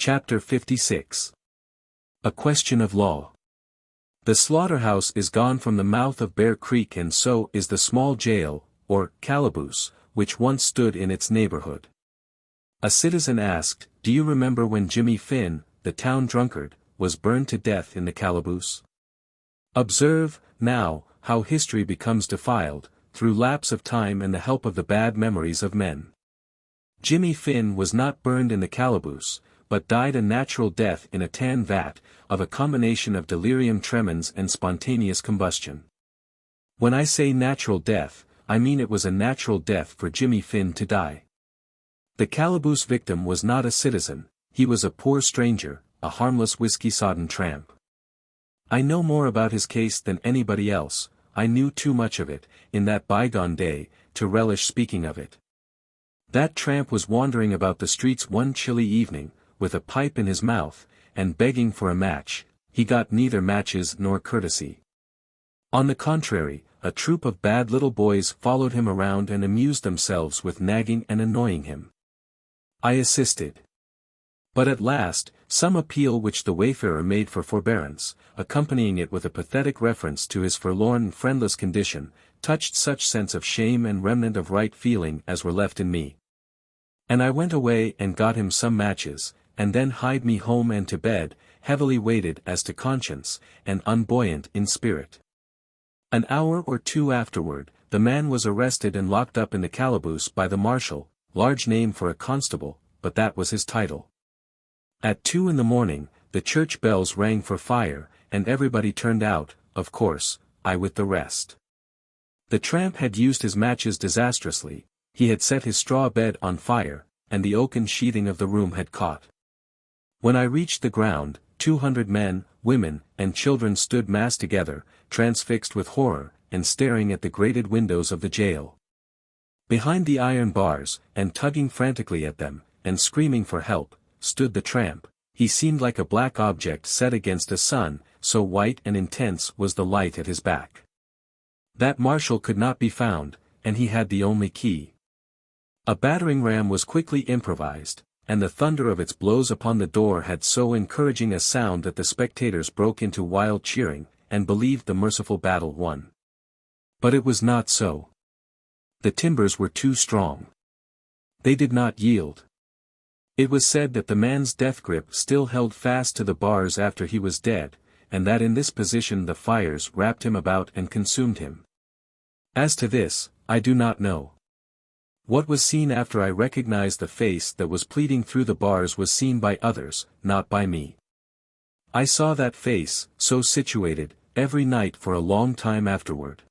Chapter 56. A Question of Law. The slaughterhouse is gone from the mouth of Bear Creek, and so is the small jail, or calaboose, which once stood in its neighborhood. A citizen asked, "Do you remember when Jimmy Finn, the town drunkard, was burned to death in the calaboose?" Observe, now, how history becomes defiled, through lapse of time and the help of the bad memories of men. Jimmy Finn was not burned in the calaboose, but died a natural death in a tan vat, of a combination of delirium tremens and spontaneous combustion. When I say natural death, I mean it was a natural death for Jimmy Finn to die. The calaboose victim was not a citizen, he was a poor stranger, a harmless whiskey-sodden tramp. I know more about his case than anybody else. I knew too much of it, in that bygone day, to relish speaking of it. That tramp was wandering about the streets one chilly evening, with a pipe in his mouth, and begging for a match. He got neither matches nor courtesy. On the contrary, a troop of bad little boys followed him around and amused themselves with nagging and annoying him. I assisted. But at last, some appeal which the wayfarer made for forbearance, accompanying it with a pathetic reference to his forlorn and friendless condition, touched such sense of shame and remnant of right feeling as were left in me. And I went away and got him some matches, and then hied me home and to bed, heavily weighted as to conscience, and unbuoyant in spirit. An hour or two afterward, the man was arrested and locked up in the calaboose by the marshal, large name for a constable, but that was his title. At 2 in the morning, the church bells rang for fire, and everybody turned out, of course, I with the rest. The tramp had used his matches disastrously, he had set his straw bed on fire, and the oaken sheathing of the room had caught. When I reached the ground, 200 men, women, and children stood massed together, transfixed with horror, and staring at the grated windows of the jail. Behind the iron bars, and tugging frantically at them, and screaming for help, stood the tramp. He seemed like a black object set against a sun, so white and intense was the light at his back. That marshal could not be found, and he had the only key. A battering ram was quickly improvised, and the thunder of its blows upon the door had so encouraging a sound that the spectators broke into wild cheering, and believed the merciful battle won. But it was not so. The timbers were too strong. They did not yield. It was said that the man's death grip still held fast to the bars after he was dead, and that in this position the fires wrapped him about and consumed him. As to this, I do not know. What was seen after I recognized the face that was pleading through the bars was seen by others, not by me. I saw that face, so situated, every night for a long time afterward.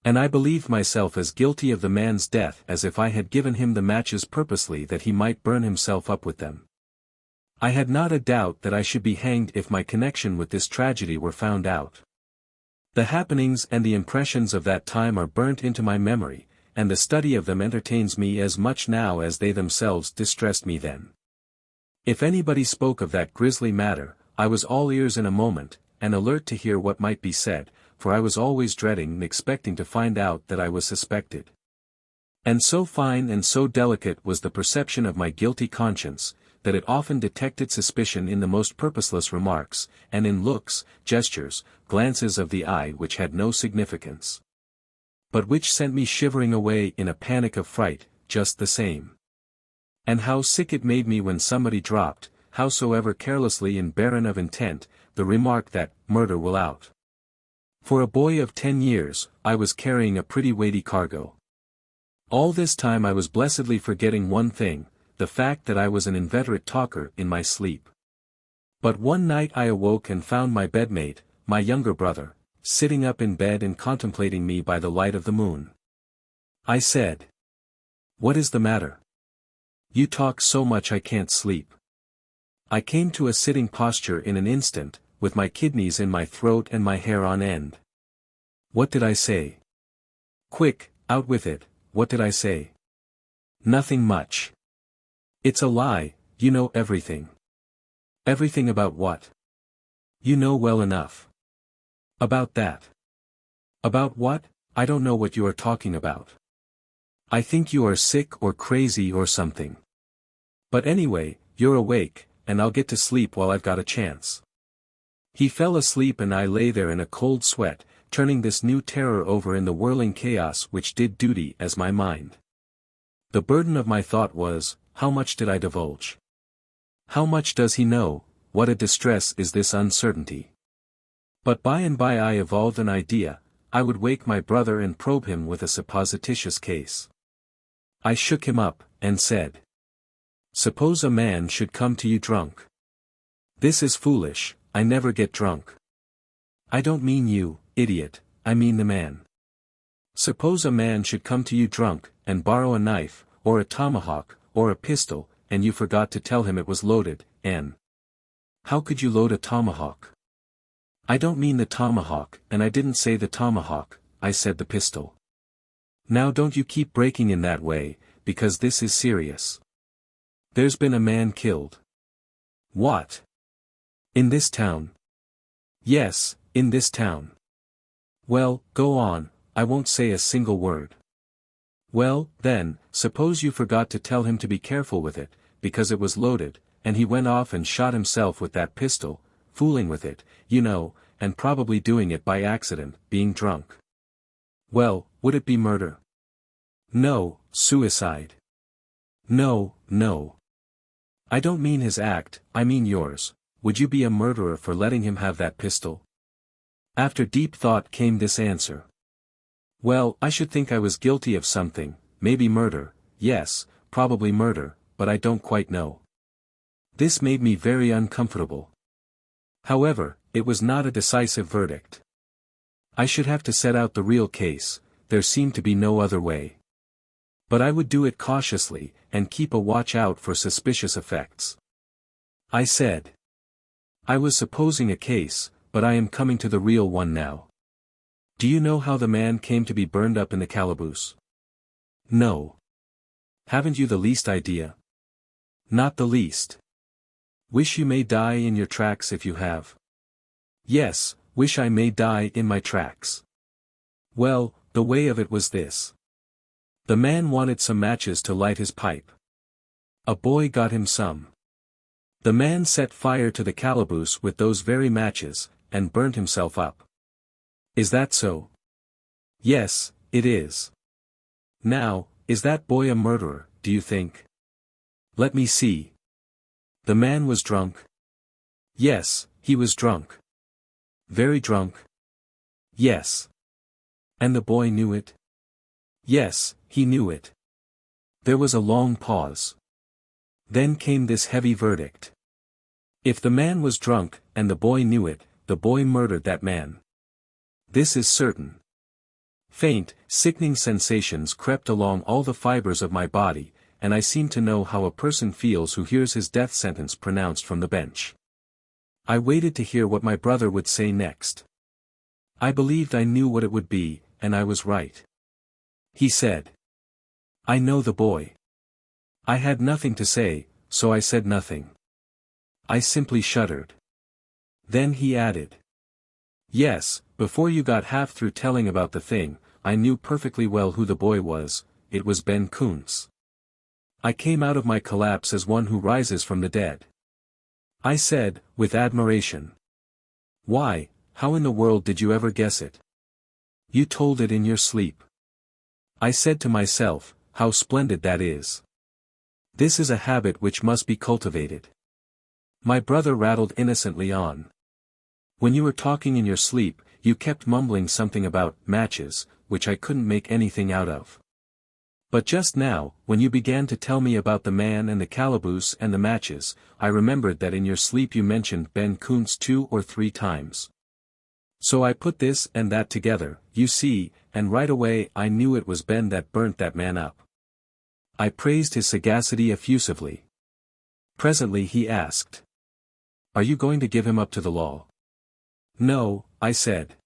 And I believed myself as guilty of the man's death as if I had given him the matches purposely that he might burn himself up with them. I had not a doubt that I should be hanged if my connection with this tragedy were found out. The happenings and the impressions of that time are burnt into my memory, and the study of them entertains me as much now as they themselves distressed me then. If anybody spoke of that grisly matter, I was all ears in a moment, and alert to hear what might be said, for I was always dreading and expecting to find out that I was suspected. And so fine and so delicate was the perception of my guilty conscience, that it often detected suspicion in the most purposeless remarks, and in looks, gestures, glances of the eye which had no significance, but which sent me shivering away in a panic of fright, just the same. And how sick it made me when somebody dropped, howsoever carelessly and barren of intent, the remark that, "Murder will out." For a boy of 10 years, I was carrying a pretty weighty cargo. All this time I was blessedly forgetting one thing, the fact that I was an inveterate talker in my sleep. But one night I awoke and found my bedmate, my younger brother, sitting up in bed and contemplating me by the light of the moon. I said, "What is the matter? You talk so much I can't sleep." I came to a sitting posture in an instant, with my kidneys in my throat and my hair on end. What did I say? Quick, out with it, what did I say? Nothing much. It's a lie, you know everything. Everything about what? You know well enough. About that. About what? I don't know what you are talking about. I think you are sick or crazy or something. But anyway, you're awake, and I'll get to sleep while I've got a chance. He fell asleep and I lay there in a cold sweat, turning this new terror over in the whirling chaos which did duty as my mind. The burden of my thought was, how much did I divulge? How much does he know? What a distress is this uncertainty. But by and by I evolved an idea. I would wake my brother and probe him with a supposititious case. I shook him up, and said, "Suppose a man should come to you drunk." "This is foolish, I never get drunk." "I don't mean you, idiot, I mean the man." "Suppose a man should come to you drunk, and borrow a knife, or a tomahawk, or a pistol, and you forgot to tell him it was loaded, and—" "How could you load a tomahawk?" "I don't mean the tomahawk, and I didn't say the tomahawk, I said the pistol." "Now don't you keep breaking in that way, because this is serious. There's been a man killed." "What? In this town?" "Yes, in this town." "Well, go on, I won't say a single word." "Well, then, suppose you forgot to tell him to be careful with it, because it was loaded, and he went off and shot himself with that pistol, fooling with it, you know, and probably doing it by accident, being drunk. Well, would it be murder?" "No, suicide." "No, no. I don't mean his act, I mean yours. Would you be a murderer for letting him have that pistol?" After deep thought came this answer. "Well, I should think I was guilty of something, maybe murder, yes, probably murder, but I don't quite know." This made me very uncomfortable. However, it was not a decisive verdict. I should have to set out the real case, there seemed to be no other way. But I would do it cautiously, and keep a watch out for suspicious effects. I said, "I was supposing a case, but I am coming to the real one now. Do you know how the man came to be burned up in the calaboose?" "No." "Haven't you the least idea?" "Not the least." "Wish you may die in your tracks if you have." "Yes, wish I may die in my tracks." Well, the way of it was this. The man wanted some matches to light his pipe. A boy got him some. The man set fire to the calaboose with those very matches, and burned himself up. Is that so? Yes, it is. Now, is that boy a murderer, do you think? Let me see. The man was drunk? Yes, he was drunk. Very drunk? Yes. And the boy knew it? Yes, he knew it. There was a long pause. Then came this heavy verdict. If the man was drunk, and the boy knew it, the boy murdered that man. This is certain. Faint, sickening sensations crept along all the fibers of my body, and I seemed to know how a person feels who hears his death sentence pronounced from the bench. I waited to hear what my brother would say next. I believed I knew what it would be, and I was right. He said, "I know the boy." I had nothing to say, so I said nothing. I simply shuddered. Then he added, "Yes, before you got half through telling about the thing, I knew perfectly well who the boy was, it was Ben Kuntz." I came out of my collapse as one who rises from the dead. I said, with admiration, "Why, how in the world did you ever guess it? You told it in your sleep." I said to myself, how splendid that is. This is a habit which must be cultivated. My brother rattled innocently on. "When you were talking in your sleep, you kept mumbling something about matches, which I couldn't make anything out of. But just now, when you began to tell me about the man and the calaboose and the matches, I remembered that in your sleep you mentioned Ben Kuntz 2 or 3 times. So I put this and that together, you see, and right away I knew it was Ben that burnt that man up." I praised his sagacity effusively. Presently he asked, "Are you going to give him up to the law?" "No," I said.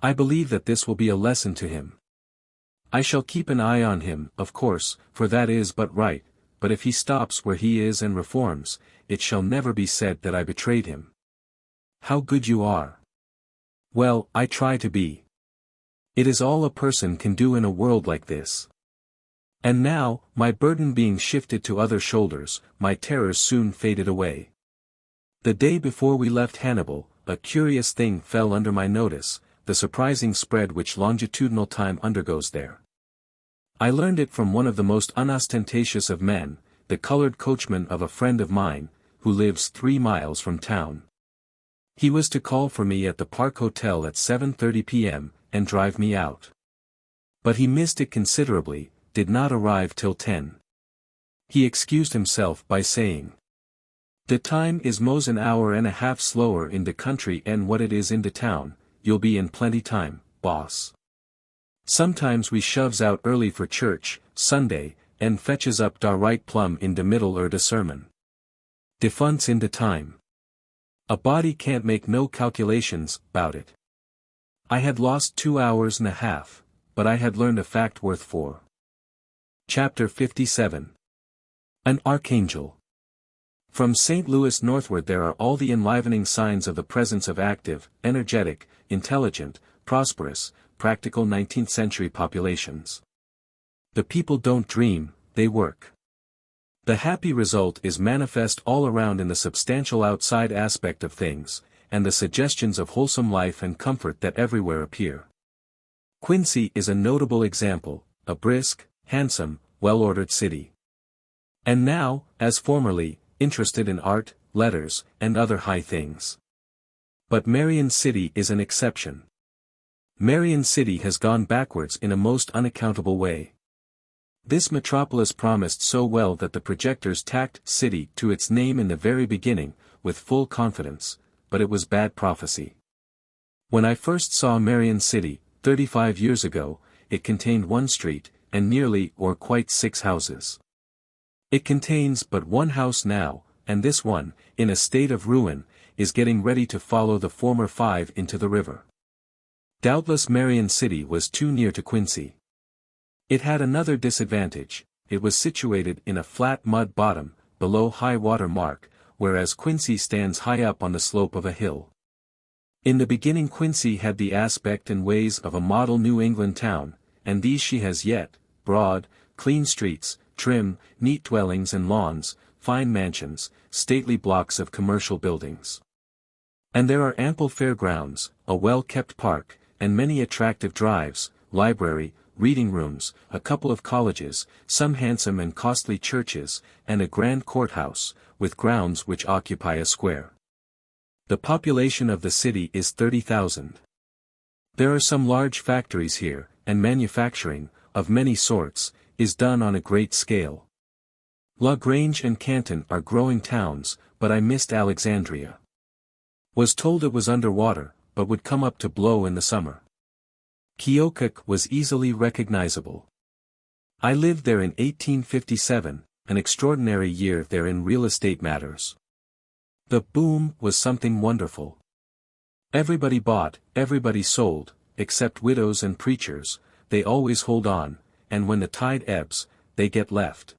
"I believe that this will be a lesson to him. I shall keep an eye on him, of course, for that is but right, but if he stops where he is and reforms, it shall never be said that I betrayed him." "How good you are." "Well, I try to be. It is all a person can do in a world like this. And now, my burden being shifted to other shoulders, my terrors soon faded away. The day before we left Hannibal, a curious thing fell under my notice, the surprising spread which longitudinal time undergoes there. I learned it from one of the most unostentatious of men, the colored coachman of a friend of mine, who lives 3 miles from town. He was to call for me at the Park Hotel at 7:30 p.m., and drive me out. But he missed it considerably, did not arrive till 10. He excused himself by saying, "The time is mos an hour and a half slower in the country and what it is in the town, you'll be in plenty time, boss. Sometimes we shoves out early for church, Sunday, and fetches up dar right plumb in de middle er de sermon. De fun's in de time. A body can't make no calculations, 'bout it." I had lost 2 hours and a half, but I had learned a fact worth 4. Chapter 57. An Archangel. From St. Louis northward there are all the enlivening signs of the presence of active, energetic, intelligent, prosperous, practical 19th-century populations. The people don't dream, they work. The happy result is manifest all around in the substantial outside aspect of things, and the suggestions of wholesome life and comfort that everywhere appear. Quincy is a notable example, a brisk, handsome, well-ordered city. And now, as formerly, interested in art, letters, and other high things. But Marion City is an exception. Marion City has gone backwards in a most unaccountable way. This metropolis promised so well that the projectors tacked "city" to its name in the very beginning, with full confidence, but it was bad prophecy. When I first saw Marion City, 35 years ago, it contained 1 street, and nearly or quite 6 houses. It contains but 1 house now, and this one, in a state of ruin, is getting ready to follow the former 5 into the river. Doubtless Marion City was too near to Quincy. It had another disadvantage: it was situated in a flat mud bottom, below high water mark, whereas Quincy stands high up on the slope of a hill. In the beginning Quincy had the aspect and ways of a model New England town, and these she has yet: broad, clean streets, trim, neat dwellings and lawns, fine mansions, stately blocks of commercial buildings. And there are ample fairgrounds, a well-kept park, and many attractive drives, library, reading rooms, a couple of colleges, some handsome and costly churches, and a grand courthouse, with grounds which occupy a square. The population of the city is 30,000. There are some large factories here, and manufacturing, of many sorts, is done on a great scale. La Grange and Canton are growing towns, but I missed Alexandria. Was told it was under water, but would come up to blow in the summer. Keokuk was easily recognizable. I lived there in 1857, an extraordinary year there in real estate matters. The boom was something wonderful. Everybody bought, everybody sold, except widows and preachers. They always hold on, and when the tide ebbs, they get left.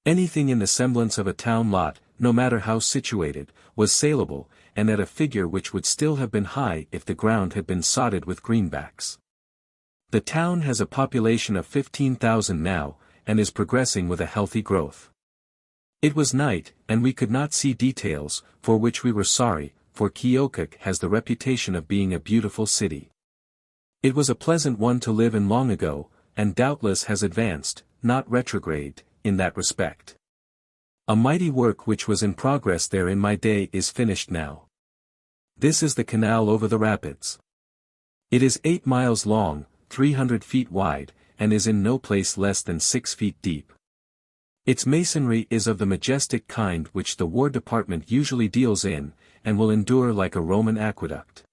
Anything in the semblance of a town lot, no matter how situated, was saleable, and at a figure which would still have been high if the ground had been sodded with greenbacks. The town has a population of 15,000 now, and is progressing with a healthy growth. It was night, and we could not see details, for which we were sorry, for Keokuk has the reputation of being a beautiful city. It was a pleasant one to live in long ago, and doubtless has advanced, not retrograde, in that respect. A mighty work which was in progress there in my day is finished now. This is the canal over the rapids. It is 8 miles long, 300 feet wide, and is in no place less than 6 feet deep. Its masonry is of the majestic kind which the War Department usually deals in, and will endure like a Roman aqueduct.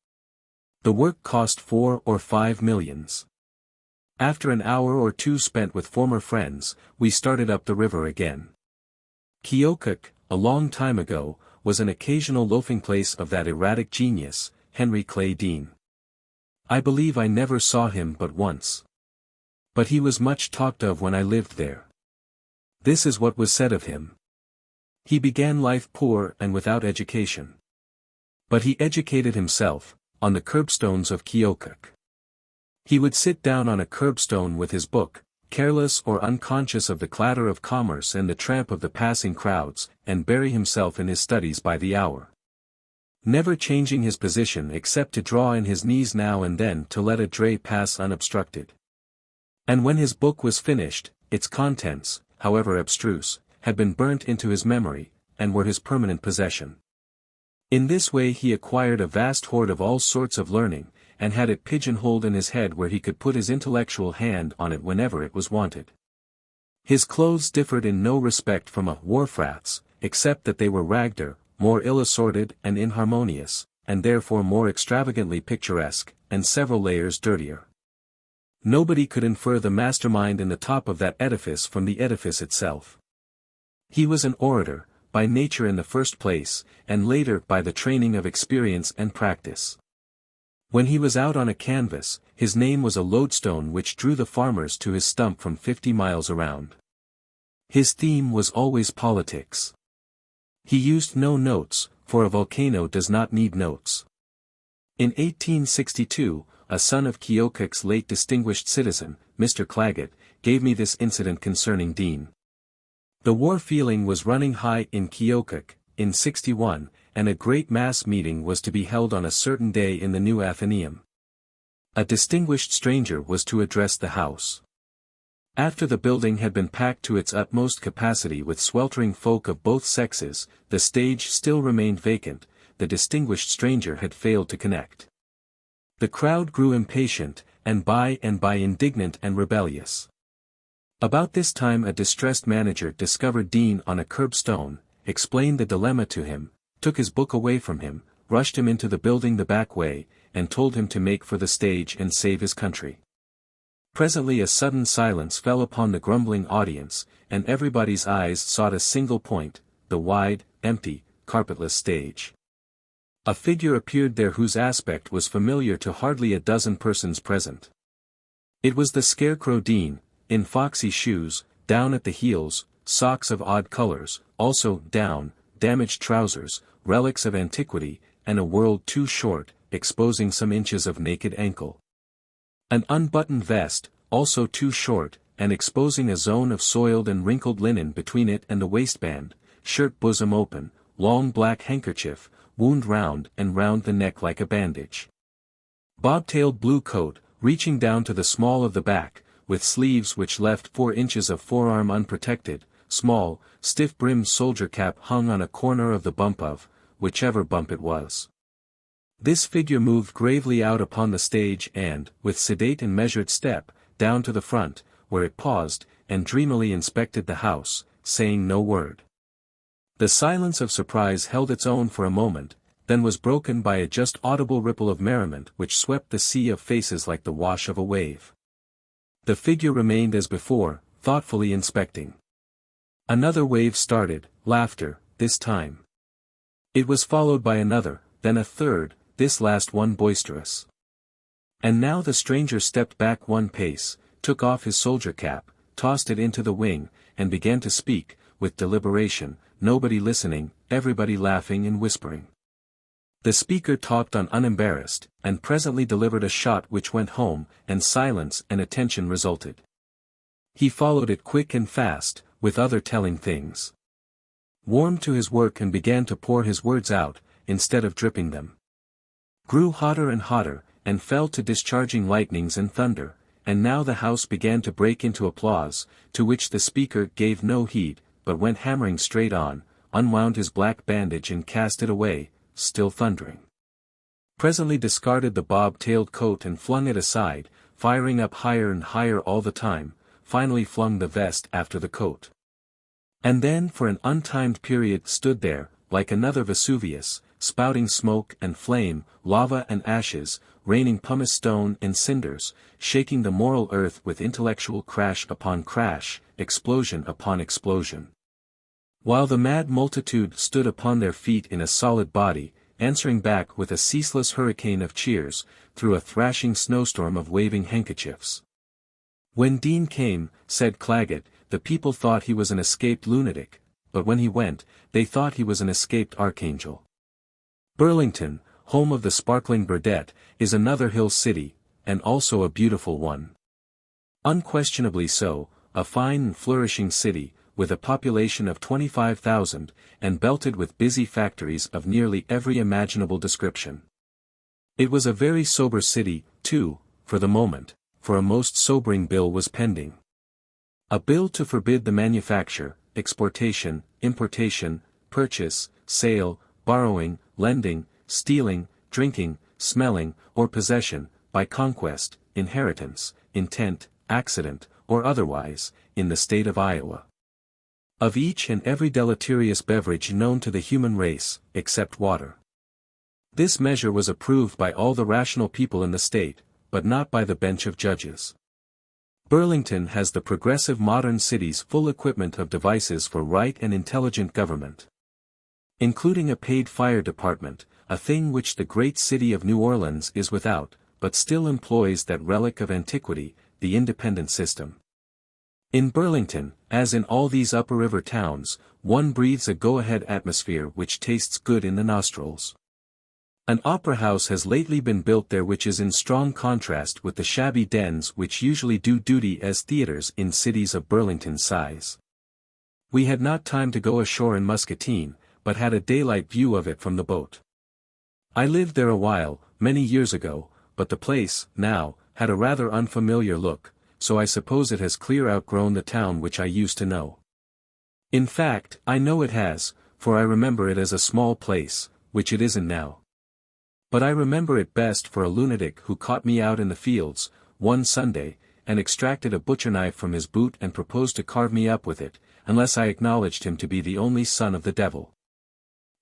The work cost 4 or 5 millions. After an hour or 2 spent with former friends, we started up the river again. Keokuk, a long time ago, was an occasional loafing place of that erratic genius, Henry Clay Dean. I believe I never saw him but once. But he was much talked of when I lived there. This is what was said of him. He began life poor and without education. But he educated himself, on the curbstones of Keokuk. He would sit down on a curbstone with his book, careless or unconscious of the clatter of commerce and the tramp of the passing crowds, and bury himself in his studies by the hour. Never changing his position except to draw in his knees now and then to let a dray pass unobstructed. And when his book was finished, its contents, however abstruse, had been burnt into his memory, and were his permanent possession. In this way he acquired a vast hoard of all sorts of learning, and had it pigeonholed in his head where he could put his intellectual hand on it whenever it was wanted. His clothes differed in no respect from a wharf-rat's, except that they were raggeder, more ill-assorted and inharmonious, and therefore more extravagantly picturesque, and several layers dirtier. Nobody could infer the mastermind in the top of that edifice from the edifice itself. He was an orator, by nature in the first place, and later by the training of experience and practice. When he was out on a canvas, his name was a lodestone which drew the farmers to his stump from 50 miles around. His theme was always politics. He used no notes, for a volcano does not need notes. In 1862, a son of Keokuk's late distinguished citizen, Mr. Claggett, gave me this incident concerning Dean. The war feeling was running high in Keokuk, in '61, and a great mass meeting was to be held on a certain day in the new Athenaeum. A distinguished stranger was to address the house. After the building had been packed to its utmost capacity with sweltering folk of both sexes, the stage still remained vacant, the distinguished stranger had failed to connect. The crowd grew impatient, and by indignant and rebellious. About this time a distressed manager discovered Dean on a curbstone, explained the dilemma to him, took his book away from him, rushed him into the building the back way, and told him to make for the stage and save his country. Presently a sudden silence fell upon the grumbling audience, and everybody's eyes sought a single point, the wide, empty, carpetless stage. A figure appeared there whose aspect was familiar to hardly a dozen persons present. It was the Scarecrow Dean, in foxy shoes, down at the heels, socks of odd colors, also down, damaged trousers, relics of antiquity, and a world too short, exposing some inches of naked ankle. An unbuttoned vest, also too short, and exposing a zone of soiled and wrinkled linen between it and the waistband, shirt bosom open, long black handkerchief, wound round and round the neck like a bandage. Bobtailed blue coat, reaching down to the small of the back, with sleeves which left 4 inches of forearm unprotected, small, stiff-brimmed soldier cap hung on a corner of the bump of, whichever bump it was. This figure moved gravely out upon the stage and, with sedate and measured step, down to the front, where it paused, and dreamily inspected the house, saying no word. The silence of surprise held its own for a moment, then was broken by a just audible ripple of merriment which swept the sea of faces like the wash of a wave. The figure remained as before, thoughtfully inspecting. Another wave started, laughter, this time. It was followed by another, then a third, this last one boisterous. And now the stranger stepped back 1 pace, took off his soldier cap, tossed it into the wing, and began to speak, with deliberation, nobody listening, everybody laughing and whispering. The speaker talked on unembarrassed, and presently delivered a shot which went home, and silence and attention resulted. He followed it quick and fast, with other telling things. Warmed to his work and began to pour his words out, instead of dripping them. Grew hotter and hotter, and fell to discharging lightnings and thunder, and now the house began to break into applause, to which the speaker gave no heed, but went hammering straight on, unwound his black bandage and cast it away, still thundering. Presently discarded the bob-tailed coat and flung it aside, firing up higher and higher all the time, finally flung the vest after the coat. And then for an untimed period stood there, like another Vesuvius, spouting smoke and flame, lava and ashes, raining pumice stone and cinders, shaking the moral earth with intellectual crash upon crash, explosion upon explosion. While the mad multitude stood upon their feet in a solid body, answering back with a ceaseless hurricane of cheers, through a thrashing snowstorm of waving handkerchiefs. When Dean came, said Claggett, the people thought he was an escaped lunatic, but when he went, they thought he was an escaped archangel. Burlington, home of the sparkling Burdette, is another hill city, and also a beautiful one. Unquestionably so, a fine and flourishing city, with a population of 25,000, and belted with busy factories of nearly every imaginable description. It was a very sober city, too, for the moment, for a most sobering bill was pending. A bill to forbid the manufacture, exportation, importation, purchase, sale, borrowing, lending, stealing, drinking, smelling, or possession, by conquest, inheritance, intent, accident, or otherwise, in the state of Iowa, of each and every deleterious beverage known to the human race, except water. This measure was approved by all the rational people in the state, but not by the bench of judges. Burlington has the progressive modern city's full equipment of devices for right and intelligent government, including a paid fire department, a thing which the great city of New Orleans is without, but still employs that relic of antiquity, the independent system. In Burlington, as in all these upper river towns, one breathes a go-ahead atmosphere which tastes good in the nostrils. An opera house has lately been built there which is in strong contrast with the shabby dens which usually do duty as theaters in cities of Burlington's size. We had not time to go ashore in Muscatine, but had a daylight view of it from the boat. I lived there a while, many years ago, but the place, now, had a rather unfamiliar look, so I suppose it has clear outgrown the town which I used to know. In fact, I know it has, for I remember it as a small place, which it isn't now. But I remember it best for a lunatic who caught me out in the fields, one Sunday, and extracted a butcher knife from his boot and proposed to carve me up with it, unless I acknowledged him to be the only son of the devil.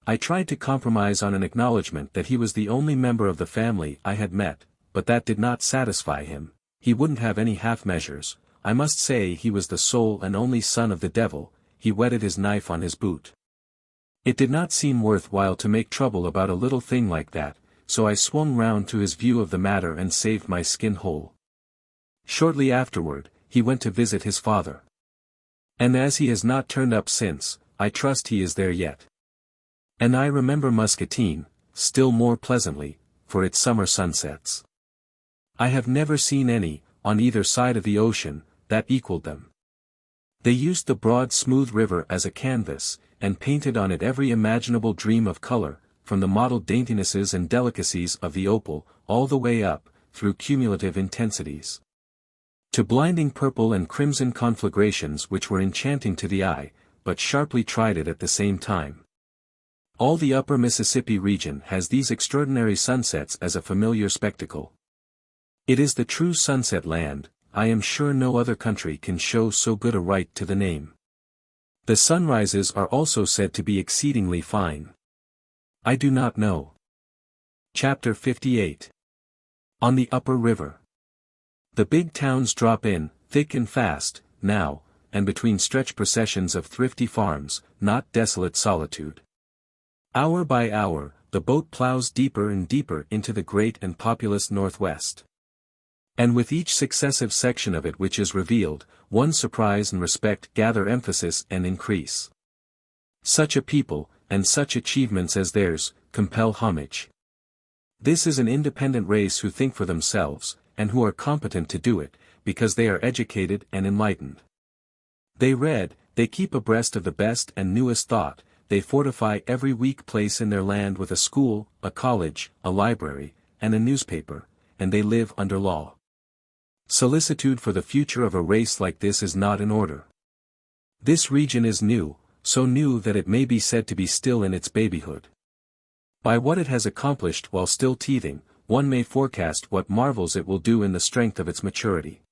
I tried to compromise on an acknowledgment that he was the only member of the family I had met, but that did not satisfy him. He wouldn't have any half measures. I must say he was the sole and only son of the devil. He whetted his knife on his boot. It did not seem worth while to make trouble about a little thing like that, so I swung round to his view of the matter and saved my skin whole. Shortly afterward, he went to visit his father. And as he has not turned up since, I trust he is there yet. And I remember Muscatine, still more pleasantly, for its summer sunsets. I have never seen any, on either side of the ocean, that equaled them. They used the broad smooth river as a canvas, and painted on it every imaginable dream of color, from the mottled daintinesses and delicacies of the opal, all the way up, through cumulative intensities, to blinding purple and crimson conflagrations which were enchanting to the eye, but sharply tried it at the same time. All the upper Mississippi region has these extraordinary sunsets as a familiar spectacle. It is the true sunset land. I am sure no other country can show so good a right to the name. The sunrises are also said to be exceedingly fine. I do not know. Chapter 58. On the Upper River. The big towns drop in, thick and fast, now, and between stretch processions of thrifty farms, not desolate solitude. Hour by hour, the boat plows deeper and deeper into the great and populous Northwest. And with each successive section of it which is revealed, one's surprise and respect gather emphasis and increase. Such a people, and such achievements as theirs, compel homage. This is an independent race who think for themselves, and who are competent to do it, because they are educated and enlightened. They read, they keep abreast of the best and newest thought, they fortify every weak place in their land with a school, a college, a library, and a newspaper, and they live under law. Solicitude for the future of a race like this is not in order. This region is new, so new that it may be said to be still in its babyhood. By what it has accomplished while still teething, one may forecast what marvels it will do in the strength of its maturity.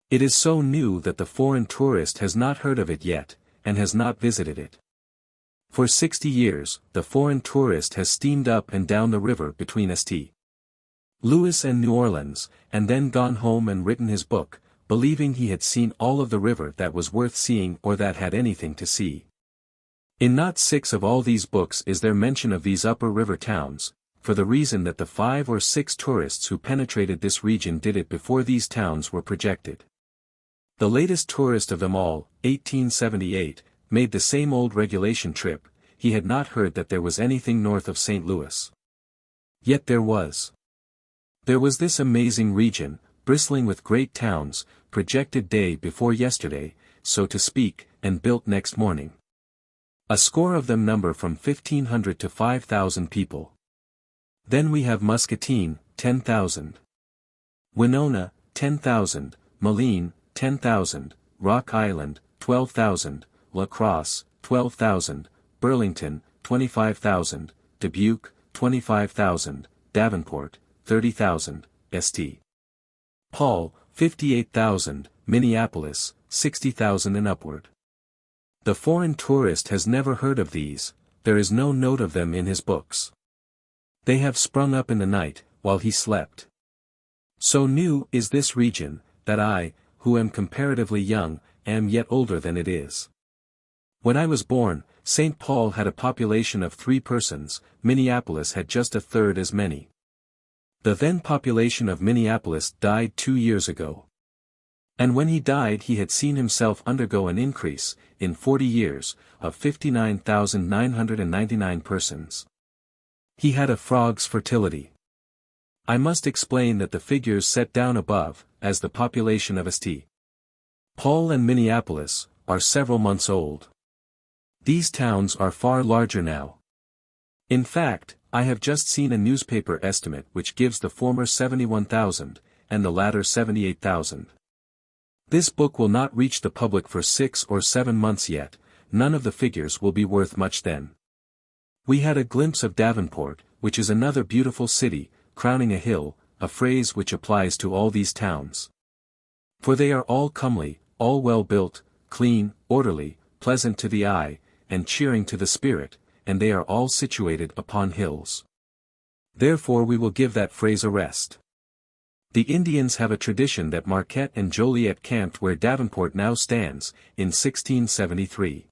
It is so new that the foreign tourist has not heard of it yet, and has not visited it. For 60 years, the foreign tourist has steamed up and down the river between St. Louis and New Orleans, and then gone home and written his book, believing he had seen all of the river that was worth seeing or that had anything to see. In not 6 of all these books is there mention of these upper river towns, for the reason that the 5 or 6 tourists who penetrated this region did it before these towns were projected. The latest tourist of them all, 1878, made the same old regulation trip. He had not heard that there was anything north of St. Louis. Yet there was. There was this amazing region, bristling with great towns, projected day before yesterday, so to speak, and built next morning. A score of them number from 1,500 to 5,000 people. Then we have Muscatine, 10,000. Winona, 10,000, Moline, 10,000, Rock Island, 12,000, La Crosse, 12,000, Burlington, 25,000, Dubuque, 25,000, Davenport, 30,000, St. Paul, 58,000, Minneapolis, 60,000 and upward. The foreign tourist has never heard of these, there is no note of them in his books. They have sprung up in the night, while he slept. So new is this region, that I, who am comparatively young, am yet older than it is. When I was born, St. Paul had a population of 3 persons, Minneapolis had just a third as many. The then population of Minneapolis died 2 years ago. And when he died he had seen himself undergo an increase, in 40 years, of 59,999 persons. He had a frog's fertility. I must explain that the figures set down above, as the population of St. Paul and Minneapolis, are several months old. These towns are far larger now. In fact, I have just seen a newspaper estimate which gives the former 71,000, and the latter 78,000. This book will not reach the public for 6 or 7 months yet, none of the figures will be worth much then. We had a glimpse of Davenport, which is another beautiful city, crowning a hill, a phrase which applies to all these towns. For they are all comely, all well built, clean, orderly, pleasant to the eye, and cheering to the spirit, and they are all situated upon hills. Therefore we will give that phrase a rest. The Indians have a tradition that Marquette and Joliet camped where Davenport now stands, in 1673.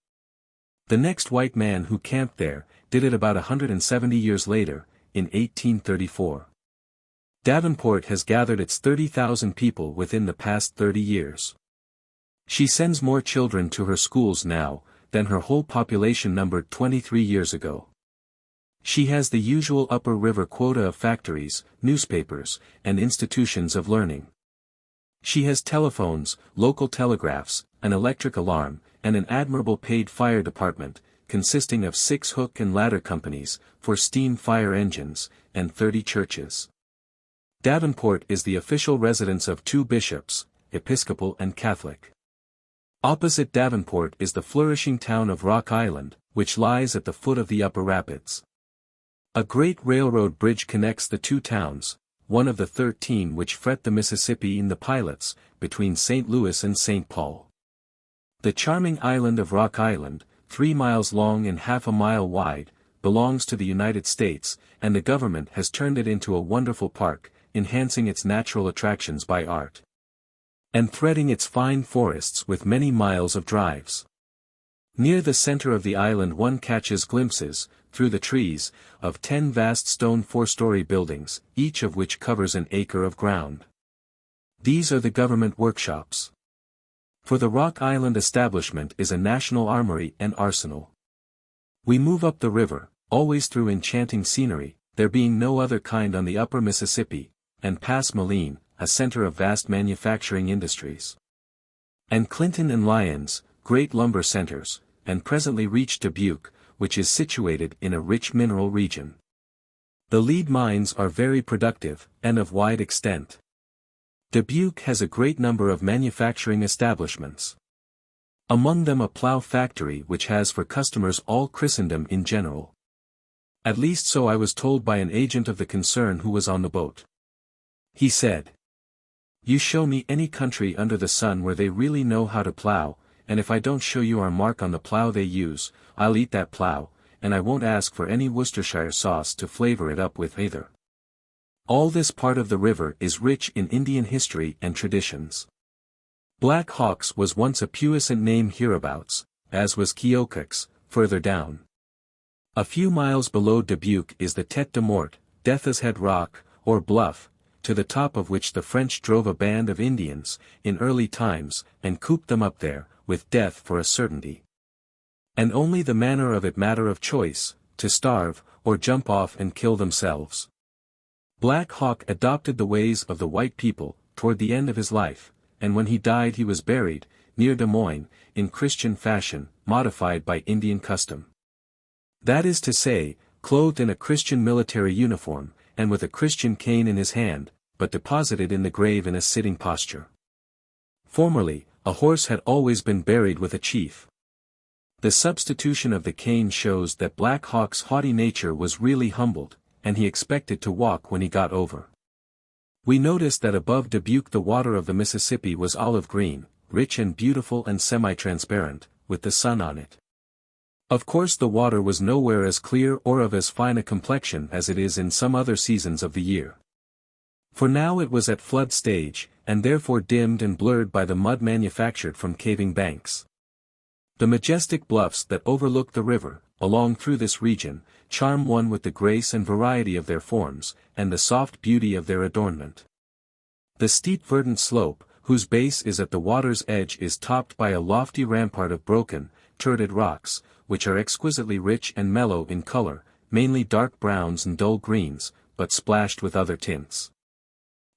The next white man who camped there, did it about 170 years later, in 1834. Davenport has gathered its 30,000 people within the past 30 years. She sends more children to her schools now, than her whole population numbered 23 years ago. She has the usual upper river quota of factories, newspapers, and institutions of learning. She has telephones, local telegraphs, an electric alarm, and an admirable paid fire department, consisting of 6 hook and ladder companies, for steam fire engines, and 30 churches. Davenport is the official residence of 2 bishops, Episcopal and Catholic. Opposite Davenport is the flourishing town of Rock Island, which lies at the foot of the upper rapids. A great railroad bridge connects the 2 towns, one of the 13 which fret the Mississippi in the pilots, between St. Louis and St. Paul. The charming island of Rock Island, 3 miles long and half a mile wide, belongs to the United States, and the government has turned it into a wonderful park, enhancing its natural attractions by art, and threading its fine forests with many miles of drives. Near the center of the island one catches glimpses, through the trees, of 10 vast stone 4-story buildings, each of which covers an acre of ground. These are the government workshops. For the Rock Island establishment is a national armory and arsenal. We move up the river, always through enchanting scenery, there being no other kind on the upper Mississippi, and pass Moline, a center of vast manufacturing industries, and Clinton and Lyons, great lumber centers, and presently reach Dubuque, which is situated in a rich mineral region. The lead mines are very productive, and of wide extent. Dubuque has a great number of manufacturing establishments. Among them a plow factory which has for customers all Christendom in general. At least so I was told by an agent of the concern who was on the boat. He said, "You show me any country under the sun where they really know how to plow, and if I don't show you our mark on the plow they use, I'll eat that plow, and I won't ask for any Worcestershire sauce to flavor it up with either." All this part of the river is rich in Indian history and traditions. Black Hawk's was once a puissant name hereabouts, as was Keokuk's, further down. A few miles below Dubuque is the Tête de Mort, Death's Head Rock, or bluff, to the top of which the French drove a band of Indians, in early times, and cooped them up there, with death for a certainty. And only the manner of it matter of choice, to starve, or jump off and kill themselves. Black Hawk adopted the ways of the white people, toward the end of his life, and when he died he was buried, near Des Moines, in Christian fashion, modified by Indian custom. That is to say, clothed in a Christian military uniform, and with a Christian cane in his hand, but deposited in the grave in a sitting posture. Formerly, a horse had always been buried with a chief. The substitution of the cane shows that Black Hawk's haughty nature was really humbled, and he expected to walk when he got over. We noticed that above Dubuque the water of the Mississippi was olive green, rich and beautiful and semi-transparent, with the sun on it. Of course the water was nowhere as clear or of as fine a complexion as it is in some other seasons of the year. For now it was at flood stage, and therefore dimmed and blurred by the mud manufactured from caving banks. The majestic bluffs that overlook the river, along through this region, charm one with the grace and variety of their forms, and the soft beauty of their adornment. The steep verdant slope, whose base is at the water's edge, is topped by a lofty rampart of broken, turreted rocks, which are exquisitely rich and mellow in color, mainly dark browns and dull greens, but splashed with other tints.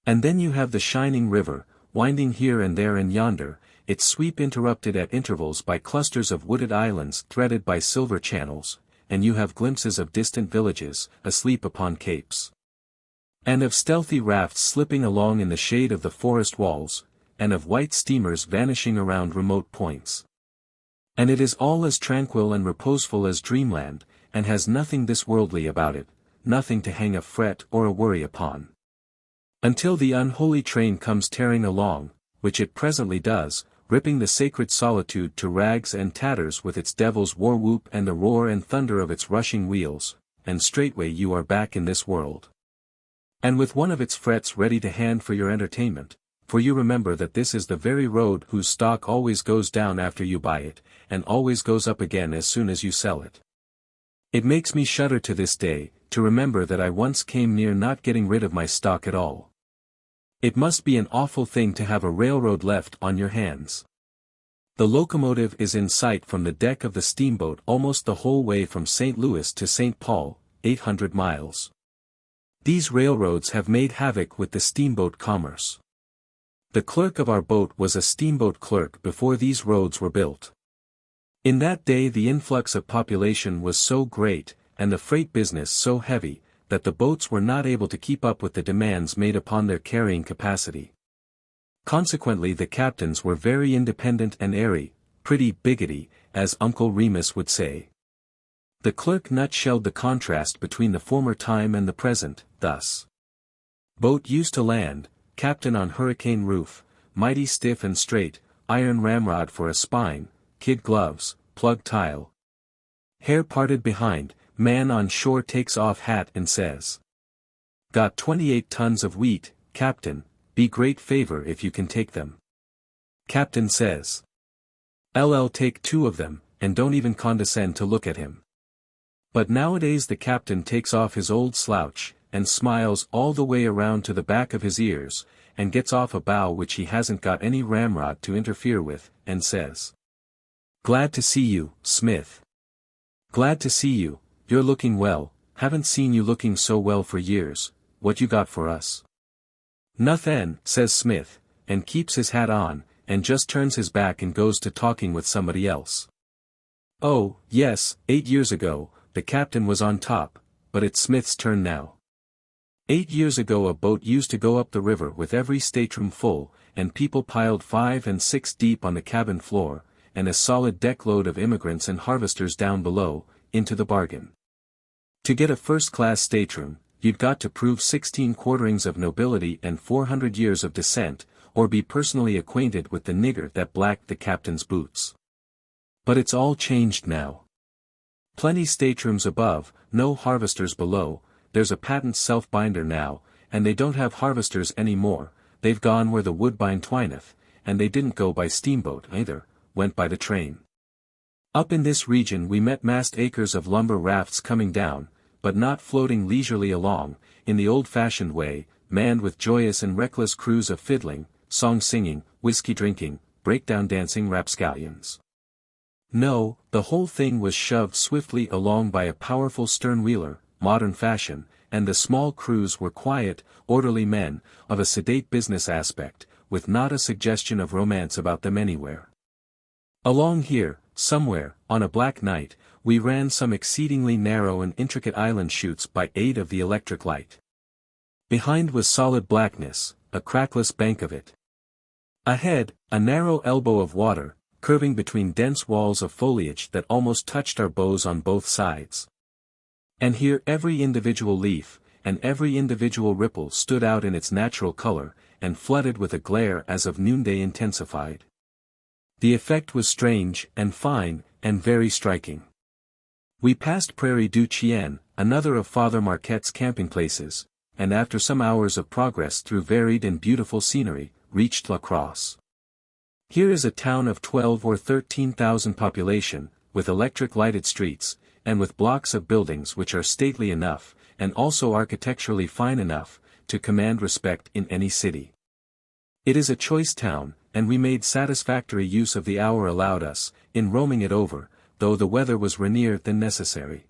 And then you have the shining river, winding here and there and yonder, its sweep interrupted at intervals by clusters of wooded islands threaded by silver channels, and you have glimpses of distant villages, asleep upon capes. And of stealthy rafts slipping along in the shade of the forest walls, and of white steamers vanishing around remote points. And it is all as tranquil and reposeful as dreamland, and has nothing this worldly about it, nothing to hang a fret or a worry upon. Until the unholy train comes tearing along, which it presently does, ripping the sacred solitude to rags and tatters with its devil's war whoop and the roar and thunder of its rushing wheels, and straightway you are back in this world. And with one of its frets ready to hand for your entertainment, for you remember that this is the very road whose stock always goes down after you buy it, and always goes up again as soon as you sell it. It makes me shudder to this day, to remember that I once came near not getting rid of my stock at all. It must be an awful thing to have a railroad left on your hands. The locomotive is in sight from the deck of the steamboat almost the whole way from St. Louis to St. Paul, 800 miles. These railroads have made havoc with the steamboat commerce. The clerk of our boat was a steamboat clerk before these roads were built. In that day the influx of population was so great, and the freight business so heavy, that the boats were not able to keep up with the demands made upon their carrying capacity. Consequently the captains were very independent and airy, pretty biggity, as Uncle Remus would say. The clerk nutshelled the contrast between the former time and the present, thus. Boat used to land, captain on hurricane roof, mighty stiff and straight, iron ramrod for a spine, kid gloves, plug tile. Hair parted behind, man on shore takes off hat and says. Got 28 tons of wheat, captain, be great favor if you can take them. Captain says. LL take 2 of them, and don't even condescend to look at him. But nowadays the captain takes off his old slouch, and smiles all the way around to the back of his ears, and gets off a bow which he hasn't got any ramrod to interfere with, and says. Glad to see you, Smith. Glad to see you, you're looking well, haven't seen you looking so well for years, what you got for us? Nothin', says Smith, and keeps his hat on, and just turns his back and goes to talking with somebody else. Oh, yes, 8 years ago, the captain was on top, but it's Smith's turn now. 8 years ago a boat used to go up the river with every stateroom full, and people piled 5 and 6 deep on the cabin floor, and a solid deck-load of immigrants and harvesters down below, into the bargain. To get a first-class stateroom, you'd got to prove 16 quarterings of nobility and 400 years of descent, or be personally acquainted with the nigger that blacked the captain's boots. But it's all changed now. Plenty staterooms above, no harvesters below, there's a patent self-binder now, and they don't have harvesters any more, they've gone where the woodbine twineth, and they didn't go by steamboat either, went by the train. Up in this region we met massed acres of lumber rafts coming down, but not floating leisurely along, in the old-fashioned way, manned with joyous and reckless crews of fiddling, song-singing, whiskey-drinking, breakdown-dancing rapscallions. No, the whole thing was shoved swiftly along by a powerful stern-wheeler, modern fashion, and the small crews were quiet, orderly men, of a sedate business aspect, with not a suggestion of romance about them anywhere. Along here, somewhere, on a black night, we ran some exceedingly narrow and intricate island chutes by aid of the electric light. Behind was solid blackness, a crackless bank of it. Ahead, a narrow elbow of water, curving between dense walls of foliage that almost touched our bows on both sides. And here every individual leaf, and every individual ripple stood out in its natural color, and flooded with a glare as of noonday intensified. The effect was strange, and fine, and very striking. We passed Prairie du Chien, another of Father Marquette's camping places, and after some hours of progress through varied and beautiful scenery, reached La Crosse. Here is a town of 12 or 13,000 population, with electric lighted streets, and with blocks of buildings which are stately enough, and also architecturally fine enough, to command respect in any city. It is a choice town, and we made satisfactory use of the hour allowed us, in roaming it over, though the weather was rainier than necessary.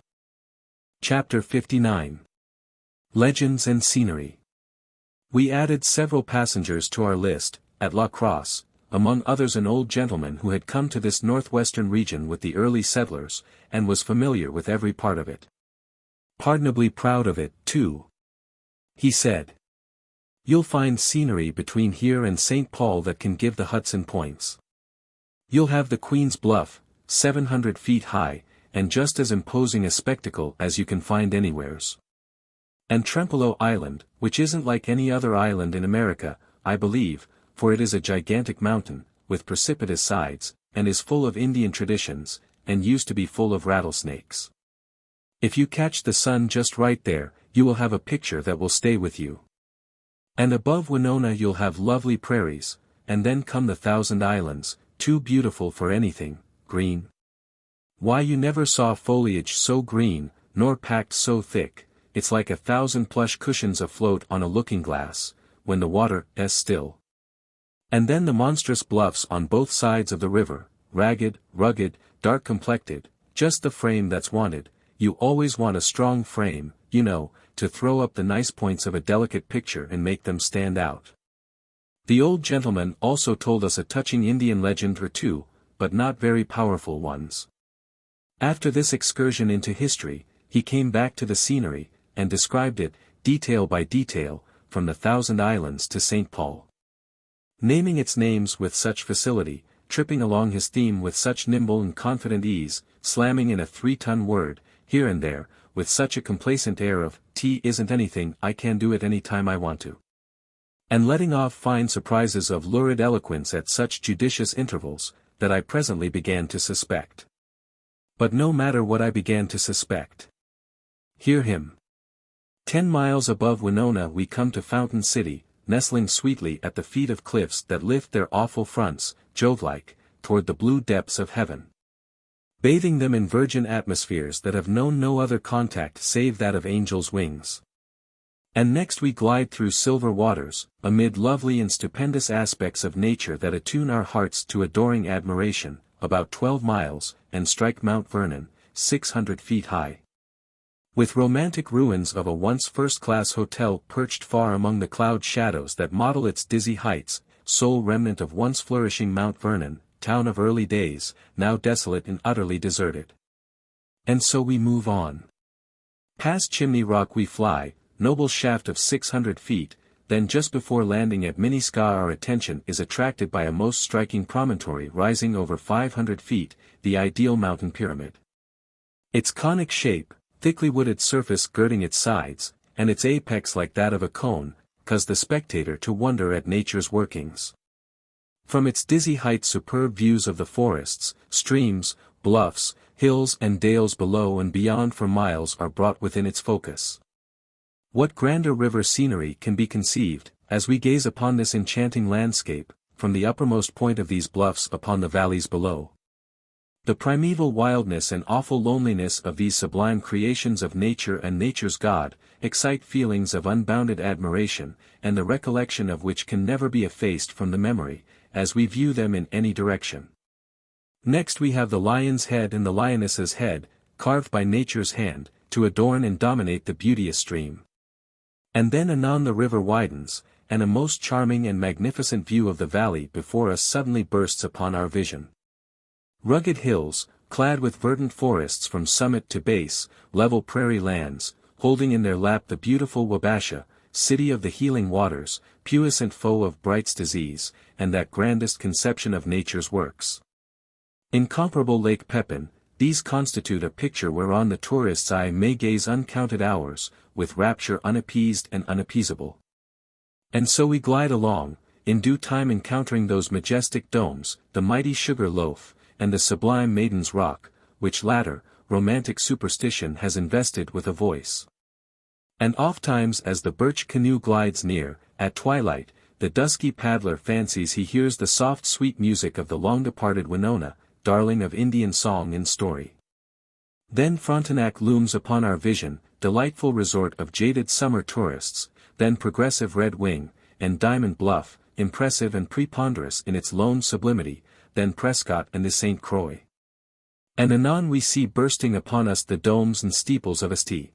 Chapter 59. Legends and Scenery. We added several passengers to our list, at La Crosse, among others an old gentleman who had come to this northwestern region with the early settlers, and was familiar with every part of it. Pardonably proud of it, too. He said, "You'll find scenery between here and St. Paul that can give the Hudson points. You'll have the Queen's Bluff, 700 feet high, and just as imposing a spectacle as you can find anywheres. And Trempealeau Island, which isn't like any other island in America, I believe, for it is a gigantic mountain, with precipitous sides, and is full of Indian traditions, and used to be full of rattlesnakes. If you catch the sun just right there, you will have a picture that will stay with you. And above Winona you'll have lovely prairies, and then come the Thousand Islands, too beautiful for anything, green. Why you never saw foliage so green, nor packed so thick, it's like 1,000 plush cushions afloat on a looking-glass, when the water is still. And then the monstrous bluffs on both sides of the river, ragged, rugged, dark-complected, just the frame that's wanted. You always want a strong frame, you know, to throw up the nice points of a delicate picture and make them stand out." The old gentleman also told us a touching Indian legend or two, but not very powerful ones. After this excursion into history, he came back to the scenery, and described it, detail by detail, from the Thousand Islands to St. Paul. Naming its names with such facility, tripping along his theme with such nimble and confident ease, slamming in a 3-ton word, here and there, with such a complacent air of, "Isn't anything, I can do it any time I want to." And letting off fine surprises of lurid eloquence at such judicious intervals, that I presently began to suspect. But no matter what I began to suspect. Hear him. 10 miles above Winona we come to Fountain City, nestling sweetly at the feet of cliffs that lift their awful fronts, Jove-like, toward the blue depths of heaven. Bathing them in virgin atmospheres that have known no other contact save that of angels' wings. And next we glide through silver waters, amid lovely and stupendous aspects of nature that attune our hearts to adoring admiration, about 12 miles, and strike Mount Vernon, 600 feet high. With romantic ruins of a once first-class hotel perched far among the cloud shadows that model its dizzy heights, sole remnant of once flourishing Mount Vernon, town of early days, now desolate and utterly deserted. And so we move on. Past Chimney Rock we fly, noble shaft of 600 feet, then just before landing at Miniska our attention is attracted by a most striking promontory rising over 500 feet, the ideal mountain pyramid. Its conic shape, thickly wooded surface girding its sides, and its apex like that of a cone, cause the spectator to wonder at nature's workings. From its dizzy height superb views of the forests, streams, bluffs, hills and dales below and beyond for miles are brought within its focus. What grander river scenery can be conceived, as we gaze upon this enchanting landscape, from the uppermost point of these bluffs upon the valleys below? The primeval wildness and awful loneliness of these sublime creations of nature and nature's God, excite feelings of unbounded admiration, and the recollection of which can never be effaced from the memory, as we view them in any direction. Next we have the lion's head and the lioness's head, carved by nature's hand, to adorn and dominate the beauteous stream. And then anon the river widens, and a most charming and magnificent view of the valley before us suddenly bursts upon our vision. Rugged hills, clad with verdant forests from summit to base, level prairie lands, holding in their lap the beautiful Wabasha, city of the healing waters, puissant foe of Bright's disease, and that grandest conception of nature's works. Incomparable Lake Pepin, these constitute a picture whereon the tourist's eye may gaze uncounted hours, with rapture unappeased and unappeasable. And so we glide along, in due time encountering those majestic domes, the mighty Sugar Loaf, and the sublime Maiden's Rock, which latter, romantic superstition has invested with a voice. And ofttimes as the birch canoe glides near, at twilight, the dusky paddler fancies he hears the soft sweet music of the long-departed Winona, darling of Indian song and story. Then Frontenac looms upon our vision, delightful resort of jaded summer tourists, then progressive Red Wing, and Diamond Bluff, impressive and preponderous in its lone sublimity, then Prescott and the St. Croix. And anon we see bursting upon us the domes and steeples of St.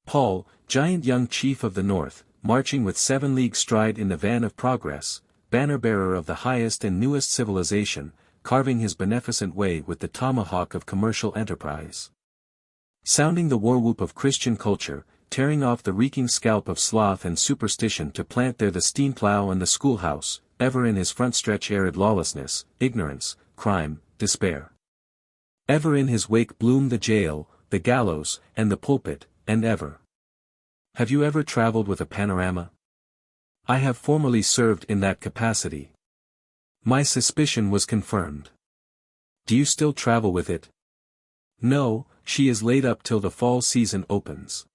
Paul, giant young chief of the North, marching with 7-league stride in the van of progress, banner-bearer of the highest and newest civilization, carving his beneficent way with the tomahawk of commercial enterprise. Sounding the war-whoop of Christian culture, tearing off the reeking scalp of sloth and superstition to plant there the steam plow and the schoolhouse, ever in his front stretch arid lawlessness, ignorance, crime, despair. Ever in his wake bloom the jail, the gallows, and the pulpit, and ever. Have you ever traveled with a panorama? I have formerly served in that capacity. My suspicion was confirmed. Do you still travel with it? No, she is laid up till the fall season opens.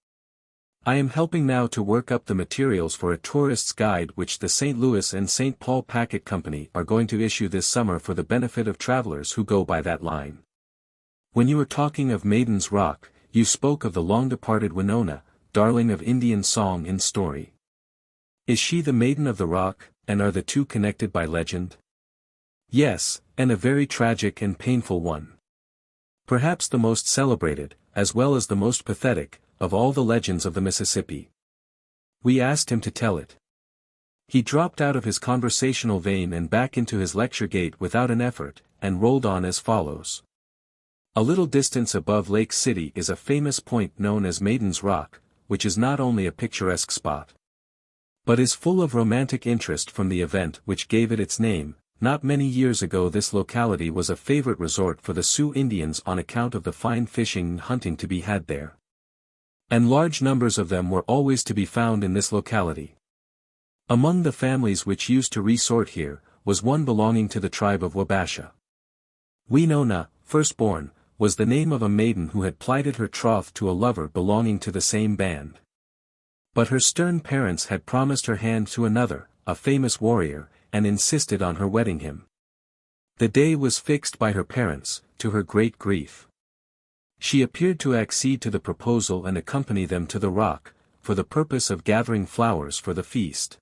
I am helping now to work up the materials for a tourist's guide which the St. Louis and St. Paul Packet Company are going to issue this summer for the benefit of travelers who go by that line. When you were talking of Maiden's Rock, you spoke of the long-departed Winona, darling of Indian song and story. Is she the Maiden of the Rock, and are the two connected by legend? Yes, and a very tragic and painful one. Perhaps the most celebrated, as well as the most pathetic, of all the legends of the Mississippi. We asked him to tell it. He dropped out of his conversational vein and back into his lecture gate without an effort, and rolled on as follows. A little distance above Lake City is a famous point known as Maiden's Rock, which is not only a picturesque spot, but is full of romantic interest from the event which gave it its name. Not many years ago this locality was a favorite resort for the Sioux Indians on account of the fine fishing and hunting to be had there. And large numbers of them were always to be found in this locality. Among the families which used to resort here, was one belonging to the tribe of Wabasha. Winona, firstborn, was the name of a maiden who had plighted her troth to a lover belonging to the same band. But her stern parents had promised her hand to another, a famous warrior, and insisted on her wedding him. The day was fixed by her parents, to her great grief. She appeared to accede to the proposal and accompany them to the rock, for the purpose of gathering flowers for the feast.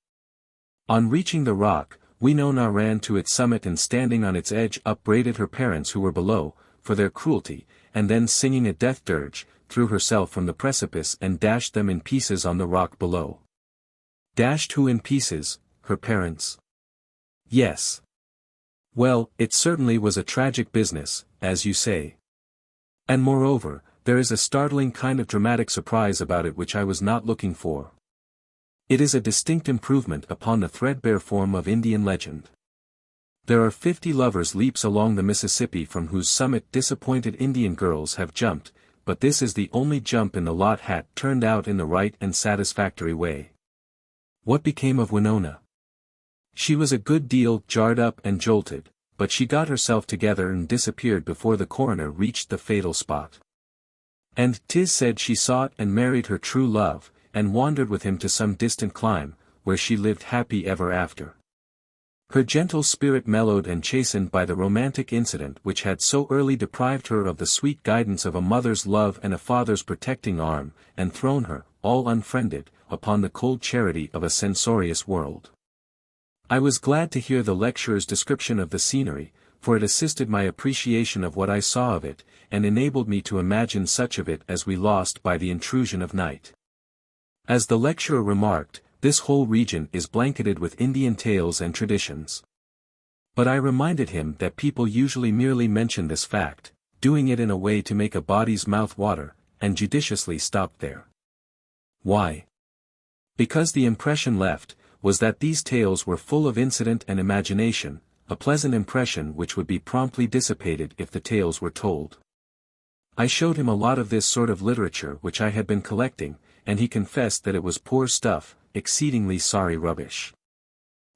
On reaching the rock, Winona ran to its summit and standing on its edge upbraided her parents who were below, for their cruelty, and then singing a death dirge, threw herself from the precipice and dashed them in pieces on the rock below. Dashed who in pieces? Her parents? Yes. Well, it certainly was a tragic business, as you say. And moreover, there is a startling kind of dramatic surprise about it which I was not looking for. It is a distinct improvement upon the threadbare form of Indian legend. There are 50 lovers' leaps along the Mississippi from whose summit disappointed Indian girls have jumped, but this is the only jump in the lot hat turned out in the right and satisfactory way. What became of Winona? She was a good deal jarred up and jolted, but she got herself together and disappeared before the coroner reached the fatal spot. And 'tis said she sought and married her true love, and wandered with him to some distant clime, where she lived happy ever after. Her gentle spirit mellowed and chastened by the romantic incident which had so early deprived her of the sweet guidance of a mother's love and a father's protecting arm, and thrown her, all unfriended, upon the cold charity of a censorious world. I was glad to hear the lecturer's description of the scenery, for it assisted my appreciation of what I saw of it, and enabled me to imagine such of it as we lost by the intrusion of night. As the lecturer remarked, this whole region is blanketed with Indian tales and traditions. But I reminded him that people usually merely mention this fact, doing it in a way to make a body's mouth water, and judiciously stopped there. Why? Because the impression left, was that these tales were full of incident and imagination, a pleasant impression which would be promptly dissipated if the tales were told. I showed him a lot of this sort of literature which I had been collecting, and he confessed that it was poor stuff, exceedingly sorry rubbish.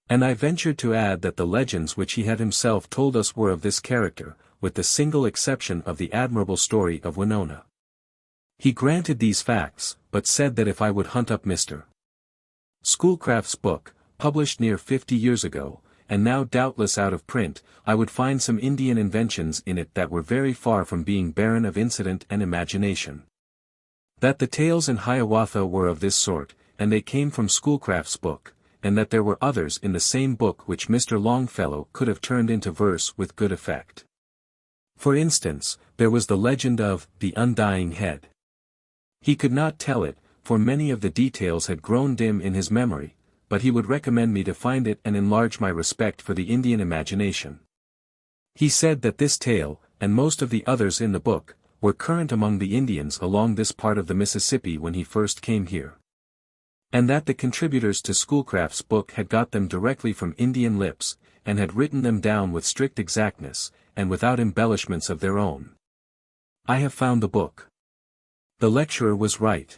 And I ventured to add that the legends which he had himself told us were of this character, with the single exception of the admirable story of Winona. He granted these facts, but said that if I would hunt up Mr. Schoolcraft's book, published near 50 years ago, and now doubtless out of print, I would find some Indian inventions in it that were very far from being barren of incident and imagination. That the tales in Hiawatha were of this sort, and they came from Schoolcraft's book, and that there were others in the same book which Mr. Longfellow could have turned into verse with good effect. For instance, there was the legend of the Undying Head. He could not tell it, for many of the details had grown dim in his memory, but he would recommend me to find it and enlarge my respect for the Indian imagination. He said that this tale, and most of the others in the book, were current among the Indians along this part of the Mississippi when he first came here. And that the contributors to Schoolcraft's book had got them directly from Indian lips, and had written them down with strict exactness, and without embellishments of their own. I have found the book. The lecturer was right.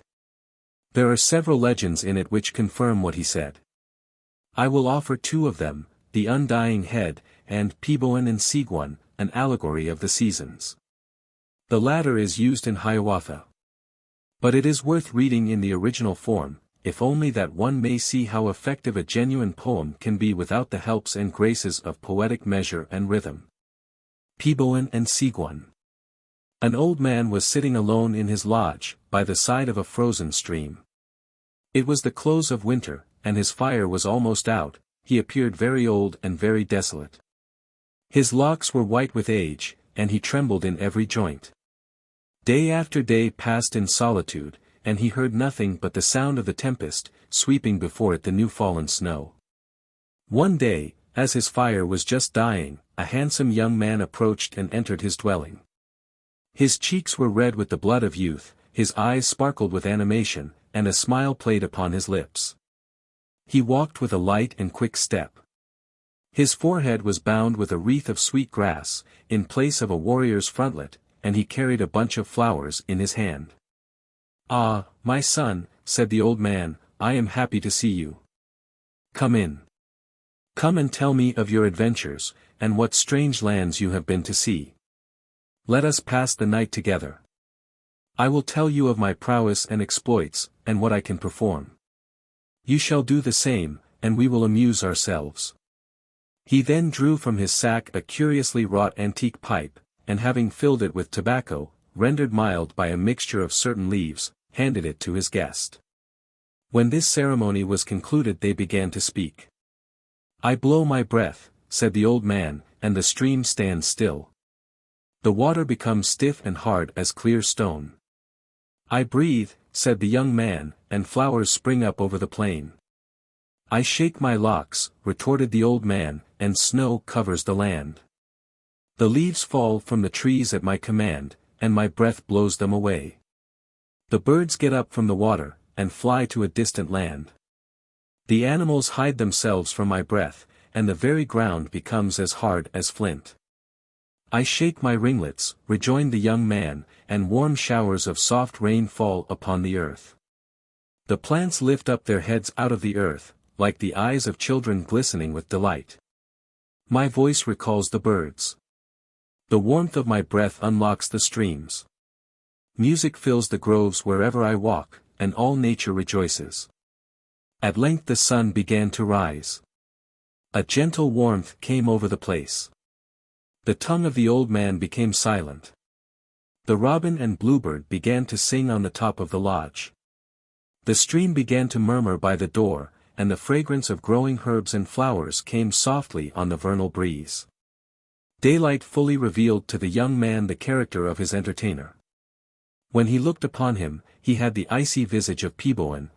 There are several legends in it which confirm what he said. I will offer two of them, the Undying Head, and Peboan and Seguin, an allegory of the seasons. The latter is used in Hiawatha. But it is worth reading in the original form, if only that one may see how effective a genuine poem can be without the helps and graces of poetic measure and rhythm. Peboan and Seguin. An old man was sitting alone in his lodge, by the side of a frozen stream. It was the close of winter, and his fire was almost out. He appeared very old and very desolate. His locks were white with age, and he trembled in every joint. Day after day passed in solitude, and he heard nothing but the sound of the tempest, sweeping before it the new-fallen snow. One day, as his fire was just dying, a handsome young man approached and entered his dwelling. His cheeks were red with the blood of youth, his eyes sparkled with animation, and a smile played upon his lips. He walked with a light and quick step. His forehead was bound with a wreath of sweet grass, in place of a warrior's frontlet, and he carried a bunch of flowers in his hand. "Ah, my son," said the old man, "I am happy to see you. Come in. Come and tell me of your adventures, and what strange lands you have been to see. Let us pass the night together. I will tell you of my prowess and exploits, and what I can perform. You shall do the same, and we will amuse ourselves." He then drew from his sack a curiously wrought antique pipe, and having filled it with tobacco, rendered mild by a mixture of certain leaves, handed it to his guest. When this ceremony was concluded they began to speak. "I blow my breath," said the old man, "and the stream stands still. The water becomes stiff and hard as clear stone. I breathe," said the young man, "and flowers spring up over the plain. I shake my locks," retorted the old man, "and snow covers the land. The leaves fall from the trees at my command, and my breath blows them away. The birds get up from the water, and fly to a distant land. The animals hide themselves from my breath, and the very ground becomes as hard as flint. I shake my ringlets," rejoined the young man, "and warm showers of soft rain fall upon the earth. The plants lift up their heads out of the earth, like the eyes of children glistening with delight. My voice recalls the birds. The warmth of my breath unlocks the streams. Music fills the groves wherever I walk, and all nature rejoices." At length the sun began to rise. A gentle warmth came over the place. The tongue of the old man became silent. The robin and bluebird began to sing on the top of the lodge. The stream began to murmur by the door, and the fragrance of growing herbs and flowers came softly on the vernal breeze. Daylight fully revealed to the young man the character of his entertainer. When he looked upon him, he had the icy visage of Peboan,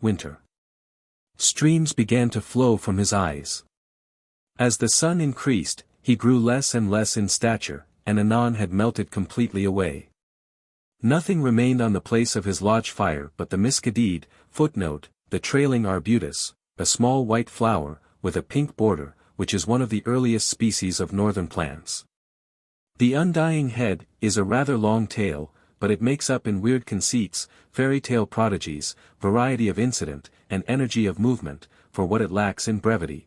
Winter. Streams began to flow from his eyes. As the sun increased, he grew less and less in stature, and anon had melted completely away. Nothing remained on the place of his lodge fire but the miscadid, the trailing arbutus, a small white flower, with a pink border, which is one of the earliest species of northern plants. The undying head is a rather long tail, but it makes up in weird conceits, fairy tale prodigies, variety of incident, and energy of movement, for what it lacks in brevity.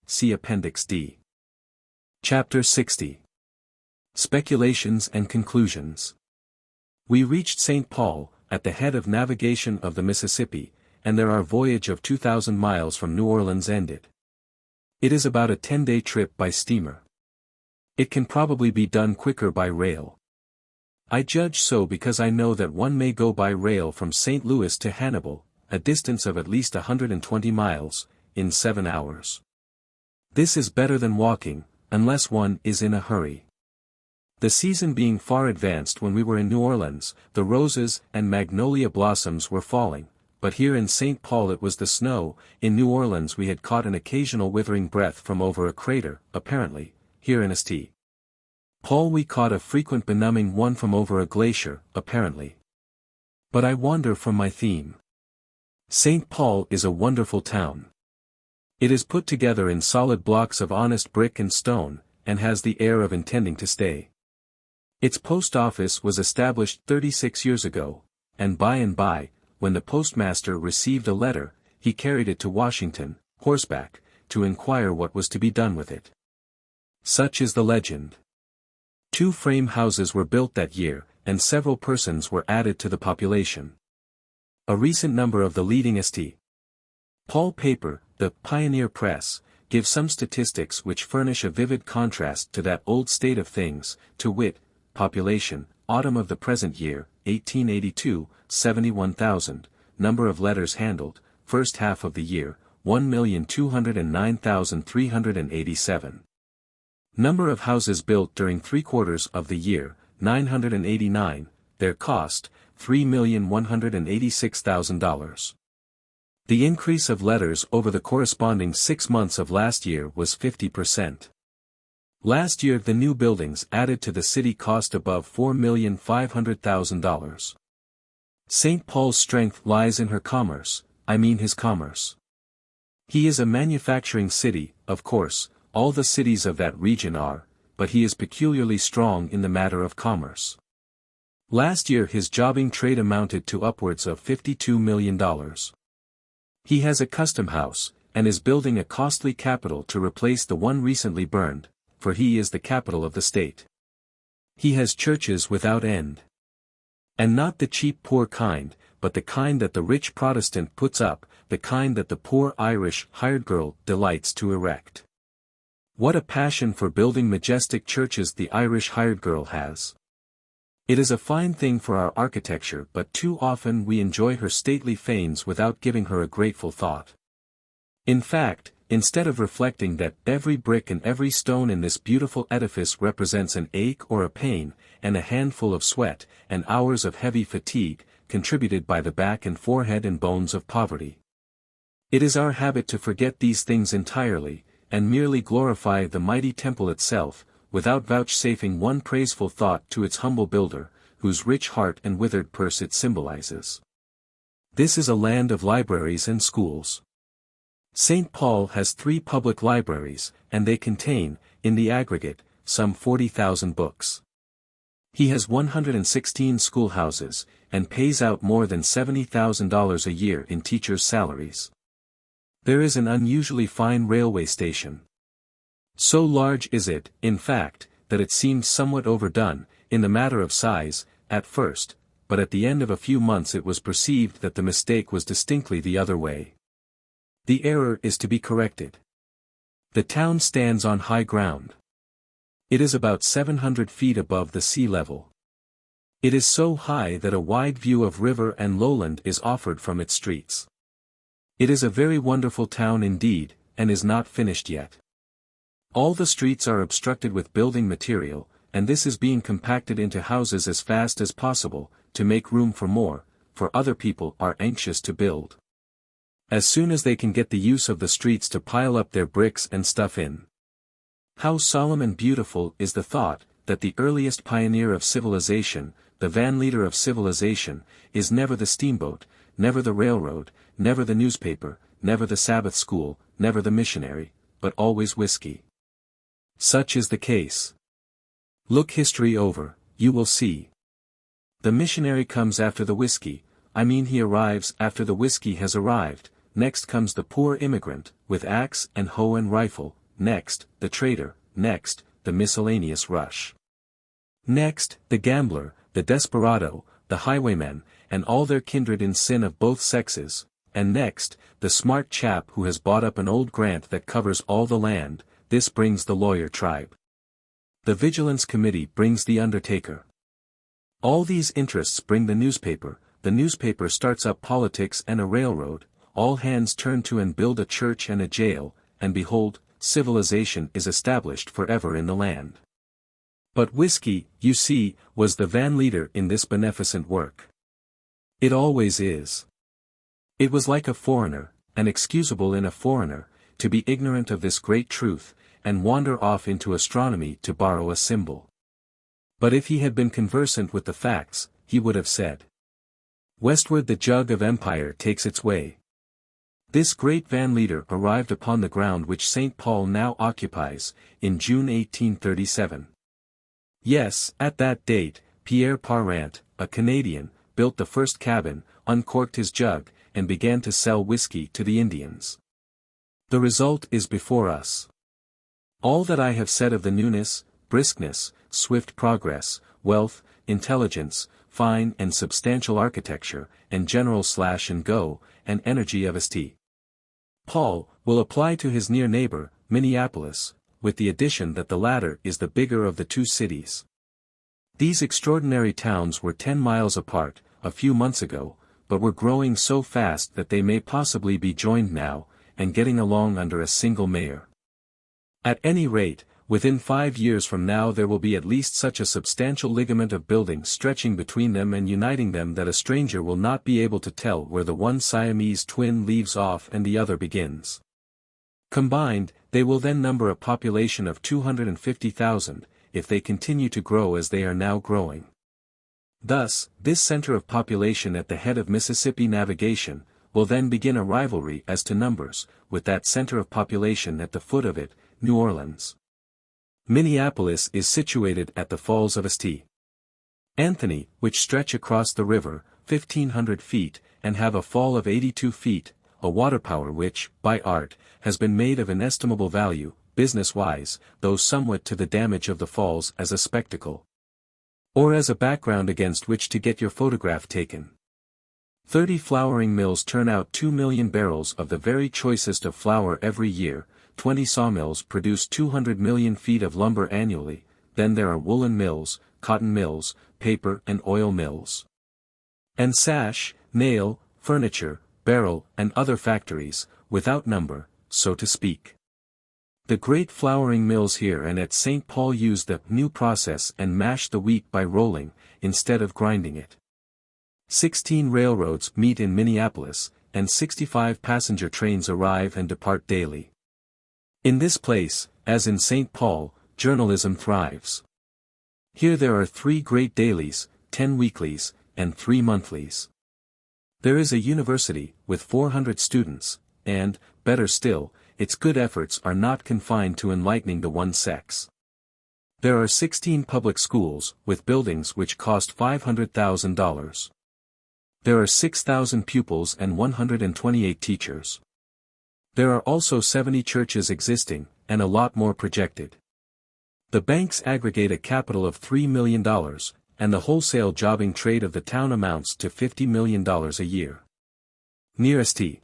See Appendix D. Chapter 60. Speculations and Conclusions. We reached St. Paul, at the head of navigation of the Mississippi, and there our voyage of 2,000 miles from New Orleans ended. It is about a 10-day trip by steamer. It can probably be done quicker by rail. I judge so because I know that one may go by rail from St. Louis to Hannibal, a distance of at least 120 miles, in 7 hours. This is better than walking, unless one is in a hurry. The season being far advanced when we were in New Orleans, the roses and magnolia blossoms were falling, but here in St. Paul it was the snow. In New Orleans we had caught an occasional withering breath from over a crater, apparently. Here in St. Paul we caught a frequent benumbing one from over a glacier, apparently. But I wander from my theme. St. Paul is a wonderful town. It is put together in solid blocks of honest brick and stone, and has the air of intending to stay. Its post office was established 36 years ago, and by, when the postmaster received a letter, he carried it to Washington, horseback, to inquire what was to be done with it. Such is the legend. 2 frame houses were built that year, and several persons were added to the population. A recent number of the leading St. Paul paper, the Pioneer Press, gives some statistics which furnish a vivid contrast to that old state of things, to wit, population, autumn of the present year, 1882, 71,000, number of letters handled, first half of the year, 1,209,387. Number of houses built during 3/4 of the year, 989, their cost, $3,186,000. The increase of letters over the corresponding 6 months of last year was 50%. Last year the new buildings added to the city cost above $4,500,000. St. Paul's strength lies in her commerce, I mean his commerce. He is a manufacturing city, of course, all the cities of that region are, but he is peculiarly strong in the matter of commerce. Last year his jobbing trade amounted to upwards of $52 million. He has a custom house, and is building a costly capital to replace the one recently burned, for he is the capital of the state. He has churches without end. And not the cheap poor kind, but the kind that the rich Protestant puts up, the kind that the poor Irish hired girl delights to erect. What a passion for building majestic churches the Irish hired girl has. It is a fine thing for our architecture, but too often we enjoy her stately fanes without giving her a grateful thought. In fact, instead of reflecting that every brick and every stone in this beautiful edifice represents an ache or a pain, and a handful of sweat, and hours of heavy fatigue, contributed by the back and forehead and bones of poverty. It is our habit to forget these things entirely, and merely glorify the mighty temple itself, without vouchsafing one praiseful thought to its humble builder, whose rich heart and withered purse it symbolizes. This is a land of libraries and schools. St. Paul has 3 public libraries, and they contain, in the aggregate, some 40,000 books. He has 116 schoolhouses, and pays out more than $70,000 a year in teachers' salaries. There is an unusually fine railway station. So large is it, in fact, that it seemed somewhat overdone, in the matter of size, at first, but at the end of a few months it was perceived that the mistake was distinctly the other way. The error is to be corrected. The town stands on high ground. It is about 700 feet above the sea level. It is so high that a wide view of river and lowland is offered from its streets. It is a very wonderful town indeed, and is not finished yet. All the streets are obstructed with building material, and this is being compacted into houses as fast as possible, to make room for more, for other people are anxious to build. As soon as they can get the use of the streets to pile up their bricks and stuff in. How solemn and beautiful is the thought, that the earliest pioneer of civilization, the van leader of civilization, is never the steamboat, never the railroad, never the newspaper, never the Sabbath school, never the missionary, but always whiskey. Such is the case. Look history over, you will see. The missionary comes after the whiskey, I mean he arrives after the whiskey has arrived. Next comes the poor immigrant, with axe and hoe and rifle, next, the trader, next, the miscellaneous rush. Next, the gambler, the desperado, the highwayman, and all their kindred in sin of both sexes, and next, the smart chap who has bought up an old grant that covers all the land. This brings the lawyer tribe. The vigilance committee brings the undertaker. All these interests bring the newspaper starts up politics and a railroad, all hands turn to and build a church and a jail, and behold, civilization is established forever in the land. But whiskey, you see, was the van leader in this beneficent work. It always is. It was like a foreigner, and excusable in a foreigner, to be ignorant of this great truth, and wander off into astronomy to borrow a symbol. But if he had been conversant with the facts, he would have said, "Westward the jug of empire takes its way." This great van leader arrived upon the ground which St. Paul now occupies, in June 1837. Yes, at that date, Pierre Parent, a Canadian, built the first cabin, uncorked his jug, and began to sell whiskey to the Indians. The result is before us. All that I have said of the newness, briskness, swift progress, wealth, intelligence, fine and substantial architecture, and general slash and go, and energy of St. Paul, will apply to his near neighbor, Minneapolis, with the addition that the latter is the bigger of the two cities. These extraordinary towns were 10 miles apart, a few months ago, but were growing so fast that they may possibly be joined now, and getting along under a single mayor. At any rate, within 5 years from now there will be at least such a substantial ligament of buildings stretching between them and uniting them that a stranger will not be able to tell where the one Siamese twin leaves off and the other begins. Combined, they will then number a population of 250,000, if they continue to grow as they are now growing. Thus, this center of population at the head of Mississippi navigation, will then begin a rivalry as to numbers, with that center of population at the foot of it, New Orleans. Minneapolis is situated at the falls of St. Anthony, which stretch across the river, 1,500 feet, and have a fall of 82 feet, a water power which, by art, has been made of inestimable value, business-wise, though somewhat to the damage of the falls as a spectacle. Or as a background against which to get your photograph taken. 30 flouring mills turn out 2 million barrels of the very choicest of flour every year, 20 sawmills produce 200 million feet of lumber annually, then there are woolen mills, cotton mills, paper and oil mills. And sash, nail, furniture, barrel and other factories, without number, so to speak. The great flouring mills here and at St. Paul use the new process and mash the wheat by rolling, instead of grinding it. 16 railroads meet in Minneapolis, and 65 passenger trains arrive and depart daily. In this place, as in St. Paul, journalism thrives. Here there are 3 great dailies, 10 weeklies, and 3 monthlies. There is a university, with 400 students, and, better still, its good efforts are not confined to enlightening the one sex. There are 16 public schools, with buildings which cost $500,000. There are 6,000 pupils and 128 teachers. There are also 70 churches existing, and a lot more projected. The banks aggregate a capital of $3 million, and the wholesale jobbing trade of the town amounts to $50 million a year. Near St.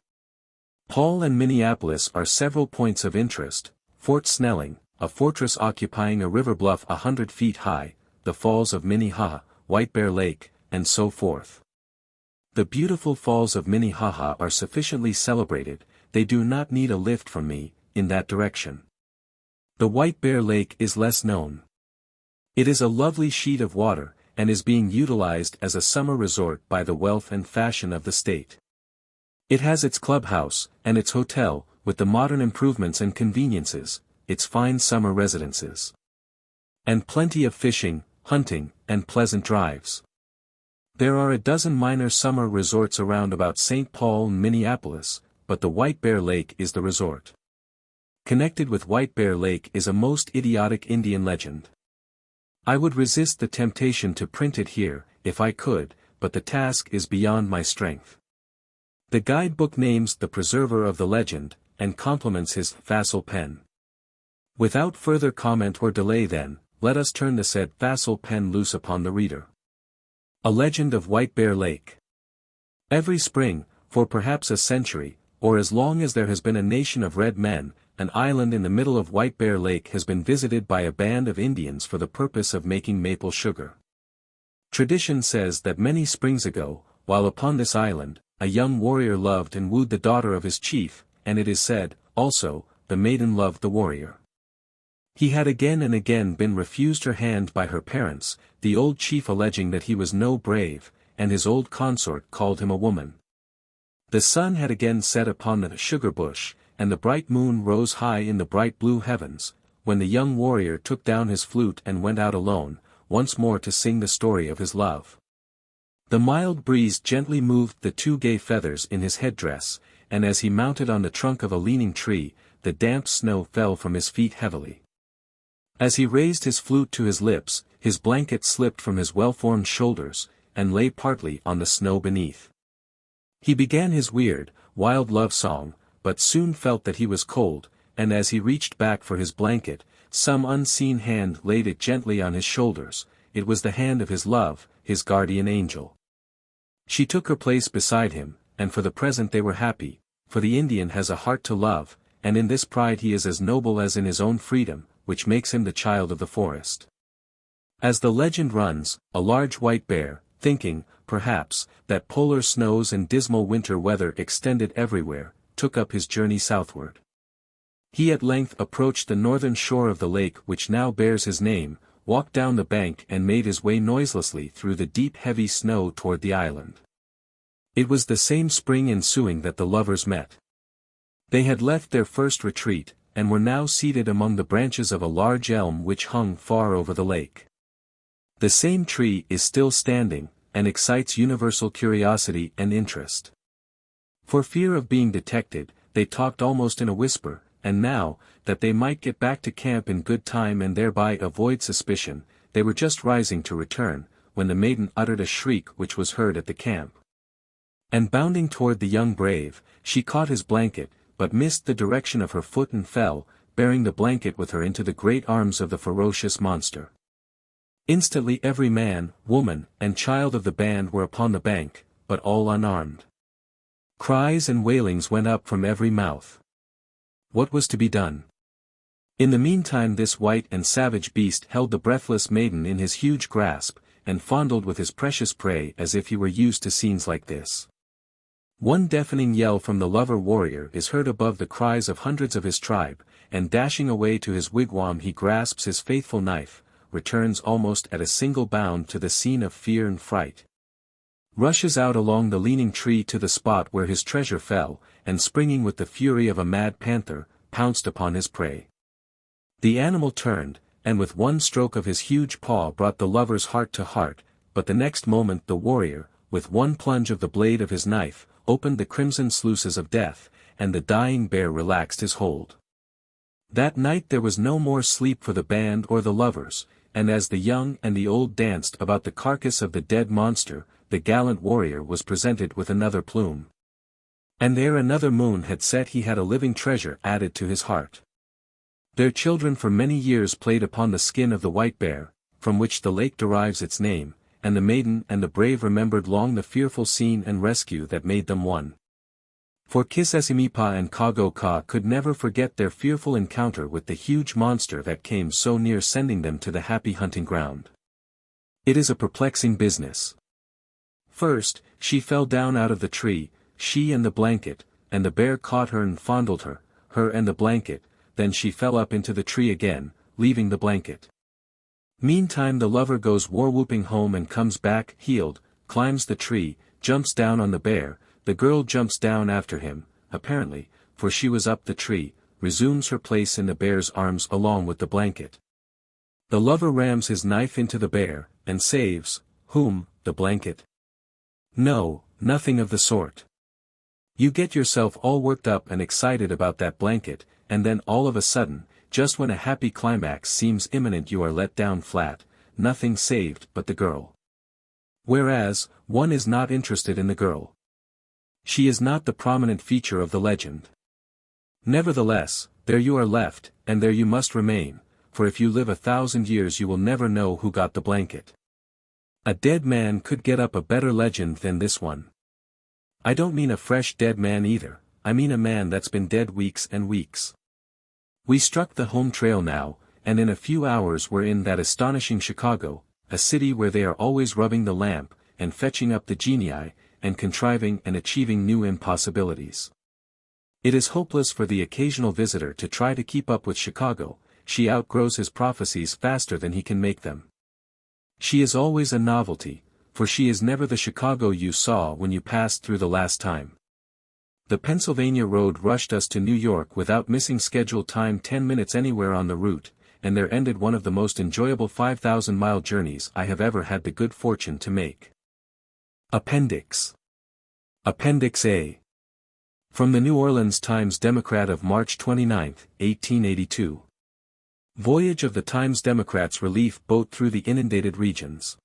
Paul and Minneapolis are several points of interest: Fort Snelling, a fortress occupying a river bluff 100 feet high, the falls of Minnehaha, White Bear Lake, and so forth. The beautiful falls of Minnehaha are sufficiently celebrated, they do not need a lift from me, in that direction. The White Bear Lake is less known. It is a lovely sheet of water, and is being utilized as a summer resort by the wealth and fashion of the state. It has its clubhouse, and its hotel, with the modern improvements and conveniences, its fine summer residences. And plenty of fishing, hunting, and pleasant drives. There are a dozen minor summer resorts around about St. Paul and Minneapolis, but the White Bear Lake is the resort. Connected with White Bear Lake is a most idiotic Indian legend. I would resist the temptation to print it here, if I could, but the task is beyond my strength. The guidebook names the preserver of the legend, and compliments his facile pen. Without further comment or delay then, let us turn the said facile pen loose upon the reader. A legend of White Bear Lake. Every spring, for perhaps a century, or as long as there has been a nation of red men, an island in the middle of White Bear Lake has been visited by a band of Indians for the purpose of making maple sugar. Tradition says that many springs ago, while upon this island, a young warrior loved and wooed the daughter of his chief, and it is said, also, the maiden loved the warrior. He had again and again been refused her hand by her parents, the old chief alleging that he was no brave, and his old consort called him a woman. The sun had again set upon the sugar bush, and the bright moon rose high in the bright blue heavens, when the young warrior took down his flute and went out alone, once more to sing the story of his love. The mild breeze gently moved the two gay feathers in his headdress, and as he mounted on the trunk of a leaning tree, the damp snow fell from his feet heavily. As he raised his flute to his lips, his blanket slipped from his well-formed shoulders, and lay partly on the snow beneath. He began his weird, wild love song, but soon felt that he was cold, and as he reached back for his blanket, some unseen hand laid it gently on his shoulders. It was the hand of his love, his guardian angel. She took her place beside him, and for the present they were happy, for the Indian has a heart to love, and in this pride he is as noble as in his own freedom, which makes him the child of the forest. As the legend runs, a large white bear, thinking, perhaps, that polar snows and dismal winter weather extended everywhere, took up his journey southward. He at length approached the northern shore of the lake which now bears his name, walked down the bank and made his way noiselessly through the deep heavy snow toward the island. It was the same spring ensuing that the lovers met. They had left their first retreat, and were now seated among the branches of a large elm which hung far over the lake. The same tree is still standing, and excites universal curiosity and interest. For fear of being detected, they talked almost in a whisper, and now, that they might get back to camp in good time and thereby avoid suspicion, they were just rising to return, when the maiden uttered a shriek which was heard at the camp. And bounding toward the young brave, she caught his blanket, but missed the direction of her foot and fell, bearing the blanket with her into the great arms of the ferocious monster. Instantly every man, woman, and child of the band were upon the bank, but all unarmed. Cries and wailings went up from every mouth. What was to be done? In the meantime this white and savage beast held the breathless maiden in his huge grasp, and fondled with his precious prey as if he were used to scenes like this. One deafening yell from the lover warrior is heard above the cries of hundreds of his tribe, and dashing away to his wigwam he grasps his faithful knife, returns almost at a single bound to the scene of fear and fright. Rushes out along the leaning tree to the spot where his treasure fell, and springing with the fury of a mad panther, pounced upon his prey. The animal turned, and with one stroke of his huge paw brought the lover's heart to heart, but the next moment the warrior, with one plunge of the blade of his knife, opened the crimson sluices of death, and the dying bear relaxed his hold. That night there was no more sleep for the band or the lovers, and as the young and the old danced about the carcass of the dead monster, the gallant warrior was presented with another plume. And ere another moon had set he had a living treasure added to his heart. Their children for many years played upon the skin of the white bear, from which the lake derives its name, and the maiden and the brave remembered long the fearful scene and rescue that made them one. For Kisesimipa and Kagoka could never forget their fearful encounter with the huge monster that came so near sending them to the happy hunting ground. It is a perplexing business. First, she fell down out of the tree, she and the blanket, and the bear caught her and fondled her, her and the blanket, then she fell up into the tree again, leaving the blanket. Meantime the lover goes war-whooping home and comes back, healed, climbs the tree, jumps down on the bear, the girl jumps down after him, apparently, for she was up the tree, resumes her place in the bear's arms along with the blanket. The lover rams his knife into the bear, and saves, whom, the blanket? No, nothing of the sort. You get yourself all worked up and excited about that blanket, and then all of a sudden, just when a happy climax seems imminent you are let down flat, nothing saved but the girl. Whereas, one is not interested in the girl. She is not the prominent feature of the legend. Nevertheless, there you are left, and there you must remain, for if you live 1,000 years you will never know who got the blanket. A dead man could get up a better legend than this one. I don't mean a fresh dead man either, I mean a man that's been dead weeks and weeks. We struck the home trail now, and in a few hours we're in that astonishing Chicago, a city where they are always rubbing the lamp, and fetching up the genii, and contriving and achieving new impossibilities. It is hopeless for the occasional visitor to try to keep up with Chicago, she outgrows his prophecies faster than he can make them. She is always a novelty, for she is never the Chicago you saw when you passed through the last time. The Pennsylvania road rushed us to New York without missing scheduled time 10 minutes anywhere on the route, and there ended one of the most enjoyable 5,000-mile journeys I have ever had the good fortune to make. Appendix. Appendix A. From the New Orleans Times-Democrat of March 29, 1882. Voyage of the Times-Democrat's relief boat through the inundated regions.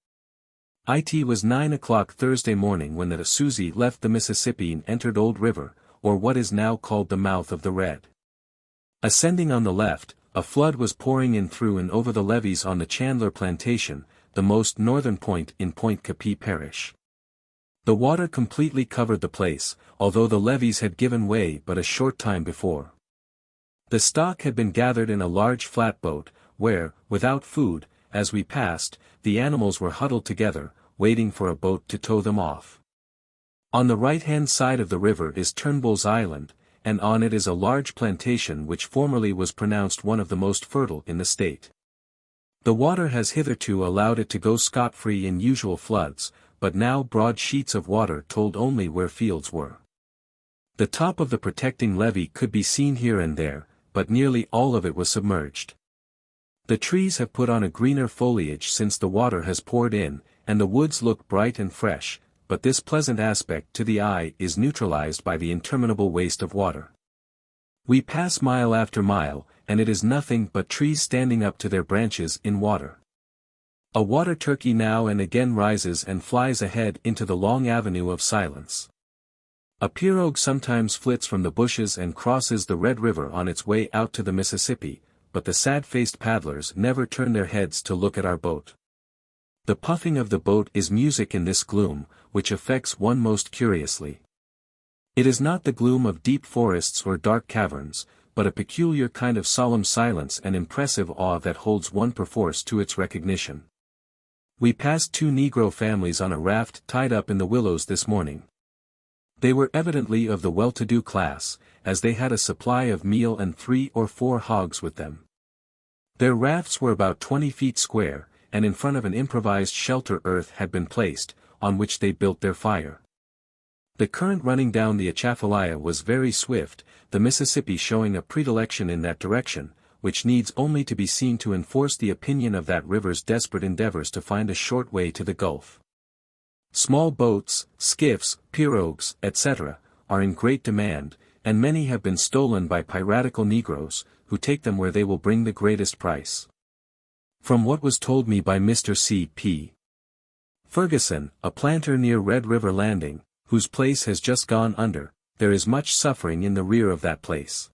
It was 9 o'clock Thursday morning when the Susie left the Mississippi and entered Old River, or what is now called the mouth of the Red. Ascending on the left, a flood was pouring in through and over the levees on the Chandler Plantation, the most northern point in Point Capee Parish. The water completely covered the place, although the levees had given way but a short time before. The stock had been gathered in a large flatboat, where, without food, as we passed, the animals were huddled together, waiting for a boat to tow them off. On the right-hand side of the river is Turnbull's Island, and on it is a large plantation which formerly was pronounced one of the most fertile in the state. The water has hitherto allowed it to go scot-free in usual floods, but now broad sheets of water told only where fields were. The top of the protecting levee could be seen here and there, but nearly all of it was submerged. The trees have put on a greener foliage since the water has poured in, and the woods look bright and fresh, but this pleasant aspect to the eye is neutralized by the interminable waste of water. We pass mile after mile, and it is nothing but trees standing up to their branches in water. A water turkey now and again rises and flies ahead into the long avenue of silence. A pirogue sometimes flits from the bushes and crosses the Red River on its way out to the Mississippi, but the sad-faced paddlers never turn their heads to look at our boat. The puffing of the boat is music in this gloom, which affects one most curiously. It is not the gloom of deep forests or dark caverns, but a peculiar kind of solemn silence and impressive awe that holds one perforce to its recognition. We passed 2 Negro families on a raft tied up in the willows this morning. They were evidently of the well-to-do class, as they had a supply of meal and 3 or 4 hogs with them. Their rafts were about 20 feet square, and in front of an improvised shelter earth had been placed, on which they built their fire. The current running down the Atchafalaya was very swift, the Mississippi showing a predilection in that direction, which needs only to be seen to enforce the opinion of that river's desperate endeavors to find a short way to the Gulf. Small boats, skiffs, pirogues, etc., are in great demand, and many have been stolen by piratical Negroes, who take them where they will bring the greatest price. From what was told me by Mr. C.P. Ferguson, a planter near Red River Landing, whose place has just gone under, there is much suffering in the rear of that place.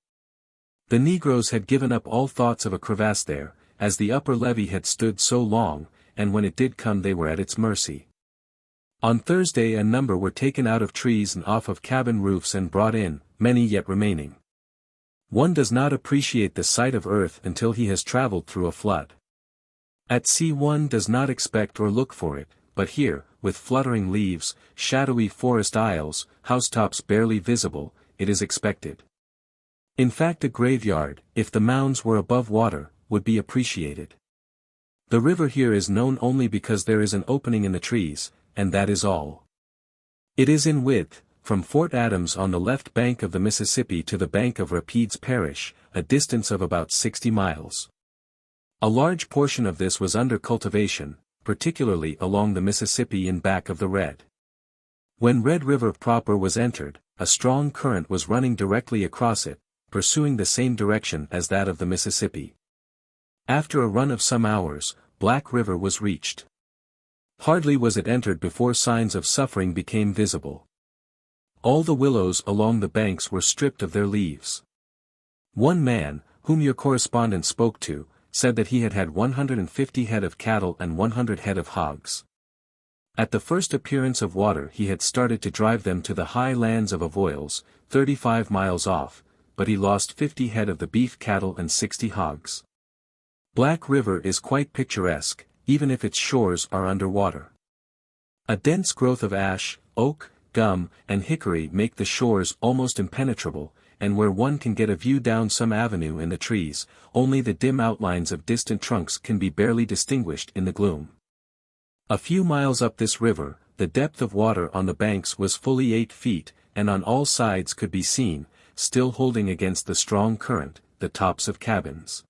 The Negroes had given up all thoughts of a crevasse there, as the upper levee had stood so long, and when it did come they were at its mercy. On Thursday a number were taken out of trees and off of cabin roofs and brought in, many yet remaining. One does not appreciate the sight of earth until he has traveled through a flood. At sea one does not expect or look for it, but here, with fluttering leaves, shadowy forest aisles, housetops barely visible, it is expected. In fact a graveyard, if the mounds were above water, would be appreciated. The river here is known only because there is an opening in the trees, and that is all. It is in width, from Fort Adams on the left bank of the Mississippi to the bank of Rapides Parish, a distance of about 60 miles. A large portion of this was under cultivation, particularly along the Mississippi in back of the Red. When Red River proper was entered, a strong current was running directly across it, pursuing the same direction as that of the Mississippi. After a run of some hours, Black River was reached. Hardly was it entered before signs of suffering became visible. All the willows along the banks were stripped of their leaves. One man, whom your correspondent spoke to, said that he had had 150 head of cattle and 100 head of hogs. At the first appearance of water he had started to drive them to the high lands of Avoyelles, 35 miles off, but he lost 50 head of the beef cattle and 60 hogs. Black River is quite picturesque, even if its shores are under water. A dense growth of ash, oak, gum, and hickory make the shores almost impenetrable, and where one can get a view down some avenue in the trees, only the dim outlines of distant trunks can be barely distinguished in the gloom. A few miles up this river, the depth of water on the banks was fully 8 feet, and on all sides could be seen, still holding against the strong current, the tops of cabins.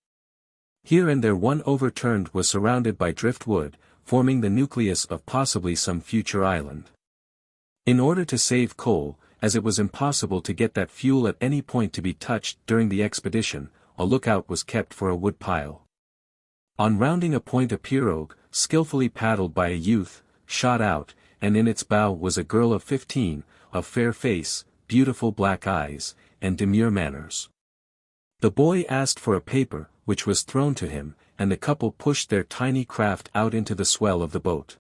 Here and there one overturned was surrounded by driftwood, forming the nucleus of possibly some future island. In order to save coal, as it was impossible to get that fuel at any point to be touched during the expedition, a lookout was kept for a wood pile. On rounding a point a pirogue, skillfully paddled by a youth, shot out, and in its bow was a girl of 15, of fair face, beautiful black eyes, and demure manners. The boy asked for a paper, which was thrown to him, and the couple pushed their tiny craft out into the swell of the boat.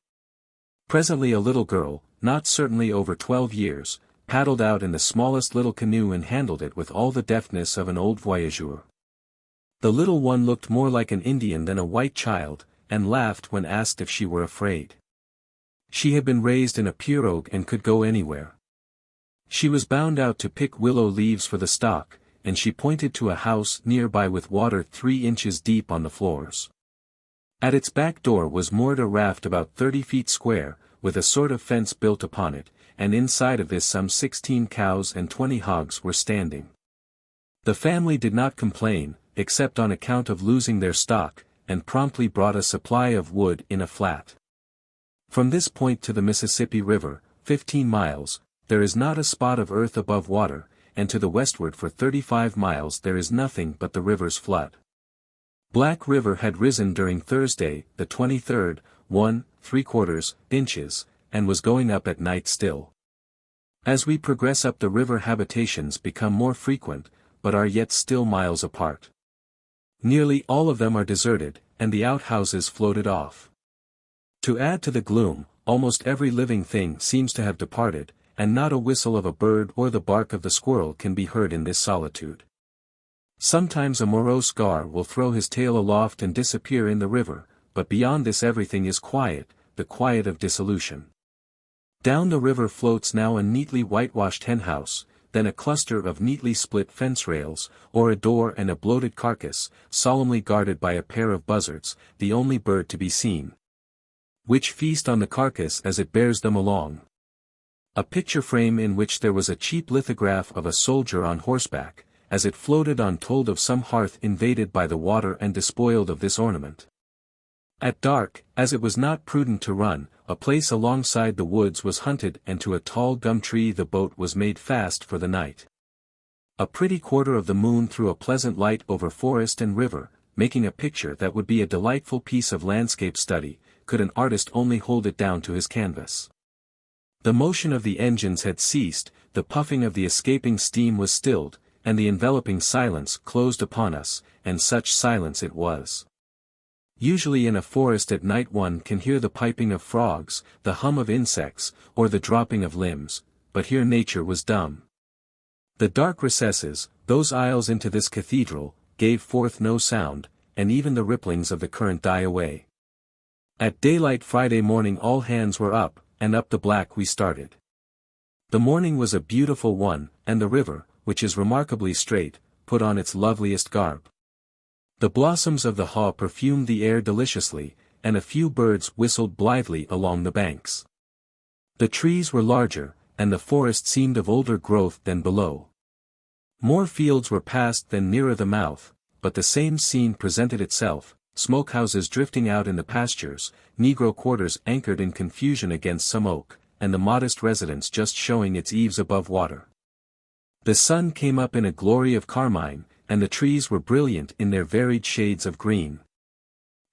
Presently a little girl, not certainly over 12 years, paddled out in the smallest little canoe and handled it with all the deftness of an old voyageur. The little one looked more like an Indian than a white child, and laughed when asked if she were afraid. She had been raised in a pirogue and could go anywhere. She was bound out to pick willow leaves for the stock, and she pointed to a house nearby with water 3 inches deep on the floors. At its back door was moored a raft about 30 feet square, with a sort of fence built upon it, and inside of this some 16 cows and 20 hogs were standing. The family did not complain, except on account of losing their stock, and promptly brought a supply of wood in a flat. From this point to the Mississippi River, 15 miles, there is not a spot of earth above water, and to the westward for 35 miles there is nothing but the river's flood. Black River had risen during Thursday, the 23rd, 1¾ inches, and was going up at night still. As we progress up the river habitations become more frequent, but are yet still miles apart. Nearly all of them are deserted, and the outhouses floated off. To add to the gloom, almost every living thing seems to have departed, and not a whistle of a bird or the bark of the squirrel can be heard in this solitude. Sometimes a morose gar will throw his tail aloft and disappear in the river, but beyond this everything is quiet, the quiet of dissolution. Down the river floats now a neatly whitewashed henhouse, then a cluster of neatly split fence rails, or a door and a bloated carcass, solemnly guarded by a pair of buzzards, the only bird to be seen, which feast on the carcass as it bears them along. A picture frame in which there was a cheap lithograph of a soldier on horseback, as it floated on told of some hearth invaded by the water and despoiled of this ornament. At dark, as it was not prudent to run, a place alongside the woods was hunted and to a tall gum tree the boat was made fast for the night. A pretty quarter of the moon threw a pleasant light over forest and river, making a picture that would be a delightful piece of landscape study, could an artist only hold it down to his canvas. The motion of the engines had ceased, the puffing of the escaping steam was stilled, and the enveloping silence closed upon us, and such silence it was. Usually in a forest at night one can hear the piping of frogs, the hum of insects, or the dropping of limbs, but here nature was dumb. The dark recesses, those aisles into this cathedral, gave forth no sound, and even the ripplings of the current die away. At daylight Friday morning all hands were up, and up the Black we started. The morning was a beautiful one, and the river, which is remarkably straight, put on its loveliest garb. The blossoms of the haw perfumed the air deliciously, and a few birds whistled blithely along the banks. The trees were larger, and the forest seemed of older growth than below. More fields were passed than nearer the mouth, but the same scene presented itself, smokehouses drifting out in the pastures, negro quarters anchored in confusion against some oak, and the modest residence just showing its eaves above water. The sun came up in a glory of carmine, and the trees were brilliant in their varied shades of green.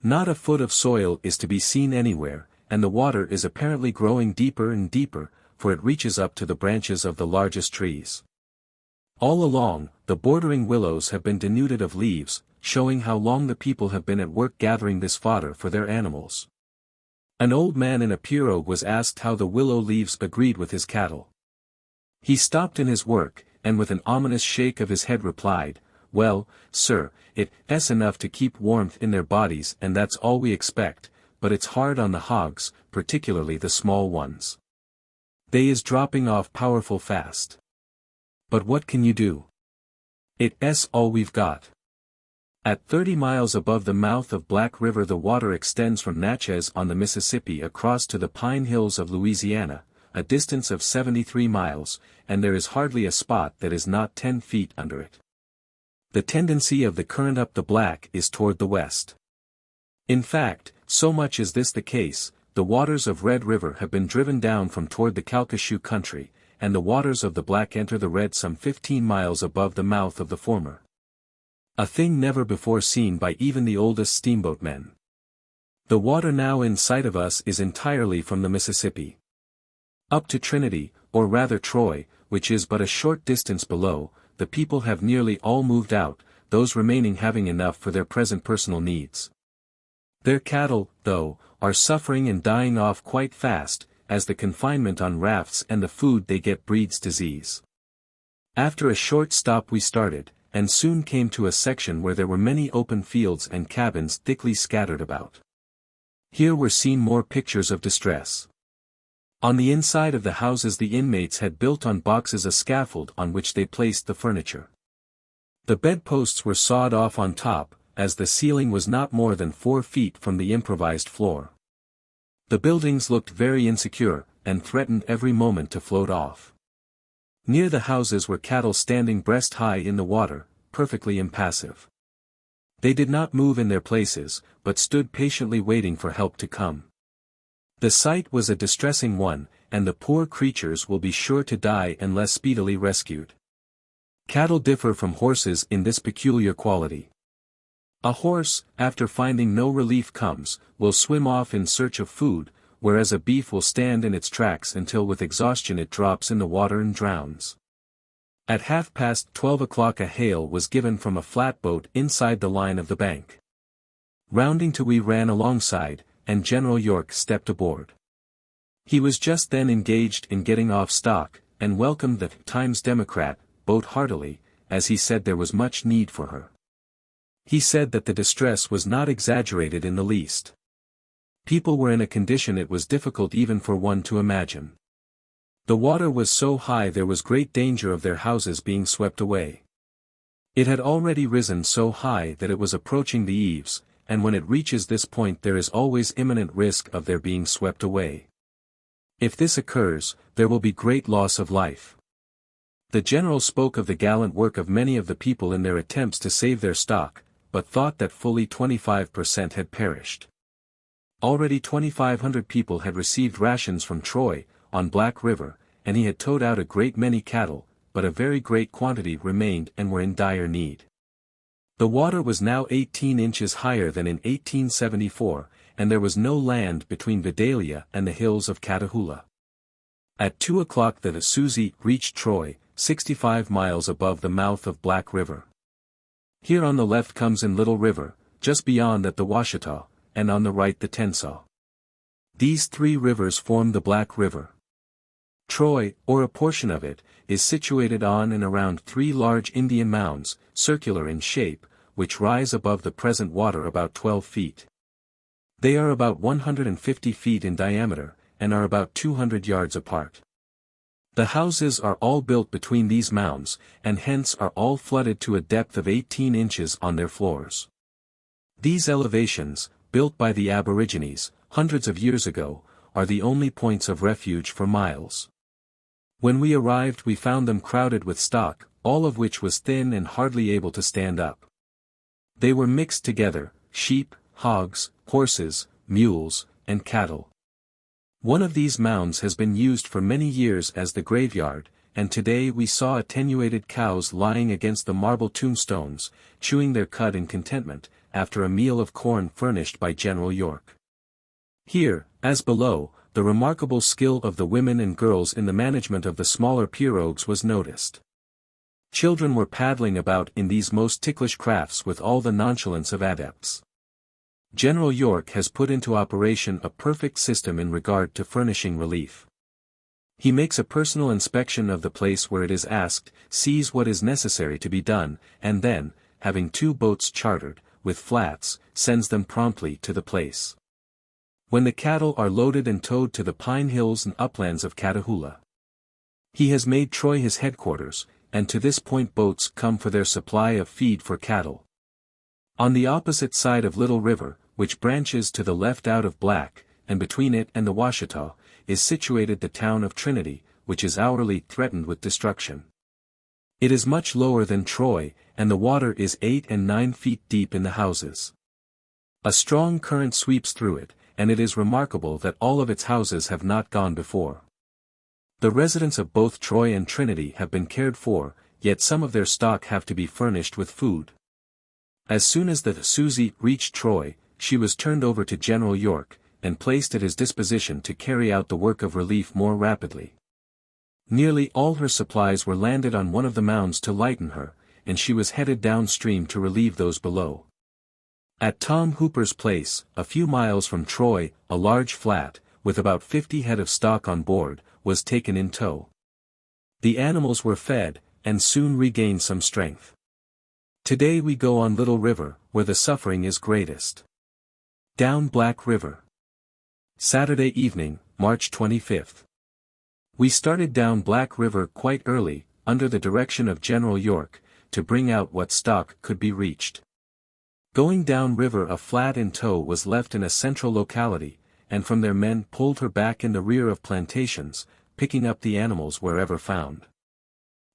Not a foot of soil is to be seen anywhere, and the water is apparently growing deeper and deeper, for it reaches up to the branches of the largest trees. All along, the bordering willows have been denuded of leaves, showing how long the people have been at work gathering this fodder for their animals. An old man in a pirogue was asked how the willow leaves agreed with his cattle. He stopped in his work, and with an ominous shake of his head replied, "Well, sir, it's enough to keep warmth in their bodies and that's all we expect, but it's hard on the hogs, particularly the small ones. They is dropping off powerful fast. But what can you do? It's all we've got." At 30 miles above the mouth of Black River the water extends from Natchez on the Mississippi across to the Pine Hills of Louisiana, a distance of 73 miles, and there is hardly a spot that is not 10 feet under it. The tendency of the current up the Black is toward the west. In fact, so much is this the case, the waters of Red River have been driven down from toward the Calcasieu country, and the waters of the Black enter the Red some 15 miles above the mouth of the former. A thing never before seen by even the oldest steamboatmen. The water now in sight of us is entirely from the Mississippi. Up to Trinity, or rather Troy, which is but a short distance below, the people have nearly all moved out, those remaining having enough for their present personal needs. Their cattle, though, are suffering and dying off quite fast, as the confinement on rafts and the food they get breeds disease. After a short stop we started, and soon came to a section where there were many open fields and cabins thickly scattered about. Here were seen more pictures of distress. On the inside of the houses the inmates had built on boxes a scaffold on which they placed the furniture. The bedposts were sawed off on top, as the ceiling was not more than 4 feet from the improvised floor. The buildings looked very insecure, and threatened every moment to float off. Near the houses were cattle standing breast-high in the water, perfectly impassive. They did not move in their places, but stood patiently waiting for help to come. The sight was a distressing one, and the poor creatures will be sure to die unless speedily rescued. Cattle differ from horses in this peculiar quality. A horse, after finding no relief will swim off in search of food, whereas a beef will stand in its tracks until with exhaustion it drops in the water and drowns. At 12:30 a hail was given from a flatboat inside the line of the bank. Rounding to we ran alongside, and General York stepped aboard. He was just then engaged in getting off stock, and welcomed the Times Democrat boat heartily, as he said there was much need for her. He said that the distress was not exaggerated in the least. People were in a condition it was difficult even for one to imagine. The water was so high there was great danger of their houses being swept away. It had already risen so high that it was approaching the eaves, and when it reaches this point there is always imminent risk of their being swept away. If this occurs, there will be great loss of life. The general spoke of the gallant work of many of the people in their attempts to save their stock, but thought that fully 25% had perished. Already 2,500 people had received rations from Troy, on Black River, and he had towed out a great many cattle, but a very great quantity remained and were in dire need. The water was now 18 inches higher than in 1874, and there was no land between Vidalia and the hills of Catahoula. At 2 o'clock the Susie reached Troy, 65 miles above the mouth of Black River. Here on the left comes in Little River, just beyond that the Washita, and on the right the Tensaw. These 3 rivers form the Black River. Troy, or a portion of it, is situated on and around 3 large Indian mounds, circular in shape, which rise above the present water about 12 feet. They are about 150 feet in diameter, and are about 200 yards apart. The houses are all built between these mounds, and hence are all flooded to a depth of 18 inches on their floors. These elevations, built by the Aborigines, hundreds of years ago, are the only points of refuge for miles. When we arrived we found them crowded with stock, all of which was thin and hardly able to stand up. They were mixed together, sheep, hogs, horses, mules, and cattle. One of these mounds has been used for many years as the graveyard, and today we saw attenuated cows lying against the marble tombstones, chewing their cud in contentment, after a meal of corn furnished by General York. Here, as below, the remarkable skill of the women and girls in the management of the smaller pirogues was noticed. Children were paddling about in these most ticklish crafts with all the nonchalance of adepts. General York has put into operation a perfect system in regard to furnishing relief. He makes a personal inspection of the place where it is asked, sees what is necessary to be done, and then, having 2 boats chartered, with flats, sends them promptly to the place. When the cattle are loaded and towed to the pine hills and uplands of Catahoula. He has made Troy his headquarters, and to this point boats come for their supply of feed for cattle. On the opposite side of Little River, which branches to the left out of Black, and between it and the Washita, is situated the town of Trinity, which is hourly threatened with destruction. It is much lower than Troy, and the water is 8 and 9 feet deep in the houses. A strong current sweeps through it, and it is remarkable that all of its houses have not gone before. The residents of both Troy and Trinity have been cared for, yet some of their stock have to be furnished with food. As soon as the Susie reached Troy, she was turned over to General York, and placed at his disposition to carry out the work of relief more rapidly. Nearly all her supplies were landed on one of the mounds to lighten her, and she was headed downstream to relieve those below. At Tom Hooper's place, a few miles from Troy, a large flat, with about 50 head of stock on board, was taken in tow. The animals were fed, and soon regained some strength. Today we go on Little River, where the suffering is greatest. Down Black River. Saturday evening, March 25th. We started down Black River quite early, under the direction of General York, to bring out what stock could be reached. Going down river a flat in tow was left in a central locality, and from there men pulled her back in the rear of plantations, picking up the animals wherever found.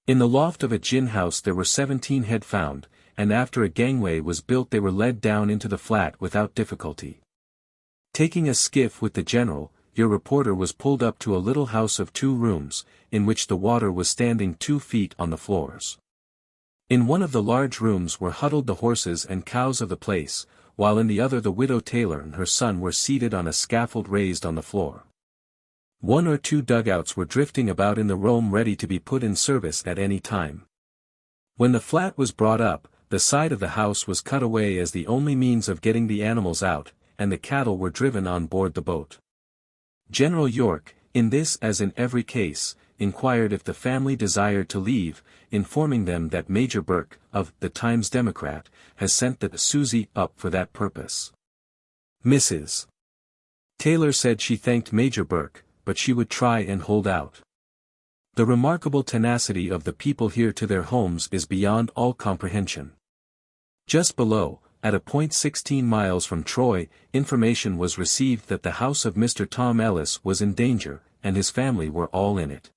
In the loft of a gin house there were 17 head found, and after a gangway was built they were led down into the flat without difficulty. Taking a skiff with the general, your reporter was pulled up to a little house of 2 rooms, in which the water was standing 2 feet on the floors. In one of the large rooms were huddled the horses and cows of the place, while in the other the widow Taylor and her son were seated on a scaffold raised on the floor. 1 or 2 dugouts were drifting about in the Rome ready to be put in service at any time. When the flat was brought up, the side of the house was cut away as the only means of getting the animals out, and the cattle were driven on board the boat. General York, in this as in every case, inquired if the family desired to leave, informing them that Major Burke, of the Times Democrat, has sent the Susie up for that purpose. Mrs. Taylor said she thanked Major Burke, but she would try and hold out. The remarkable tenacity of the people here to their homes is beyond all comprehension. Just below, at a point 16 miles from Troy, information was received that the house of Mr. Tom Ellis was in danger, and his family were all in it.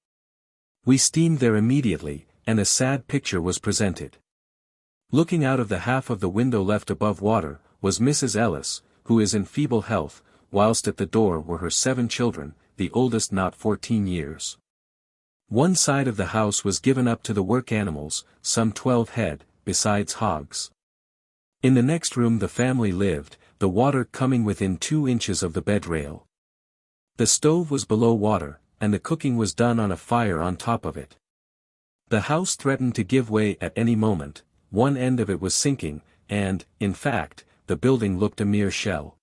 We steamed there immediately, and a sad picture was presented. Looking out of the half of the window left above water, was Mrs. Ellis, who is in feeble health, whilst at the door were her 7 children, the oldest not 14 years. One side of the house was given up to the work animals, some 12 head, besides hogs. In the next room the family lived, the water coming within 2 inches of the bed rail. The stove was below water, and the cooking was done on a fire on top of it. The house threatened to give way at any moment, one end of it was sinking, and, in fact, the building looked a mere shell.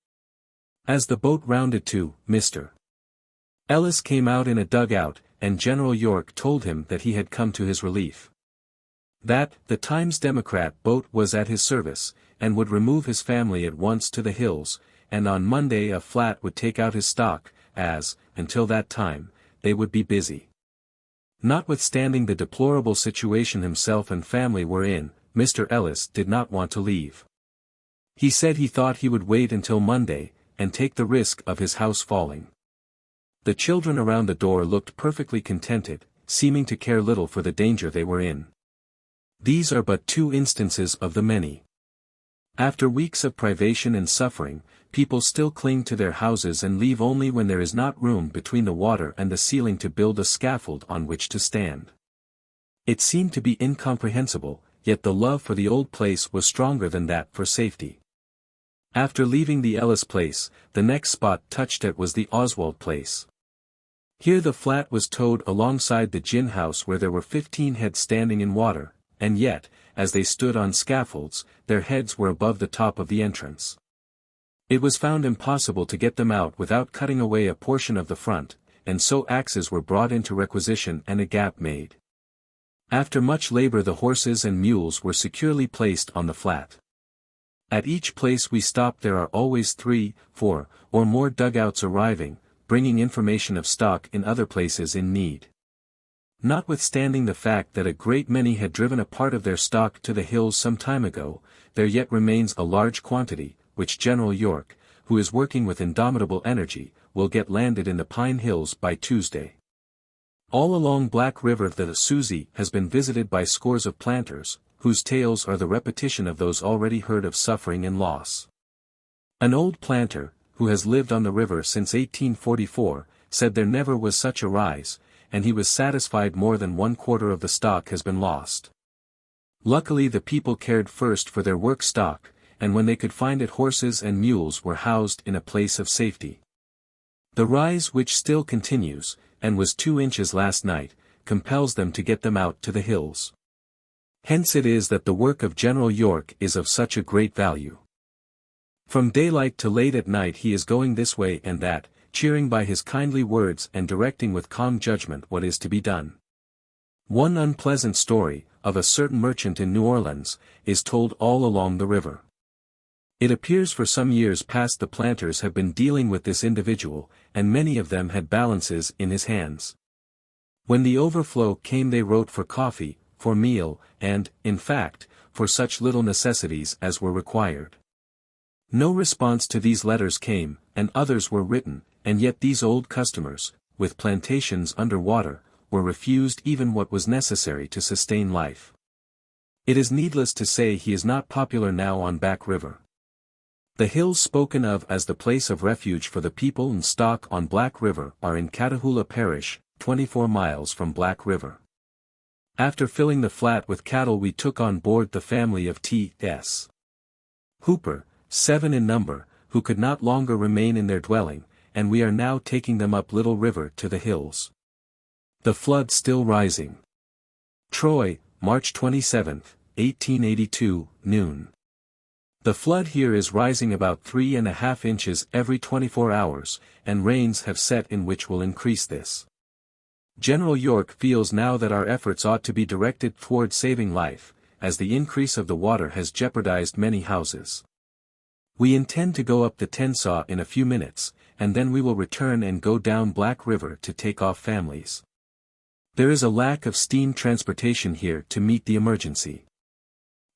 As the boat rounded to, Mr. Ellis came out in a dugout, and General York told him that he had come to his relief. That, the Times Democrat boat was at his service, and would remove his family at once to the hills, and on Monday a flat would take out his stock, as, until that time, they would be busy. Notwithstanding the deplorable situation himself and family were in, Mr. Ellis did not want to leave. He said he thought he would wait until Monday, and take the risk of his house falling. The children around the door looked perfectly contented, seeming to care little for the danger they were in. These are but two instances of the many. After weeks of privation and suffering, people still cling to their houses and leave only when there is not room between the water and the ceiling to build a scaffold on which to stand. It seemed to be incomprehensible, yet the love for the old place was stronger than that for safety. After leaving the Ellis place, the next spot touched at was the Oswald place. Here the flat was towed alongside the gin house where there were 15 heads standing in water, and yet, as they stood on scaffolds, their heads were above the top of the entrance. It was found impossible to get them out without cutting away a portion of the front, and so axes were brought into requisition and a gap made. After much labor the horses and mules were securely placed on the flat. At each place we stopped there are always 3, 4, or more dugouts arriving, bringing information of stock in other places in need. Notwithstanding the fact that a great many had driven a part of their stock to the hills some time ago, there yet remains a large quantity, which General York, who is working with indomitable energy, will get landed in the Pine Hills by Tuesday. All along Black River the Susie has been visited by scores of planters, whose tales are the repetition of those already heard of suffering and loss. An old planter, who has lived on the river since 1844, said there never was such a rise, and he was satisfied more than 1/4 of the stock has been lost. Luckily the people cared first for their work stock, and when they could find it horses and mules were housed in a place of safety. The rise which still continues, and was 2 inches last night, compels them to get them out to the hills. Hence it is that the work of General York is of such a great value. From daylight to late at night he is going this way and that, cheering by his kindly words and directing with calm judgment what is to be done. One unpleasant story, of a certain merchant in New Orleans, is told all along the river. It appears for some years past the planters have been dealing with this individual, and many of them had balances in his hands. When the overflow came they wrote for coffee, for meal, and, in fact, for such little necessities as were required. No response to these letters came, and others were written, and yet these old customers, with plantations under water, were refused even what was necessary to sustain life. It is needless to say he is not popular now on Back River. The hills spoken of as the place of refuge for the people and stock on Black River are in Catahoula Parish, 24 miles from Black River. After filling the flat with cattle we took on board the family of T.S. Hooper, 7 in number, who could not longer remain in their dwelling, and we are now taking them up Little River to the hills. The flood still rising. Troy, March 27, 1882, noon. The flood here is rising about 3½ inches every 24 hours, and rains have set in which will increase this. General York feels now that our efforts ought to be directed toward saving life, as the increase of the water has jeopardized many houses. We intend to go up the Tensaw in a few minutes, and then we will return and go down Black River to take off families. There is a lack of steam transportation here to meet the emergency.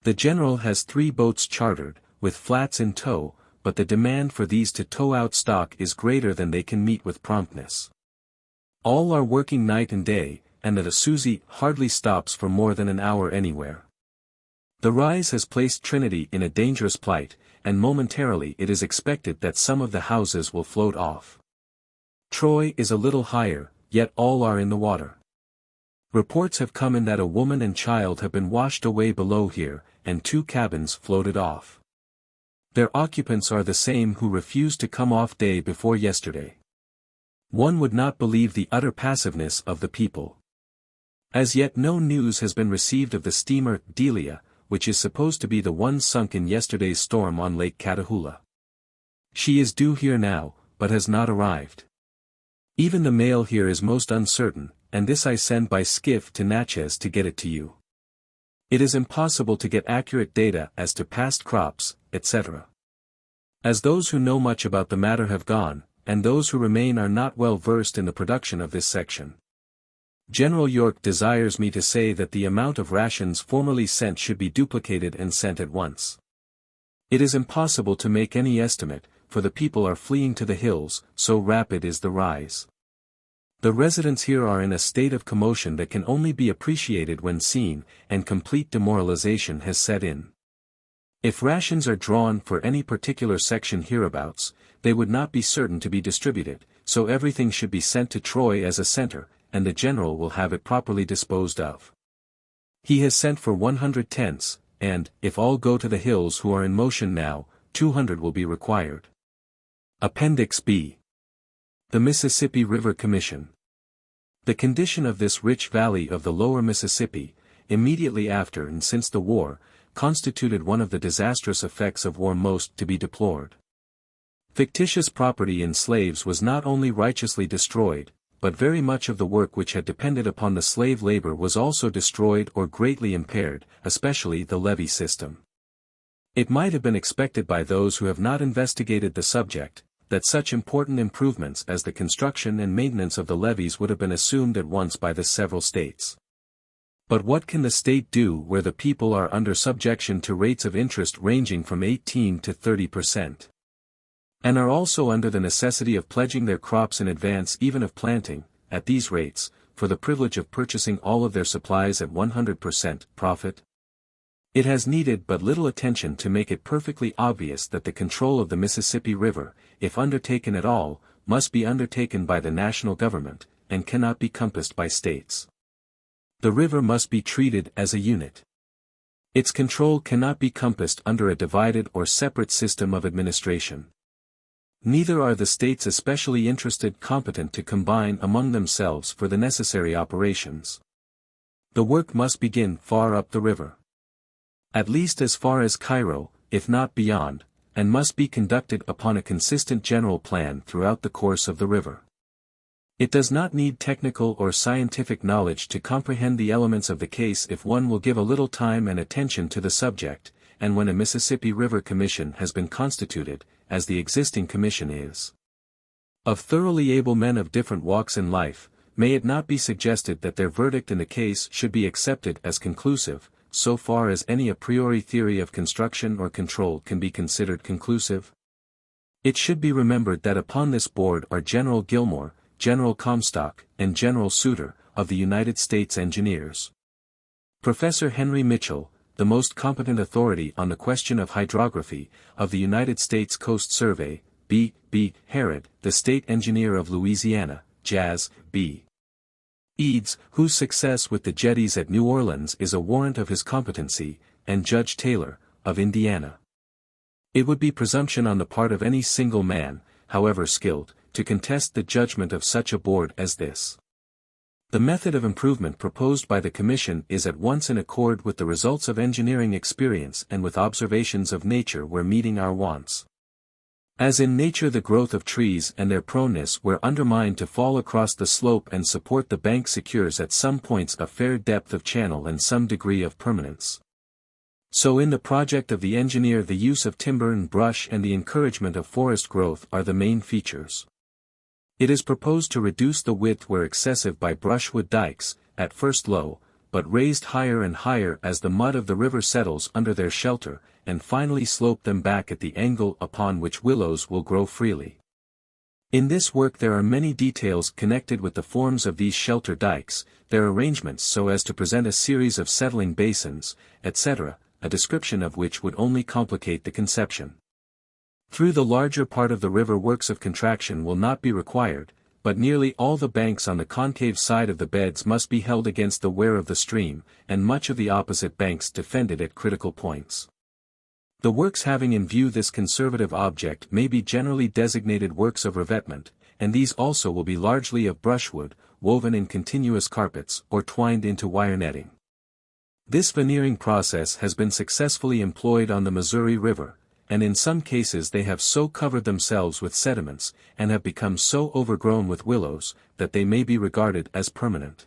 The General has 3 boats chartered, with flats in tow, but the demand for these to tow out stock is greater than they can meet with promptness. All are working night and day, and the Susie hardly stops for more than an hour anywhere. The rise has placed Trinity in a dangerous plight, and momentarily it is expected that some of the houses will float off. Troy is a little higher, yet all are in the water. Reports have come in that a woman and child have been washed away below here, and 2 cabins floated off. Their occupants are the same who refused to come off day before yesterday. One would not believe the utter passiveness of the people. As yet no news has been received of the steamer Delia, which is supposed to be the one sunk in yesterday's storm on Lake Catahoula. She is due here now, but has not arrived. Even the mail here is most uncertain, and this I send by skiff to Natchez to get it to you. It is impossible to get accurate data as to past crops, etc. As those who know much about the matter have gone, and those who remain are not well versed in the production of this section. General York desires me to say that the amount of rations formerly sent should be duplicated and sent at once. It is impossible to make any estimate, for the people are fleeing to the hills, so rapid is the rise. The residents here are in a state of commotion that can only be appreciated when seen, and complete demoralization has set in. If rations are drawn for any particular section hereabouts, they would not be certain to be distributed, so everything should be sent to Troy as a center, and the general will have it properly disposed of. He has sent for 100 tents, and, if all go to the hills who are in motion now, 200 will be required. Appendix B. The Mississippi River Commission. The condition of this rich valley of the lower Mississippi, immediately after and since the war, constituted one of the disastrous effects of war most to be deplored. Fictitious property in slaves was not only righteously destroyed, but very much of the work which had depended upon the slave labor was also destroyed or greatly impaired, especially the levee system. It might have been expected by those who have not investigated the subject, that such important improvements as the construction and maintenance of the levees would have been assumed at once by the several states. But what can the state do where the people are under subjection to rates of interest ranging from 18 to 30%? And are also under the necessity of pledging their crops in advance even of planting, at these rates, for the privilege of purchasing all of their supplies at 100% profit? It has needed but little attention to make it perfectly obvious that the control of the Mississippi River, if undertaken at all, must be undertaken by the national government, and cannot be compassed by states. The river must be treated as a unit. Its control cannot be compassed under a divided or separate system of administration. Neither are the states especially interested competent to combine among themselves for the necessary operations. The work must begin far up the river. At least as far as Cairo, if not beyond, and must be conducted upon a consistent general plan throughout the course of the river. It does not need technical or scientific knowledge to comprehend the elements of the case if one will give a little time and attention to the subject, and when a Mississippi River Commission has been constituted, as the existing commission is, of thoroughly able men of different walks in life, may it not be suggested that their verdict in the case should be accepted as conclusive, so far as any a priori theory of construction or control can be considered conclusive? It should be remembered that upon this board are General Gilmore, General Comstock, and General Suter, of the United States Engineers. Professor Henry Mitchell, the most competent authority on the question of hydrography, of the United States Coast Survey, B. Harrod, the State Engineer of Louisiana, Jas. B. Eads, whose success with the jetties at New Orleans is a warrant of his competency, and Judge Taylor, of Indiana. It would be presumption on the part of any single man, however skilled, to contest the judgment of such a board as this. The method of improvement proposed by the Commission is at once in accord with the results of engineering experience and with observations of nature where meeting our wants. As in nature the growth of trees and their proneness where undermined to fall across the slope and support the bank secures at some points a fair depth of channel and some degree of permanence. So in the project of the engineer the use of timber and brush and the encouragement of forest growth are the main features. It is proposed to reduce the width where excessive by brushwood dikes, at first low, but raised higher and higher as the mud of the river settles under their shelter, and finally slope them back at the angle upon which willows will grow freely. In this work there are many details connected with the forms of these shelter dikes, their arrangements so as to present a series of settling basins, etc., a description of which would only complicate the conception. Through the larger part of the river works of contraction will not be required, but nearly all the banks on the concave side of the beds must be held against the wear of the stream, and much of the opposite banks defended at critical points. The works having in view this conservative object may be generally designated works of revetment, and these also will be largely of brushwood, woven in continuous carpets or twined into wire netting. This veneering process has been successfully employed on the Missouri River, and in some cases they have so covered themselves with sediments, and have become so overgrown with willows, that they may be regarded as permanent.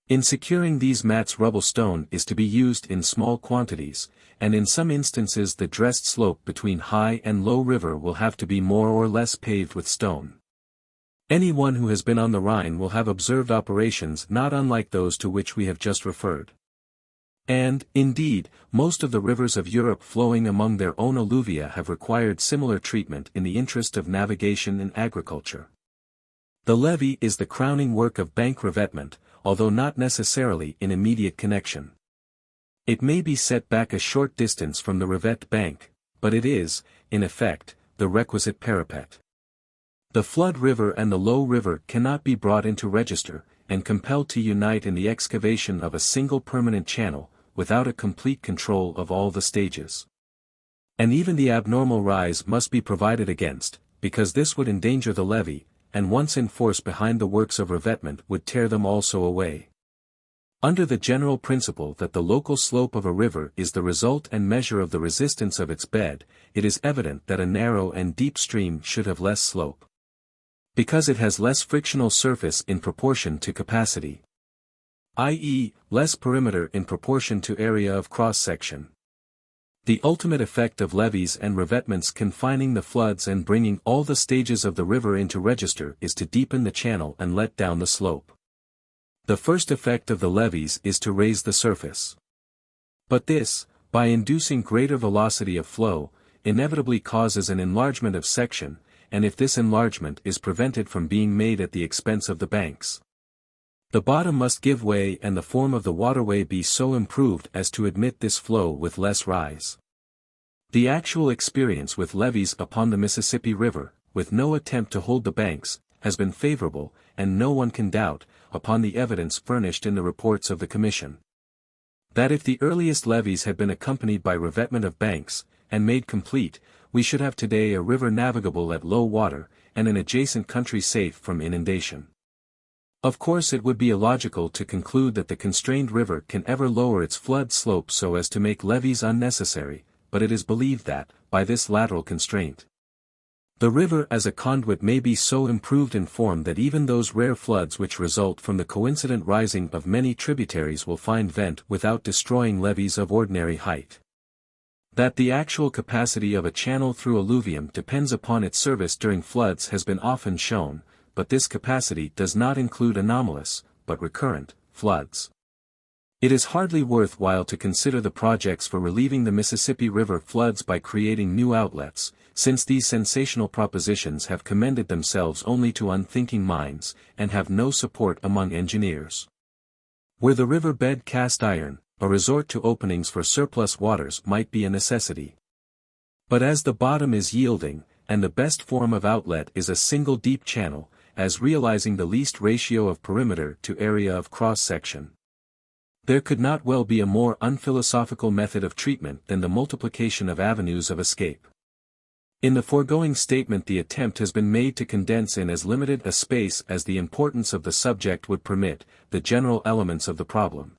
In securing these mats rubble stone is to be used in small quantities, and in some instances the dressed slope between high and low river will have to be more or less paved with stone. Anyone who has been on the Rhine will have observed operations not unlike those to which we have just referred. And, indeed, most of the rivers of Europe flowing among their own alluvia have required similar treatment in the interest of navigation and agriculture. The levee is the crowning work of bank revetment, although not necessarily in immediate connection. It may be set back a short distance from the revet bank, but it is, in effect, the requisite parapet. The flood river and the low river cannot be brought into register, and compelled to unite in the excavation of a single permanent channel, without a complete control of all the stages. And even the abnormal rise must be provided against, because this would endanger the levee, and once in force behind the works of revetment would tear them also away. Under the general principle that the local slope of a river is the result and measure of the resistance of its bed, it is evident that a narrow and deep stream should have less slope, because it has less frictional surface in proportion to capacity, i.e., less perimeter in proportion to area of cross-section. The ultimate effect of levees and revetments confining the floods and bringing all the stages of the river into register is to deepen the channel and let down the slope. The first effect of the levees is to raise the surface. But this, by inducing greater velocity of flow, inevitably causes an enlargement of section, and if this enlargement is prevented from being made at the expense of the banks, the bottom must give way and the form of the waterway be so improved as to admit this flow with less rise. The actual experience with levees upon the Mississippi River, with no attempt to hold the banks, has been favorable, and no one can doubt, upon the evidence furnished in the reports of the Commission, that if the earliest levees had been accompanied by revetment of banks, and made complete, we should have today a river navigable at low water, and an adjacent country safe from inundation. Of course it would be illogical to conclude that the constrained river can ever lower its flood slope so as to make levees unnecessary, but it is believed that, by this lateral constraint, the river as a conduit may be so improved in form that even those rare floods which result from the coincident rising of many tributaries will find vent without destroying levees of ordinary height. That the actual capacity of a channel through alluvium depends upon its service during floods has been often shown, but this capacity does not include anomalous, but recurrent, floods. It is hardly worth while to consider the projects for relieving the Mississippi River floods by creating new outlets, since these sensational propositions have commended themselves only to unthinking minds, and have no support among engineers. Were the river bed cast iron, a resort to openings for surplus waters might be a necessity. But as the bottom is yielding, and the best form of outlet is a single deep channel, as realizing the least ratio of perimeter to area of cross-section, there could not well be a more unphilosophical method of treatment than the multiplication of avenues of escape. In the foregoing statement the attempt has been made to condense in as limited a space as the importance of the subject would permit, the general elements of the problem,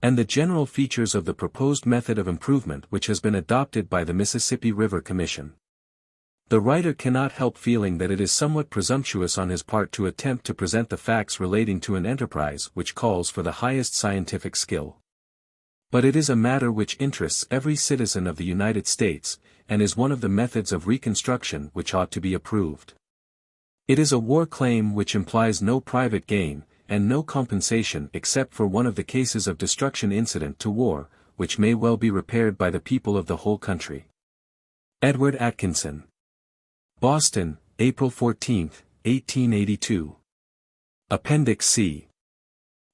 and the general features of the proposed method of improvement which has been adopted by the Mississippi River Commission. The writer cannot help feeling that it is somewhat presumptuous on his part to attempt to present the facts relating to an enterprise which calls for the highest scientific skill. But it is a matter which interests every citizen of the United States, and is one of the methods of reconstruction which ought to be approved. It is a war claim which implies no private gain, and no compensation except for one of the cases of destruction incident to war, which may well be repaired by the people of the whole country. Edward Atkinson. Boston, April 14, 1882. Appendix C.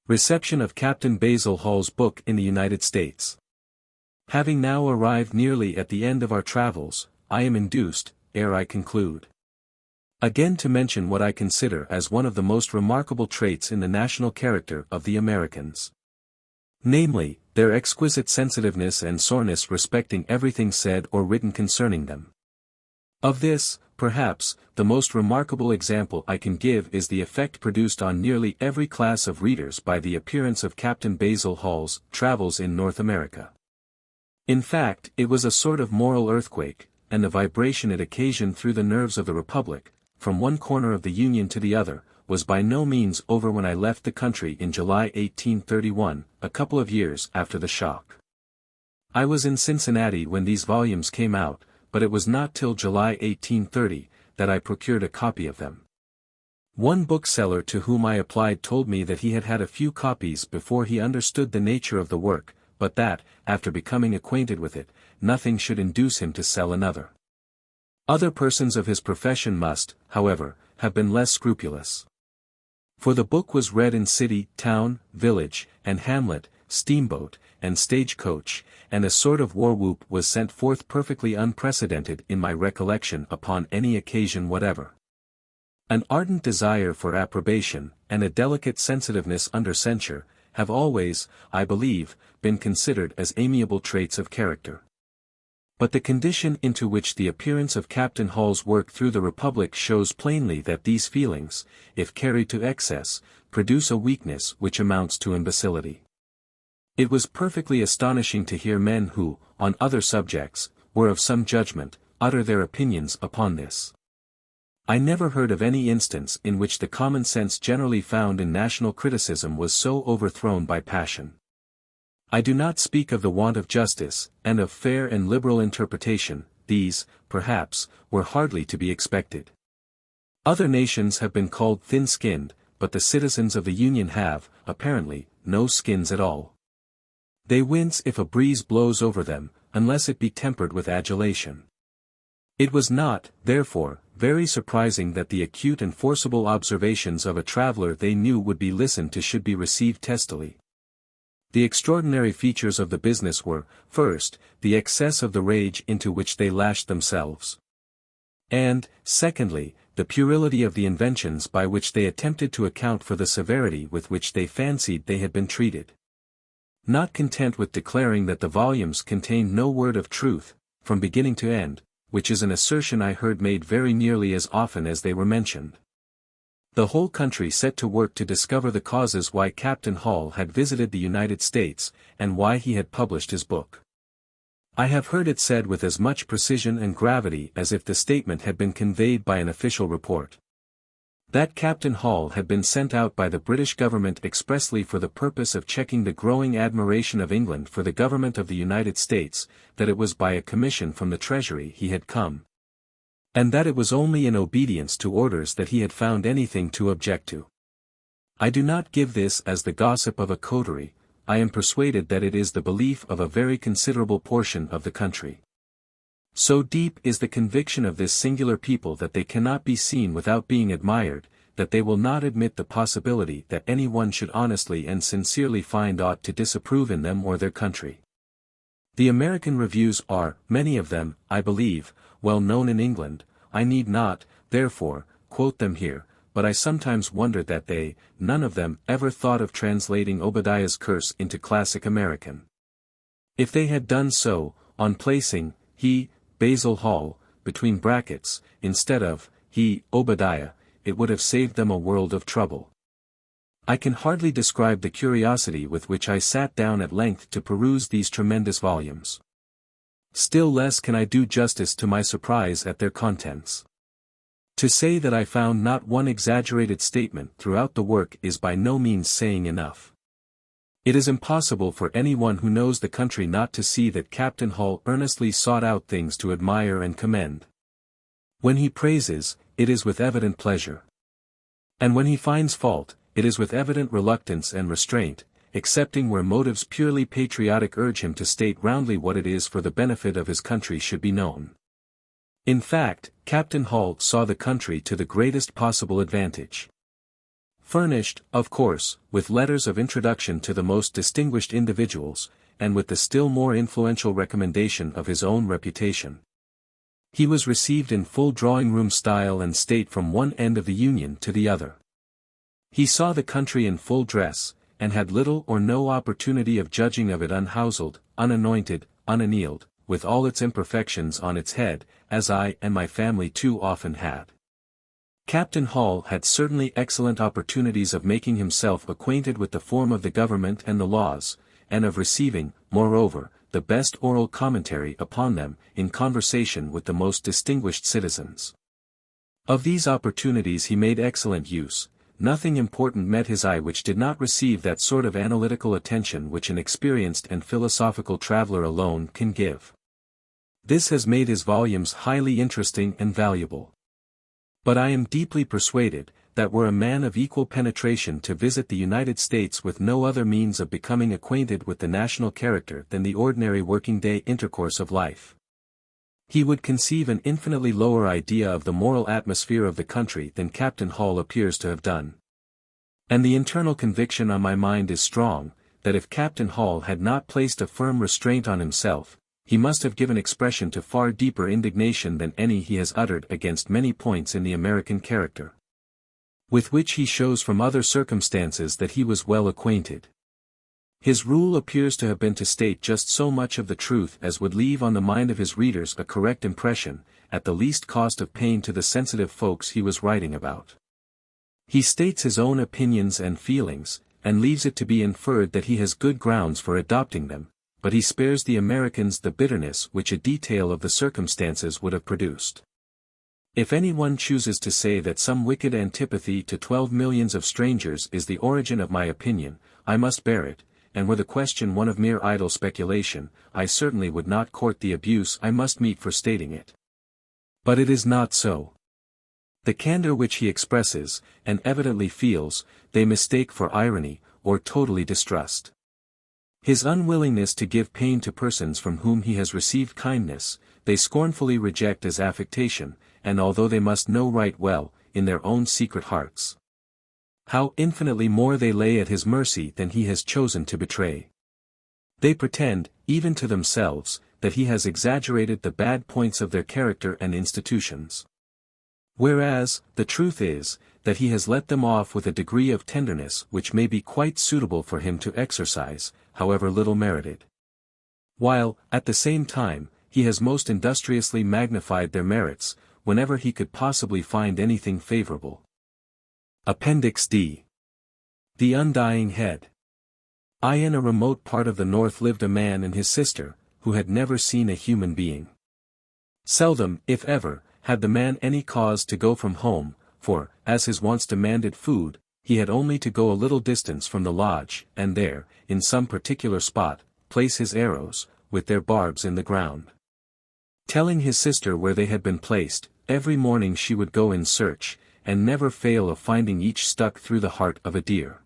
Reception of Captain Basil Hall's book in the United States. Having now arrived nearly at the end of our travels, I am induced, ere I conclude, again to mention what I consider as one of the most remarkable traits in the national character of the Americans. Namely, their exquisite sensitiveness and soreness respecting everything said or written concerning them. Of this, perhaps, the most remarkable example I can give is the effect produced on nearly every class of readers by the appearance of Captain Basil Hall's Travels in North America. In fact, it was a sort of moral earthquake, and the vibration it occasioned through the nerves of the Republic, from one corner of the Union to the other, was by no means over when I left the country in July 1831, a couple of years after the shock. I was in Cincinnati when these volumes came out, but it was not till July 1830, that I procured a copy of them. One bookseller to whom I applied told me that he had had a few copies before he understood the nature of the work, but that, after becoming acquainted with it, nothing should induce him to sell another. Other persons of his profession must, however, have been less scrupulous. For the book was read in city, town, village, and hamlet, steamboat, and stage-coach, and a sort of war-whoop was sent forth perfectly unprecedented in my recollection upon any occasion whatever. An ardent desire for approbation, and a delicate sensitiveness under censure, have always, I believe, been considered as amiable traits of character. But the condition into which the appearance of Captain Hall's work threw the Republic shows plainly that these feelings, if carried to excess, produce a weakness which amounts to imbecility. It was perfectly astonishing to hear men who, on other subjects, were of some judgment, utter their opinions upon this. I never heard of any instance in which the common sense generally found in national criticism was so overthrown by passion. I do not speak of the want of justice, and of fair and liberal interpretation. These, perhaps, were hardly to be expected. Other nations have been called thin-skinned, but the citizens of the Union have, apparently, no skins at all. They wince if a breeze blows over them, unless it be tempered with adulation. It was not, therefore, very surprising that the acute and forcible observations of a traveler they knew would be listened to should be received testily. The extraordinary features of the business were, first, the excess of the rage into which they lashed themselves. And, secondly, the puerility of the inventions by which they attempted to account for the severity with which they fancied they had been treated. Not content with declaring that the volumes contained no word of truth, from beginning to end, which is an assertion I heard made very nearly as often as they were mentioned. The whole country set to work to discover the causes why Captain Hall had visited the United States, and why he had published his book. I have heard it said with as much precision and gravity as if the statement had been conveyed by an official report. That Captain Hall had been sent out by the British government expressly for the purpose of checking the growing admiration of England for the government of the United States, that it was by a commission from the Treasury he had come. And that it was only in obedience to orders that he had found anything to object to. I do not give this as the gossip of a coterie. I am persuaded that it is the belief of a very considerable portion of the country. So deep is the conviction of this singular people that they cannot be seen without being admired, that they will not admit the possibility that any one should honestly and sincerely find aught to disapprove in them or their country. The American reviews are, many of them, I believe, well known in England. I need not, therefore, quote them here, but I sometimes wonder that they, none of them, ever thought of translating Obadiah's curse into classic American. If they had done so, on placing, he, Basil Hall, between brackets, instead of, he, Obadiah, it would have saved them a world of trouble. I can hardly describe the curiosity with which I sat down at length to peruse these tremendous volumes. Still less can I do justice to my surprise at their contents. To say that I found not one exaggerated statement throughout the work is by no means saying enough. It is impossible for anyone who knows the country not to see that Captain Hall earnestly sought out things to admire and commend. When he praises, it is with evident pleasure. And when he finds fault, it is with evident reluctance and restraint, excepting where motives purely patriotic urge him to state roundly what it is for the benefit of his country should be known. In fact, Captain Hall saw the country to the greatest possible advantage. Furnished, of course, with letters of introduction to the most distinguished individuals, and with the still more influential recommendation of his own reputation. He was received in full drawing-room style and state from one end of the Union to the other. He saw the country in full dress, and had little or no opportunity of judging of it unhouselled, unanointed, unannealed, with all its imperfections on its head, as I and my family too often had. Captain Hall had certainly excellent opportunities of making himself acquainted with the form of the government and the laws, and of receiving, moreover, the best oral commentary upon them, in conversation with the most distinguished citizens. Of these opportunities he made excellent use. Nothing important met his eye which did not receive that sort of analytical attention which an experienced and philosophical traveler alone can give. This has made his volumes highly interesting and valuable. But I am deeply persuaded, that were a man of equal penetration to visit the United States with no other means of becoming acquainted with the national character than the ordinary working-day intercourse of life. He would conceive an infinitely lower idea of the moral atmosphere of the country than Captain Hall appears to have done. And the internal conviction on my mind is strong, that if Captain Hall had not placed a firm restraint on himself, he must have given expression to far deeper indignation than any he has uttered against many points in the American character, with which he shows from other circumstances that he was well acquainted. His rule appears to have been to state just so much of the truth as would leave on the mind of his readers a correct impression, at the least cost of pain to the sensitive folks he was writing about. He states his own opinions and feelings, and leaves it to be inferred that he has good grounds for adopting them, but he spares the Americans the bitterness which a detail of the circumstances would have produced. If anyone chooses to say that some wicked antipathy to 12 millions of strangers is the origin of my opinion, I must bear it, and were the question one of mere idle speculation, I certainly would not court the abuse I must meet for stating it. But it is not so. The candor which he expresses, and evidently feels, they mistake for irony, or totally distrust. His unwillingness to give pain to persons from whom he has received kindness, they scornfully reject as affectation, and although they must know right well, in their own secret hearts, how infinitely more they lay at his mercy than he has chosen to betray. They pretend, even to themselves, that he has exaggerated the bad points of their character and institutions. Whereas, the truth is, that he has let them off with a degree of tenderness which may be quite suitable for him to exercise, however little merited. While, at the same time, he has most industriously magnified their merits, whenever he could possibly find anything favorable. Appendix D. The Undying Head. In a remote part of the North lived a man and his sister, who had never seen a human being. Seldom, if ever, had the man any cause to go from home, for, as his wants demanded food, he had only to go a little distance from the lodge, and there, in some particular spot, place his arrows, with their barbs in the ground. Telling his sister where they had been placed, every morning she would go in search, and never fail of finding each stuck through the heart of a deer.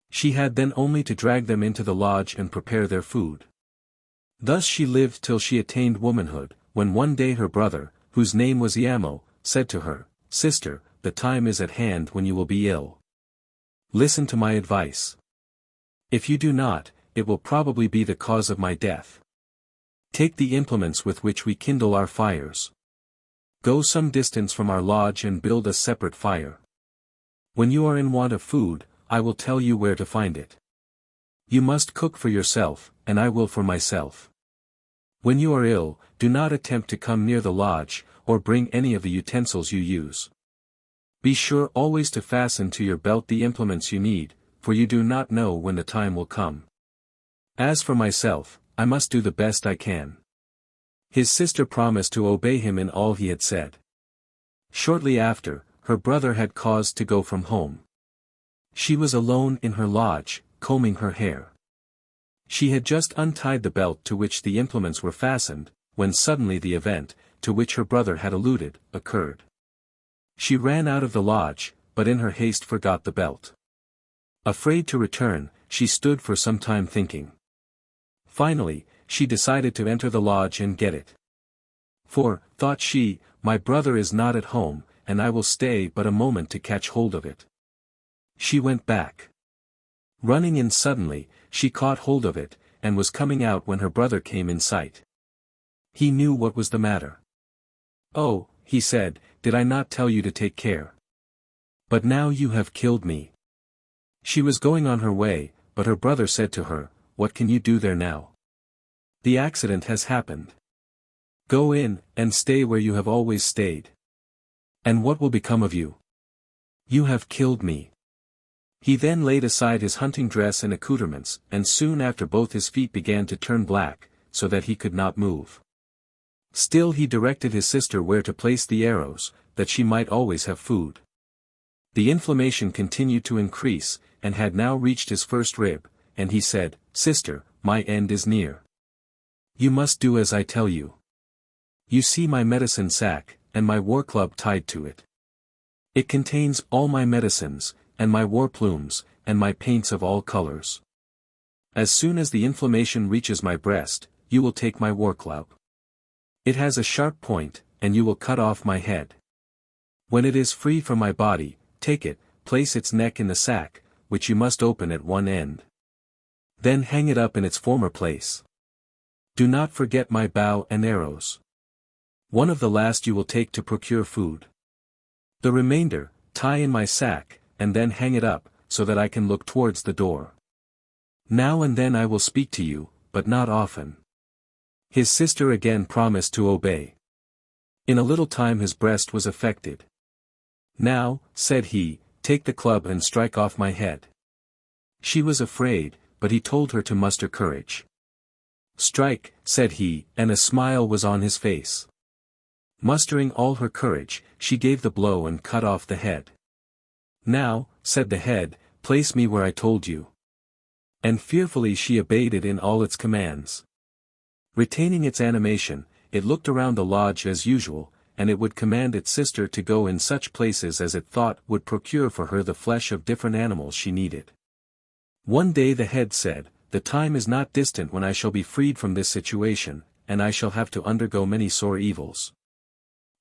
She had then only to drag them into the lodge and prepare their food. Thus she lived till she attained womanhood, when one day her brother, whose name was Iamo, said to her, "Sister, the time is at hand when you will be ill. Listen to my advice. If you do not, it will probably be the cause of my death. Take the implements with which we kindle our fires. Go some distance from our lodge and build a separate fire. When you are in want of food, I will tell you where to find it. You must cook for yourself, and I will for myself. When you are ill, do not attempt to come near the lodge, or bring any of the utensils you use. Be sure always to fasten to your belt the implements you need, for you do not know when the time will come. As for myself, I must do the best I can." His sister promised to obey him in all he had said. Shortly after, her brother had cause to go from home. She was alone in her lodge, combing her hair. She had just untied the belt to which the implements were fastened, when suddenly the event, to which her brother had alluded, occurred. She ran out of the lodge, but in her haste forgot the belt. Afraid to return, she stood for some time thinking. Finally, she decided to enter the lodge and get it. For, thought she, my brother is not at home, and I will stay but a moment to catch hold of it. She went back. Running in suddenly, she caught hold of it, and was coming out when her brother came in sight. He knew what was the matter. "Oh," he said, "did I not tell you to take care? But now you have killed me." She was going on her way, but her brother said to her, "What can you do there now? The accident has happened. Go in, and stay where you have always stayed. And what will become of you? You have killed me." He then laid aside his hunting dress and accoutrements, and soon after both his feet began to turn black, so that he could not move. Still he directed his sister where to place the arrows, that she might always have food. The inflammation continued to increase, and had now reached his first rib, and he said, "Sister, my end is near. You must do as I tell you. You see my medicine sack, and my war club tied to it. It contains all my medicines, and my war plumes, and my paints of all colors. As soon as the inflammation reaches my breast, you will take my war club. It has a sharp point, and you will cut off my head. When it is free from my body, take it, place its neck in the sack, which you must open at one end. Then hang it up in its former place. Do not forget my bow and arrows. One of the last you will take to procure food. The remainder, tie in my sack, and then hang it up, so that I can look towards the door. Now and then I will speak to you, but not often. His sister again promised to obey. In a little time his breast was affected. Now, said he, take the club and strike off my head. She was afraid, but he told her to muster courage. Strike, said he, and a smile was on his face. Mustering all her courage, she gave the blow and cut off the head. Now, said the head, place me where I told you. And fearfully she obeyed it in all its commands. Retaining its animation, it looked around the lodge as usual, and it would command its sister to go in such places as it thought would procure for her the flesh of different animals she needed. One day the head said, the time is not distant when I shall be freed from this situation, and I shall have to undergo many sore evils.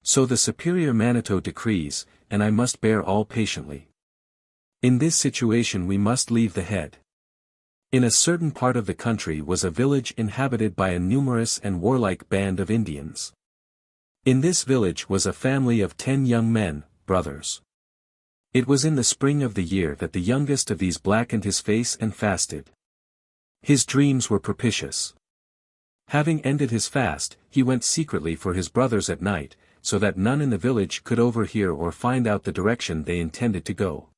So the superior Manito decrees, and I must bear all patiently. In this situation we must leave the head. In a certain part of the country was a village inhabited by a numerous and warlike band of Indians. In this village was a family of 10 young men, brothers. It was in the spring of the year that the youngest of these blackened his face and fasted. His dreams were propitious. Having ended his fast, he went secretly for his brothers at night, so that none in the village could overhear or find out the direction they intended to go.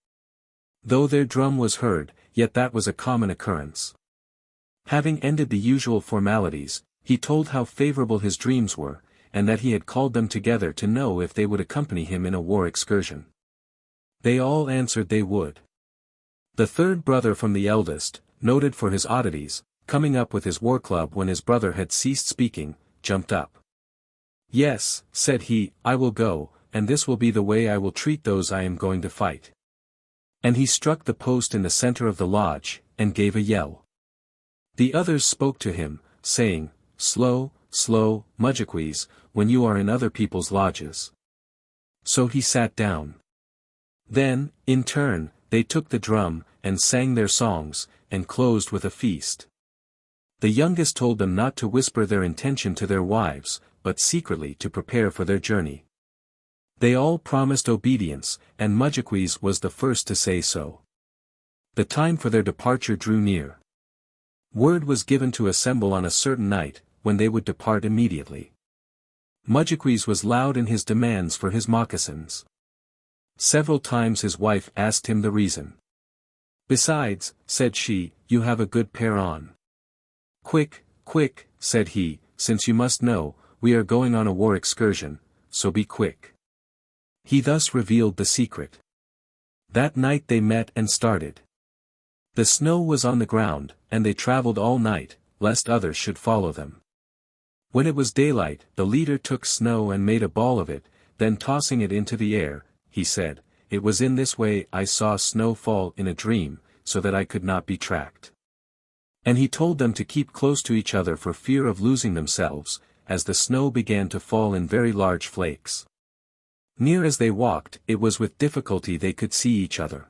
Though their drum was heard, yet that was a common occurrence. Having ended the usual formalities, he told how favorable his dreams were, and that he had called them together to know if they would accompany him in a war excursion. They all answered they would. The third brother from the eldest, noted for his oddities, coming up with his war club when his brother had ceased speaking, jumped up. Yes, said he, I will go, and this will be the way I will treat those I am going to fight. And he struck the post in the center of the lodge, and gave a yell. The others spoke to him, saying, Slow, slow, Mudjaquees, when you are in other people's lodges. So he sat down. Then, in turn, they took the drum, and sang their songs, and closed with a feast. The youngest told them not to whisper their intention to their wives, but secretly to prepare for their journey. They all promised obedience, and Mudjaquees was the first to say so. The time for their departure drew near. Word was given to assemble on a certain night, when they would depart immediately. Mudjaquees was loud in his demands for his moccasins. Several times his wife asked him the reason. Besides, said she, you have a good pair on. Quick, quick, said he, since you must know, we are going on a war excursion, so be quick. He thus revealed the secret. That night they met and started. The snow was on the ground, and they traveled all night, lest others should follow them. When it was daylight, the leader took snow and made a ball of it, then tossing it into the air, he said, It was in this way I saw snow fall in a dream, so that I could not be tracked. And he told them to keep close to each other for fear of losing themselves, as the snow began to fall in very large flakes. Near as they walked, it was with difficulty they could see each other.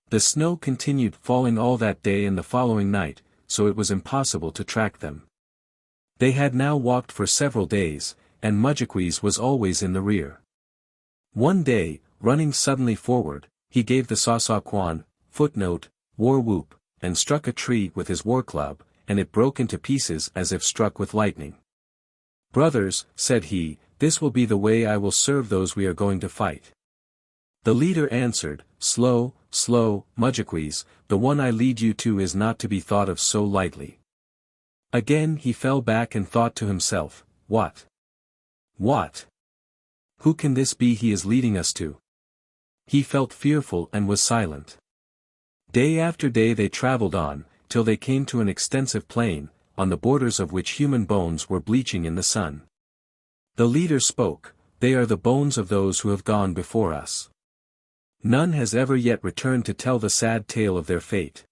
The snow continued falling all that day and the following night, so it was impossible to track them. They had now walked for several days, and Mudjaquees was always in the rear. One day, running suddenly forward, he gave the Sasauquan, war whoop, and struck a tree with his war club, and it broke into pieces as if struck with lightning. Brothers, said he, this will be the way I will serve those we are going to fight. The leader answered, Slow, slow, Mudjaquees, the one I lead you to is not to be thought of so lightly. Again he fell back and thought to himself, What? What? Who can this be he is leading us to? He felt fearful and was silent. Day after day they traveled on, till they came to an extensive plain, on the borders of which human bones were bleaching in the sun. The leader spoke, They are the bones of those who have gone before us. None has ever yet returned to tell the sad tale of their fate.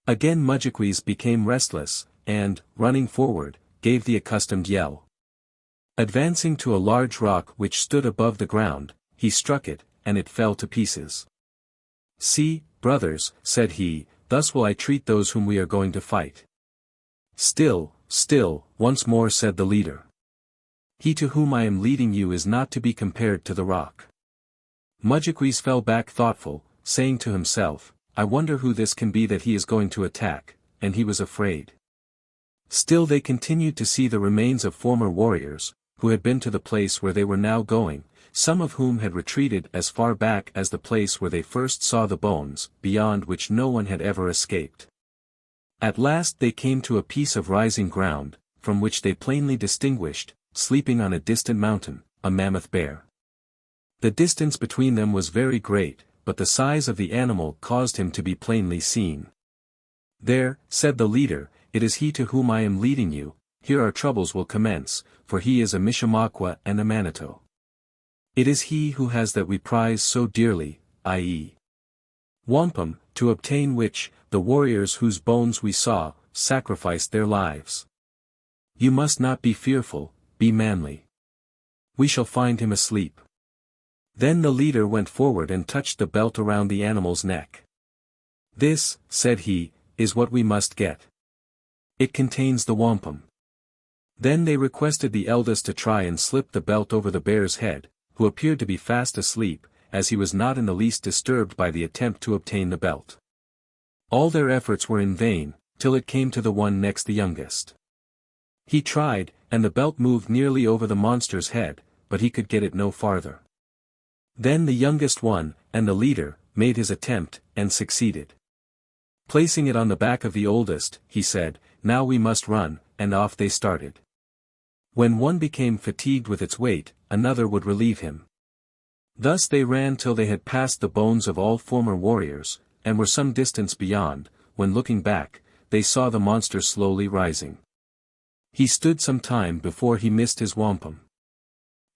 Again Mudjequees became restless, and, running forward, gave the accustomed yell. Advancing to a large rock which stood above the ground, he struck it, and it fell to pieces. "See, brothers," said he, "thus will I treat those whom we are going to fight." "Still, still," once more said the leader. "He to whom I am leading you is not to be compared to the rock." Mudjequees fell back thoughtful, saying to himself, "I wonder who this can be that he is going to attack," and he was afraid. Still they continued to see the remains of former warriors, who had been to the place where they were now going, some of whom had retreated as far back as the place where they first saw the bones, beyond which no one had ever escaped. At last they came to a piece of rising ground, from which they plainly distinguished, sleeping on a distant mountain, a mammoth bear. The distance between them was very great, but the size of the animal caused him to be plainly seen. "There," said the leader, "it is he to whom I am leading you. Here our troubles will commence, for he is a Mishawaka and a Manitou. It is he who has that we prize so dearly, i.e. wampum, to obtain which, the warriors whose bones we saw, sacrificed their lives. You must not be fearful, be manly. We shall find him asleep." Then the leader went forward and touched the belt around the animal's neck. "This," said he, "is what we must get. It contains the wampum." Then they requested the eldest to try and slip the belt over the bear's head, who appeared to be fast asleep, as he was not in the least disturbed by the attempt to obtain the belt. All their efforts were in vain, till it came to the one next the youngest. He tried, and the belt moved nearly over the monster's head, but he could get it no farther. Then the youngest one, and the leader, made his attempt, and succeeded. Placing it on the back of the oldest, he said, "Now we must run," and off they started. When one became fatigued with its weight, another would relieve him. Thus they ran till they had passed the bones of all former warriors, and were some distance beyond, when looking back, they saw the monster slowly rising. He stood some time before he missed his wampum.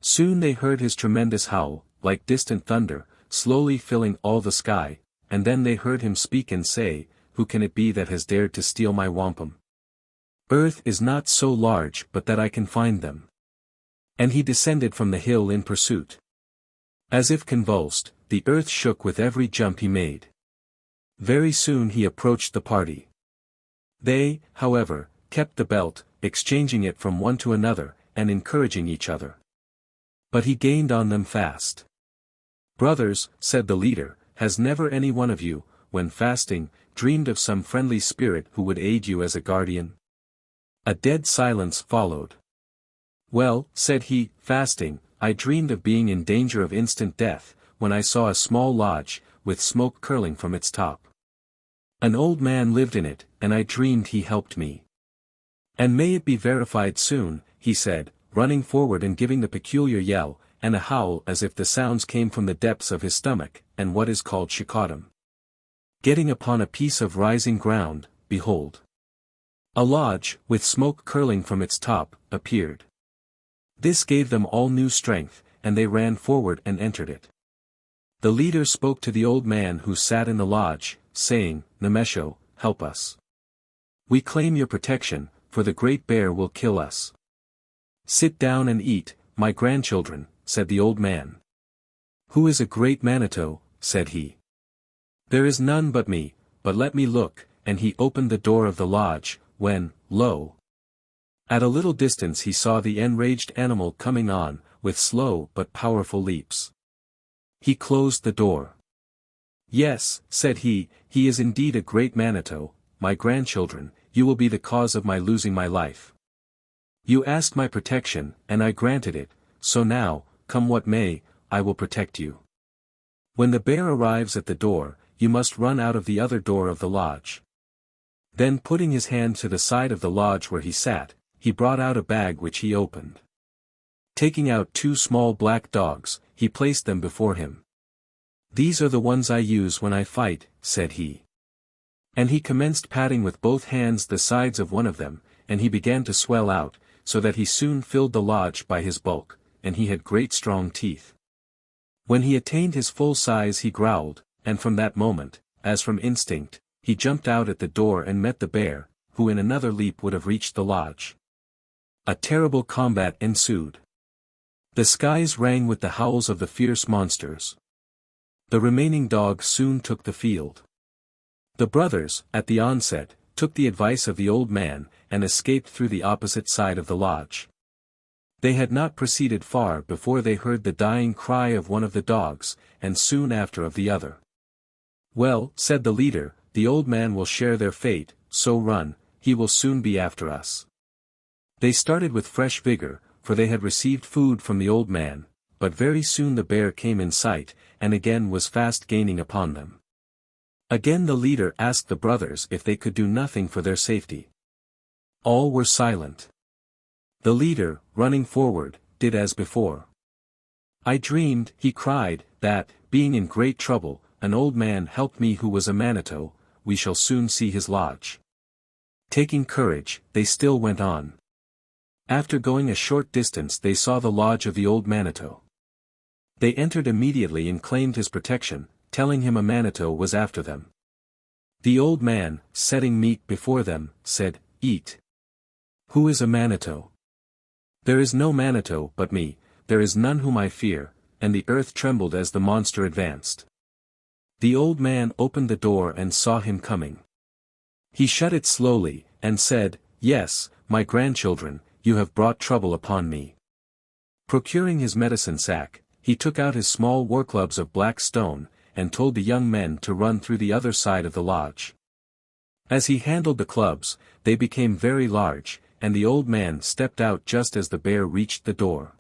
Soon they heard his tremendous howl, like distant thunder, slowly filling all the sky, and then they heard him speak and say, "Who can it be that has dared to steal my wampum? Earth is not so large but that I can find them." And he descended from the hill in pursuit. As if convulsed, the earth shook with every jump he made. Very soon he approached the party. They, however, kept the belt, exchanging it from one to another, and encouraging each other. But he gained on them fast. "Brothers," said the leader, "has never any one of you, when fasting, dreamed of some friendly spirit who would aid you as a guardian?" A dead silence followed. "Well," said he, "fasting, I dreamed of being in danger of instant death, when I saw a small lodge, with smoke curling from its top. An old man lived in it, and I dreamed he helped me. And may it be verified soon," he said, running forward and giving the peculiar yell, and a howl as if the sounds came from the depths of his stomach, and what is called shikotum. Getting upon a piece of rising ground, behold, a lodge, with smoke curling from its top, appeared. This gave them all new strength, and they ran forward and entered it. The leader spoke to the old man who sat in the lodge, saying, "Nemesho, help us. We claim your protection, for the great bear will kill us." "Sit down and eat, my grandchildren," said the old man. "Who is a great Manitou?" said he. "There is none but me, but let me look," and he opened the door of the lodge, when, lo! At a little distance he saw the enraged animal coming on, with slow but powerful leaps. He closed the door. "Yes," said he is indeed a great Manitou, my grandchildren, you will be the cause of my losing my life. You asked my protection, and I granted it, so now, come what may, I will protect you. When the bear arrives at the door, you must run out of the other door of the lodge." Then putting his hand to the side of the lodge where he sat, he brought out a bag which he opened. Taking out 2 small black dogs, he placed them before him. "These are the ones I use when I fight," said he. And he commenced patting with both hands the sides of one of them, and he began to swell out, so that he soon filled the lodge by his bulk, and he had great strong teeth. When he attained his full size he growled, and from that moment, as from instinct, he jumped out at the door and met the bear, who in another leap would have reached the lodge. A terrible combat ensued. The skies rang with the howls of the fierce monsters. The remaining dogs soon took the field. The brothers, at the onset, took the advice of the old man, and escaped through the opposite side of the lodge. They had not proceeded far before they heard the dying cry of one of the dogs, and soon after of the other. "Well," said the leader, "the old man will share their fate, so run, he will soon be after us." They started with fresh vigor, for they had received food from the old man, but very soon the bear came in sight, and again was fast gaining upon them. Again the leader asked the brothers if they could do nothing for their safety. All were silent. The leader, running forward, did as before. "I dreamed," he cried, "that, being in great trouble, an old man helped me who was a manito. We shall soon see his lodge." Taking courage, they still went on. After going a short distance they saw the lodge of the old manito. They entered immediately and claimed his protection, telling him a manito was after them. The old man, setting meat before them, said, "Eat." "Who is a manito?" "There is no manito but me, there is none whom I fear," and the earth trembled as the monster advanced. The old man opened the door and saw him coming. He shut it slowly, and said, "Yes, my grandchildren, you have brought trouble upon me." Procuring his medicine sack, he took out his small war clubs of black stone, and told the young men to run through the other side of the lodge. As he handled the clubs, they became very large, and the old man stepped out just as the bear reached the door.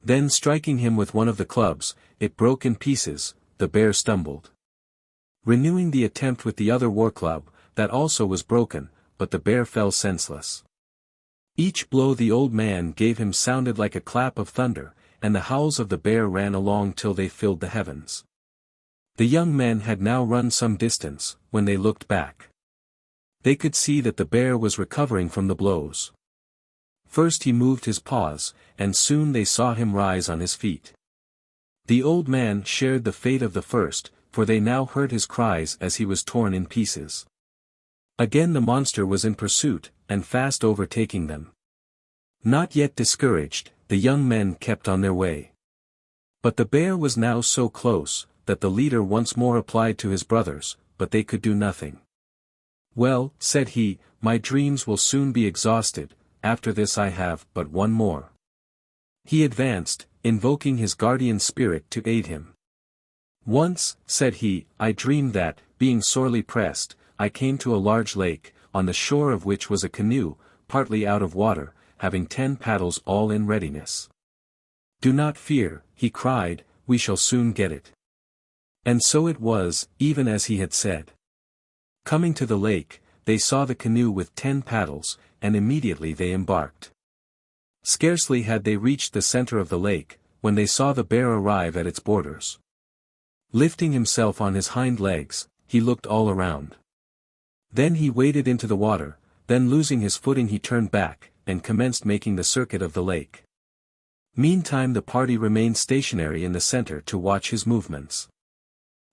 Then striking him with one of the clubs, it broke in pieces. The bear stumbled. Renewing the attempt with the other war club, that also was broken, but the bear fell senseless. Each blow the old man gave him sounded like a clap of thunder, and the howls of the bear ran along till they filled the heavens. The young men had now run some distance, when they looked back. They could see that the bear was recovering from the blows. First he moved his paws, and soon they saw him rise on his feet. The old man shared the fate of the first, for they now heard his cries as he was torn in pieces. Again the monster was in pursuit, and fast overtaking them. Not yet discouraged, the young men kept on their way. But the bear was now so close, that the leader once more applied to his brothers, but they could do nothing. "Well," said he, "my dreams will soon be exhausted, after this I have but one more." He advanced, invoking his guardian spirit to aid him. "Once," said he, "I dreamed that, being sorely pressed, I came to a large lake, on the shore of which was a canoe, partly out of water, having 10 paddles all in readiness. 'Do not fear,' he cried, 'we shall soon get it.' And so it was, even as he had said. Coming to the lake, they saw the canoe with 10 paddles, and immediately they embarked. Scarcely had they reached the center of the lake, when they saw the bear arrive at its borders. Lifting himself on his hind legs, he looked all around. Then he waded into the water, then losing his footing he turned back, and commenced making the circuit of the lake. Meantime the party remained stationary in the center to watch his movements.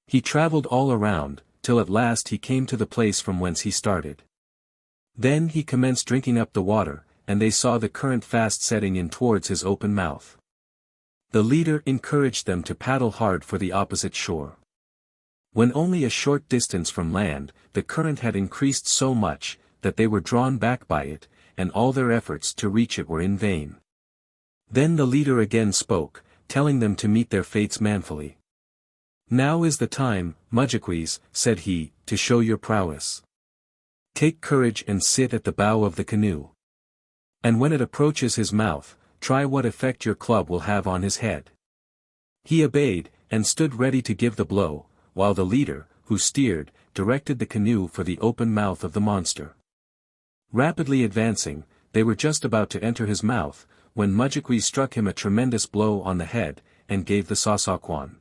He traveled all around, till at last he came to the place from whence he started. Then he commenced drinking up the water, and they saw the current fast setting in towards his open mouth. The leader encouraged them to paddle hard for the opposite shore. When only a short distance from land, the current had increased so much, that they were drawn back by it, and all their efforts to reach it were in vain. Then the leader again spoke, telling them to meet their fates manfully. "Now is the time, Mudjequees," said he, "to show your prowess. Take courage and sit at the bow of the canoe. And when it approaches his mouth, try what effect your club will have on his head." He obeyed, and stood ready to give the blow, while the leader, who steered, directed the canoe for the open mouth of the monster. Rapidly advancing, they were just about to enter his mouth, when Mudjequees struck him a tremendous blow on the head, and gave the Sasauquan.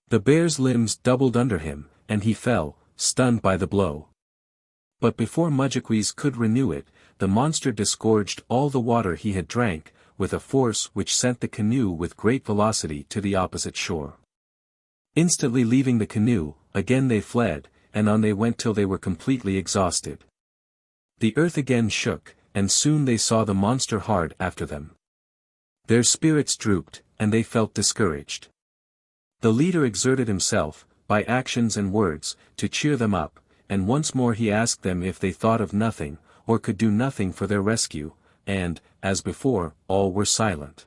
The bear's limbs doubled under him, and he fell, stunned by the blow. But before Mudjequees could renew it, the monster disgorged all the water he had drank, with a force which sent the canoe with great velocity to the opposite shore. Instantly leaving the canoe, again they fled, and on they went till they were completely exhausted. The earth again shook, and soon they saw the monster hard after them. Their spirits drooped, and they felt discouraged. The leader exerted himself, by actions and words, to cheer them up, and once more he asked them if they thought of nothing, or could do nothing for their rescue, and, as before, all were silent.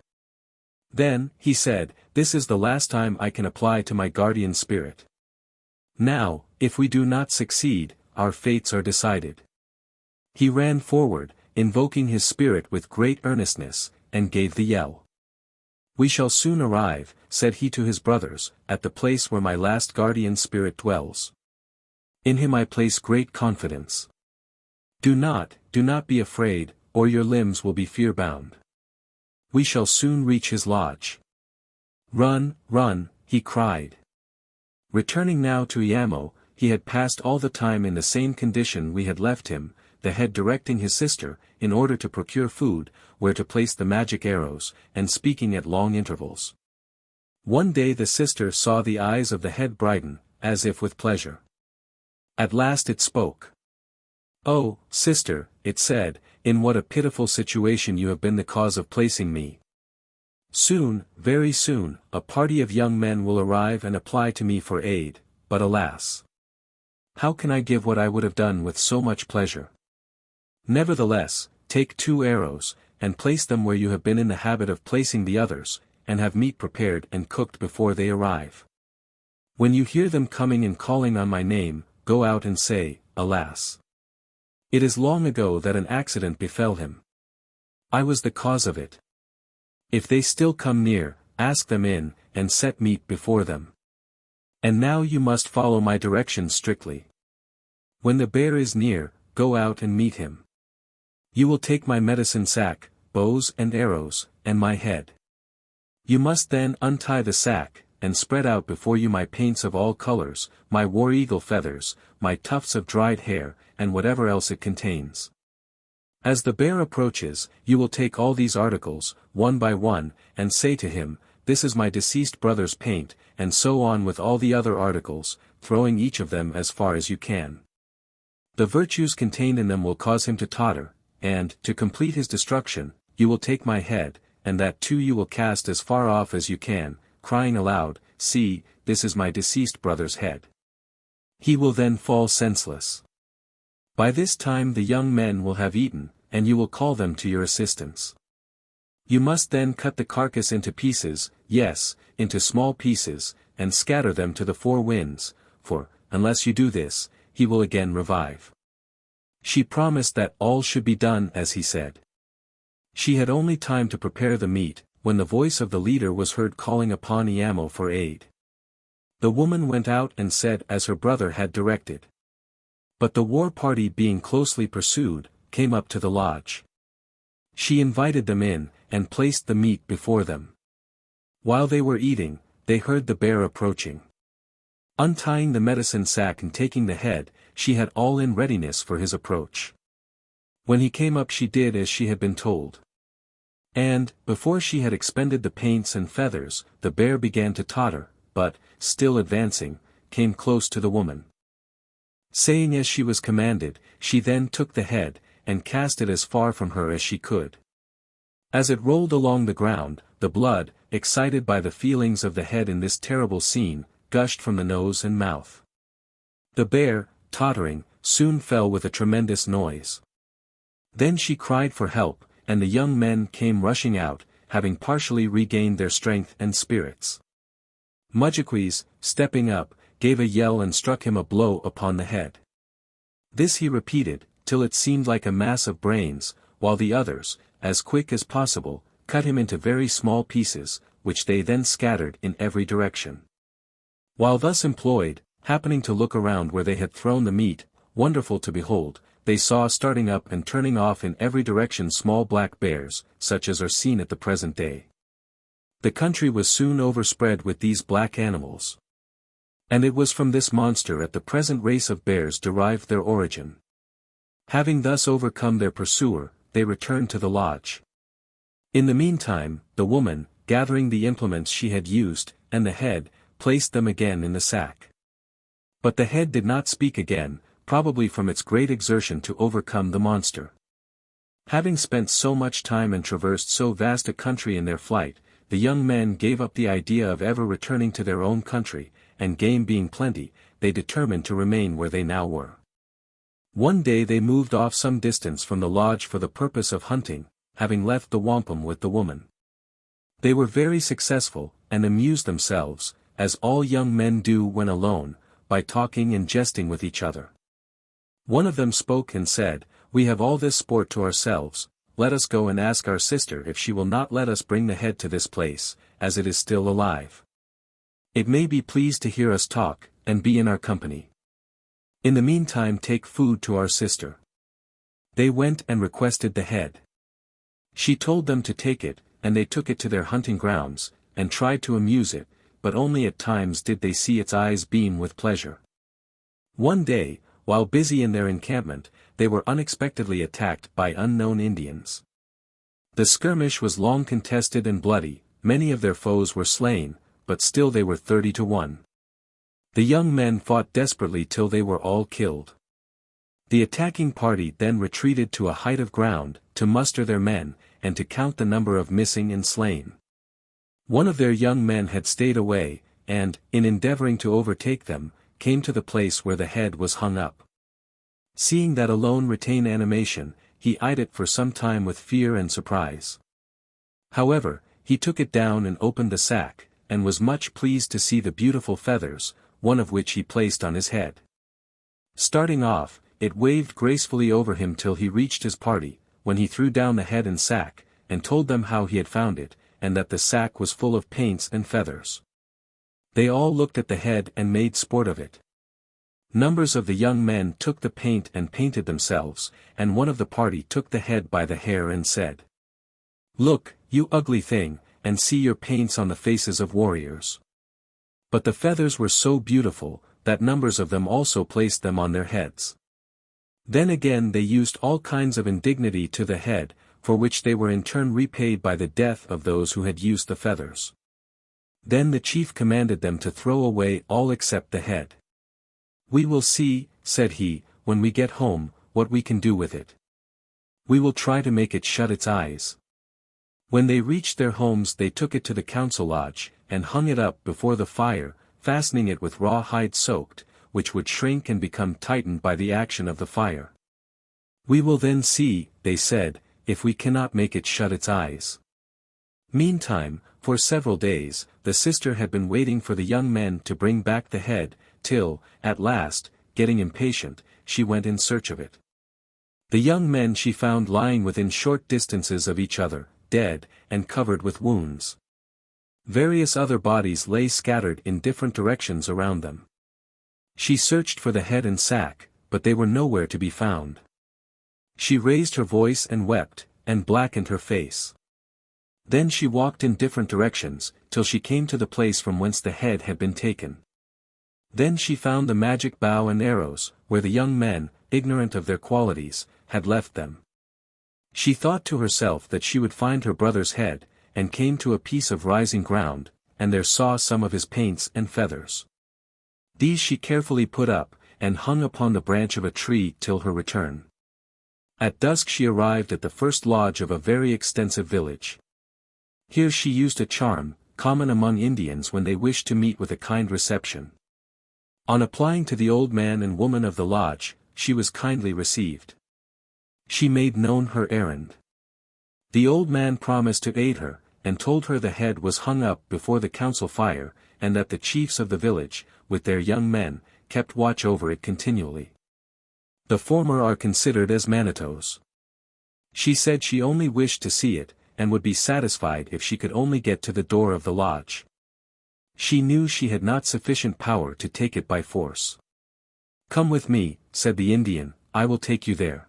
Then, he said, "This is the last time I can apply to my guardian spirit. Now, if we do not succeed, our fates are decided." He ran forward, invoking his spirit with great earnestness, and gave the yell. "We shall soon arrive," said he to his brothers, "at the place where my last guardian spirit dwells. In him I place great confidence. Do not be afraid, or your limbs will be fear-bound. We shall soon reach his lodge." "Run, run," he cried. Returning now to Iamo, he had passed all the time in the same condition we had left him, the head directing his sister, in order to procure food, where to place the magic arrows, and speaking at long intervals. One day the sister saw the eyes of the head brighten, as if with pleasure. At last it spoke. "Oh, sister," it said, "in what a pitiful situation you have been the cause of placing me. Soon, very soon, a party of young men will arrive and apply to me for aid, but alas! How can I give what I would have done with so much pleasure? Nevertheless, take 2 arrows, and place them where you have been in the habit of placing the others, and have meat prepared and cooked before they arrive. When you hear them coming and calling on my name, go out and say, 'Alas! It is long ago that an accident befell him. I was the cause of it.' If they still come near, ask them in, and set meat before them. And now you must follow my directions strictly. When the bear is near, go out and meet him. You will take my medicine sack, bows and arrows, and my head. You must then untie the sack, and spread out before you my paints of all colors, my war eagle feathers, my tufts of dried hair, and whatever else it contains. As the bear approaches, you will take all these articles, one by one, and say to him, 'This is my deceased brother's paint,' and so on with all the other articles, throwing each of them as far as you can. The virtues contained in them will cause him to totter, and, to complete his destruction, you will take my head, and that too you will cast as far off as you can, crying aloud, 'See, this is my deceased brother's head.' He will then fall senseless. By this time the young men will have eaten, and you will call them to your assistance. You must then cut the carcass into pieces, yes, into small pieces, and scatter them to the 4 winds, for, unless you do this, he will again revive." She promised that all should be done as he said. She had only time to prepare the meat, when the voice of the leader was heard calling upon Iamo for aid. The woman went out and said as her brother had directed. But the war party being closely pursued, came up to the lodge. She invited them in, and placed the meat before them. While they were eating, they heard the bear approaching. Untying the medicine sack and taking the head, she had all in readiness for his approach. When he came up she did as she had been told. And, before she had expended the paints and feathers, the bear began to totter, but, still advancing, came close to the woman. Saying as she was commanded, she then took the head, and cast it as far from her as she could. As it rolled along the ground, the blood, excited by the feelings of the head in this terrible scene, gushed from the nose and mouth. The bear, tottering, soon fell with a tremendous noise. Then she cried for help, and the young men came rushing out, having partially regained their strength and spirits. Mudjaquis, stepping up, gave a yell and struck him a blow upon the head. This he repeated, till it seemed like a mass of brains, while the others, as quick as possible, cut him into very small pieces, which they then scattered in every direction. While thus employed, happening to look around where they had thrown the meat, wonderful to behold, they saw starting up and turning off in every direction small black bears, such as are seen at the present day. The country was soon overspread with these black animals. And it was from this monster at the present race of bears derived their origin. Having thus overcome their pursuer, they returned to the lodge. In the meantime, the woman, gathering the implements she had used, and the head, placed them again in the sack. But the head did not speak again, probably from its great exertion to overcome the monster. Having spent so much time and traversed so vast a country in their flight, the young men gave up the idea of ever returning to their own country, and game being plenty, they determined to remain where they now were. One day they moved off some distance from the lodge for the purpose of hunting, having left the wampum with the woman. They were very successful, and amused themselves, as all young men do when alone, by talking and jesting with each other. One of them spoke and said, "We have all this sport to ourselves, let us go and ask our sister if she will not let us bring the head to this place, as it is still alive. It may be pleased to hear us talk, and be in our company. In the meantime take food to our sister." They went and requested the head. She told them to take it, and they took it to their hunting grounds, and tried to amuse it, but only at times did they see its eyes beam with pleasure. One day, while busy in their encampment, they were unexpectedly attacked by unknown Indians. The skirmish was long contested and bloody, many of their foes were slain, but still they were 30 to 1. The young men fought desperately till they were all killed. The attacking party then retreated to a height of ground, to muster their men, and to count the number of missing and slain. One of their young men had stayed away, and, in endeavoring to overtake them, came to the place where the head was hung up. Seeing that alone retained animation, he eyed it for some time with fear and surprise. However, he took it down and opened the sack, and was much pleased to see the beautiful feathers, one of which he placed on his head. Starting off, it waved gracefully over him till he reached his party, when he threw down the head and sack, and told them how he had found it, and that the sack was full of paints and feathers. They all looked at the head and made sport of it. Numbers of the young men took the paint and painted themselves, and one of the party took the head by the hair and said, "Look, you ugly thing, and see your paints on the faces of warriors." But the feathers were so beautiful, that numbers of them also placed them on their heads. Then again they used all kinds of indignity to the head, for which they were in turn repaid by the death of those who had used the feathers. Then the chief commanded them to throw away all except the head. "We will see," said he, "when we get home, what we can do with it. We will try to make it shut its eyes." When they reached their homes they took it to the council lodge, and hung it up before the fire, fastening it with raw hide soaked, which would shrink and become tightened by the action of the fire. "We will then see," they said, "if we cannot make it shut its eyes." Meantime, for several days, the sister had been waiting for the young men to bring back the head, till, at last, getting impatient, she went in search of it. The young men she found lying within short distances of each other, dead, and covered with wounds. Various other bodies lay scattered in different directions around them. She searched for the head and sack, but they were nowhere to be found. She raised her voice and wept, and blackened her face. Then she walked in different directions, till she came to the place from whence the head had been taken. Then she found the magic bow and arrows, where the young men, ignorant of their qualities, had left them. She thought to herself that she would find her brother's head, and came to a piece of rising ground, and there saw some of his paints and feathers. These she carefully put up, and hung upon the branch of a tree till her return. At dusk she arrived at the first lodge of a very extensive village. Here she used a charm, common among Indians when they wish to meet with a kind reception. On applying to the old man and woman of the lodge, she was kindly received. She made known her errand. The old man promised to aid her, and told her the head was hung up before the council fire, and that the chiefs of the village, with their young men, kept watch over it continually. The former are considered as Manitos. She said she only wished to see it, and would be satisfied if she could only get to the door of the lodge. She knew she had not sufficient power to take it by force. "Come with me," said the Indian, "I will take you there."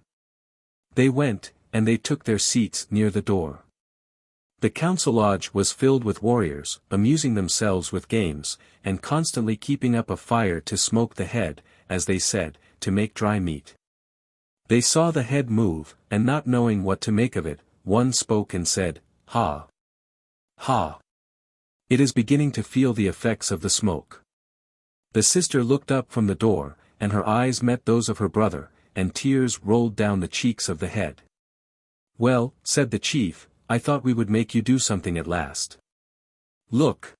They went, and they took their seats near the door. The council lodge was filled with warriors, amusing themselves with games, and constantly keeping up a fire to smoke the head, as they said, to make dry meat. They saw the head move, and not knowing what to make of it, one spoke and said, ha. Ha. It is beginning to feel the effects of the smoke. The sister looked up from the door, and her eyes met those of her brother, and tears rolled down the cheeks of the head. "Well," said the chief, "I thought we would make you do something at last. Look.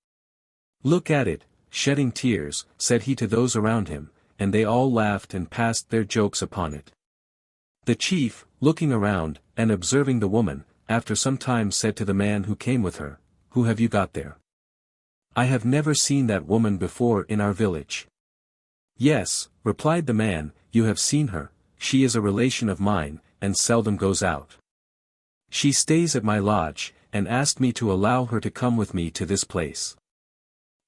Look at it," shedding tears, said he to those around him, and they all laughed and passed their jokes upon it. The chief, looking around, and observing the woman, after some time said to the man who came with her, "Who have you got there? I have never seen that woman before in our village." "Yes," replied the man, "you have seen her, she is a relation of mine, and seldom goes out. She stays at my lodge, and asked me to allow her to come with me to this place."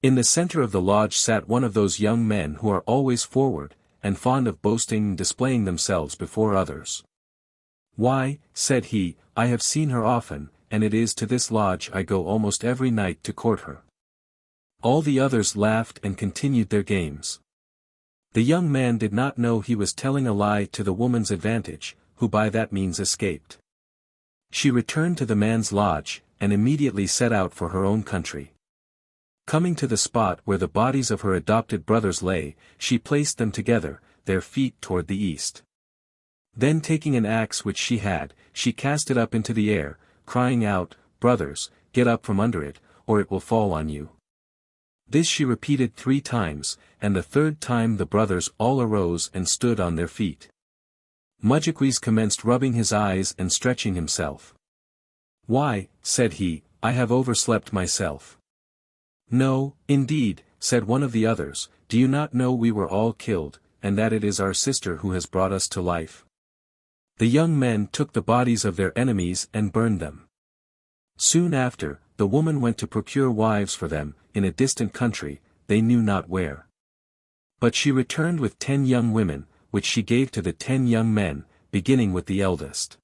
In the center of the lodge sat one of those young men who are always forward, and fond of boasting and displaying themselves before others. "Why," said he, "I have seen her often, and it is to this lodge I go almost every night to court her." All the others laughed and continued their games. The young man did not know he was telling a lie to the woman's advantage, who by that means escaped. She returned to the man's lodge, and immediately set out for her own country. Coming to the spot where the bodies of her adopted brothers lay, she placed them together, their feet toward the east. Then taking an axe which she had, she cast it up into the air, crying out, "Brothers, get up from under it, or it will fall on you." This she repeated 3 times, and the 3rd time the brothers all arose and stood on their feet. Mudjequis commenced rubbing his eyes and stretching himself. "Why," said he, "I have overslept myself." "No, indeed," said one of the others, "do you not know we were all killed, and that it is our sister who has brought us to life?" The young men took the bodies of their enemies and burned them. Soon after, the woman went to procure wives for them, in a distant country, they knew not where. But she returned with 10 young women, which she gave to the 10 young men, beginning with the eldest.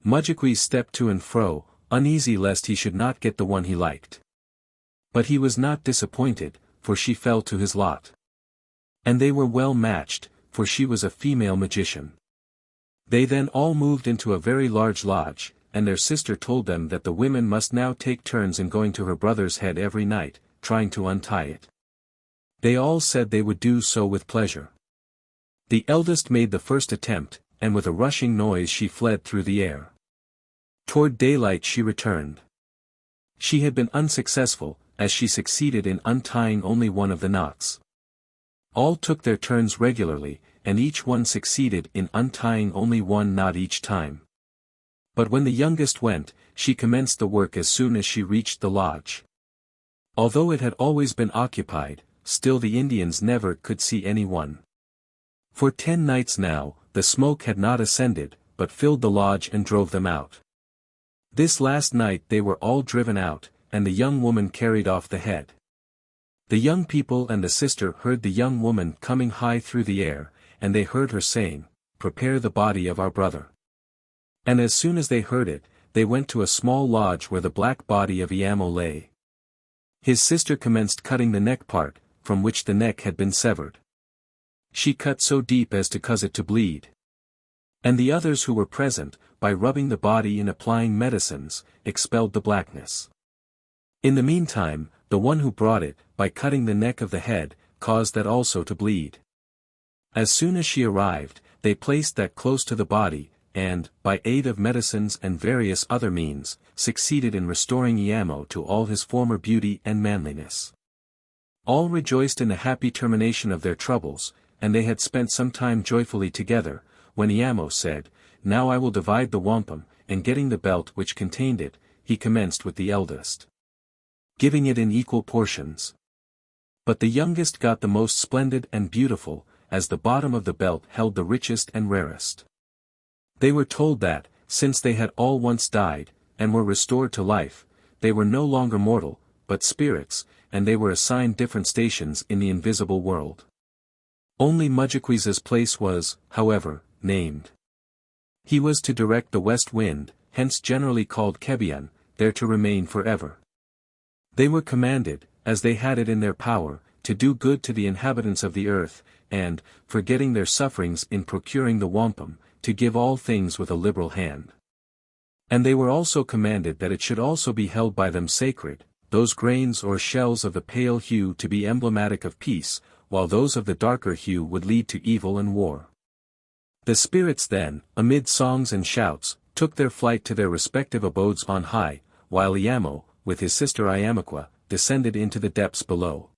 Mudjequis stepped to and fro, uneasy lest he should not get the one he liked. But he was not disappointed, for she fell to his lot. And they were well matched, for she was a female magician. They then all moved into a very large lodge, and their sister told them that the women must now take turns in going to her brother's head every night, trying to untie it. They all said they would do so with pleasure. The eldest made the first attempt, and with a rushing noise she fled through the air. Toward daylight she returned. She had been unsuccessful, as she succeeded in untying only one of the knots. All took their turns regularly, and each one succeeded in untying only one knot each time. But when the youngest went, she commenced the work as soon as she reached the lodge. Although it had always been occupied, still the Indians never could see any one. For 10 nights now, the smoke had not ascended, but filled the lodge and drove them out. This last night they were all driven out, and the young woman carried off the head. The young people and the sister heard the young woman coming high through the air, and they heard her saying, "Prepare the body of our brother." And as soon as they heard it, they went to a small lodge where the black body of Iamo lay. His sister commenced cutting the neck part, from which the neck had been severed. She cut so deep as to cause it to bleed. And the others who were present, by rubbing the body and applying medicines, expelled the blackness. In the meantime, the one who brought it, by cutting the neck of the head, caused that also to bleed. As soon as she arrived, they placed that close to the body, and, by aid of medicines and various other means, succeeded in restoring Iamo to all his former beauty and manliness. All rejoiced in the happy termination of their troubles, and they had spent some time joyfully together, when Iamo said, "Now I will divide the wampum," and getting the belt which contained it, he commenced with the eldest, giving it in equal portions. But the youngest got the most splendid and beautiful, as the bottom of the belt held the richest and rarest. They were told that, since they had all once died, and were restored to life, they were no longer mortal, but spirits, and they were assigned different stations in the invisible world. Only Mudjequis's place was, however, named. He was to direct the west wind, hence generally called Kebian, there to remain forever. They were commanded, as they had it in their power, to do good to the inhabitants of the earth, and, forgetting their sufferings in procuring the wampum, to give all things with a liberal hand. And they were also commanded that it should also be held by them sacred, those grains or shells of the pale hue to be emblematic of peace, while those of the darker hue would lead to evil and war. The spirits then, amid songs and shouts, took their flight to their respective abodes on high, while Iamo, with his sister Iamaqua, descended into the depths below.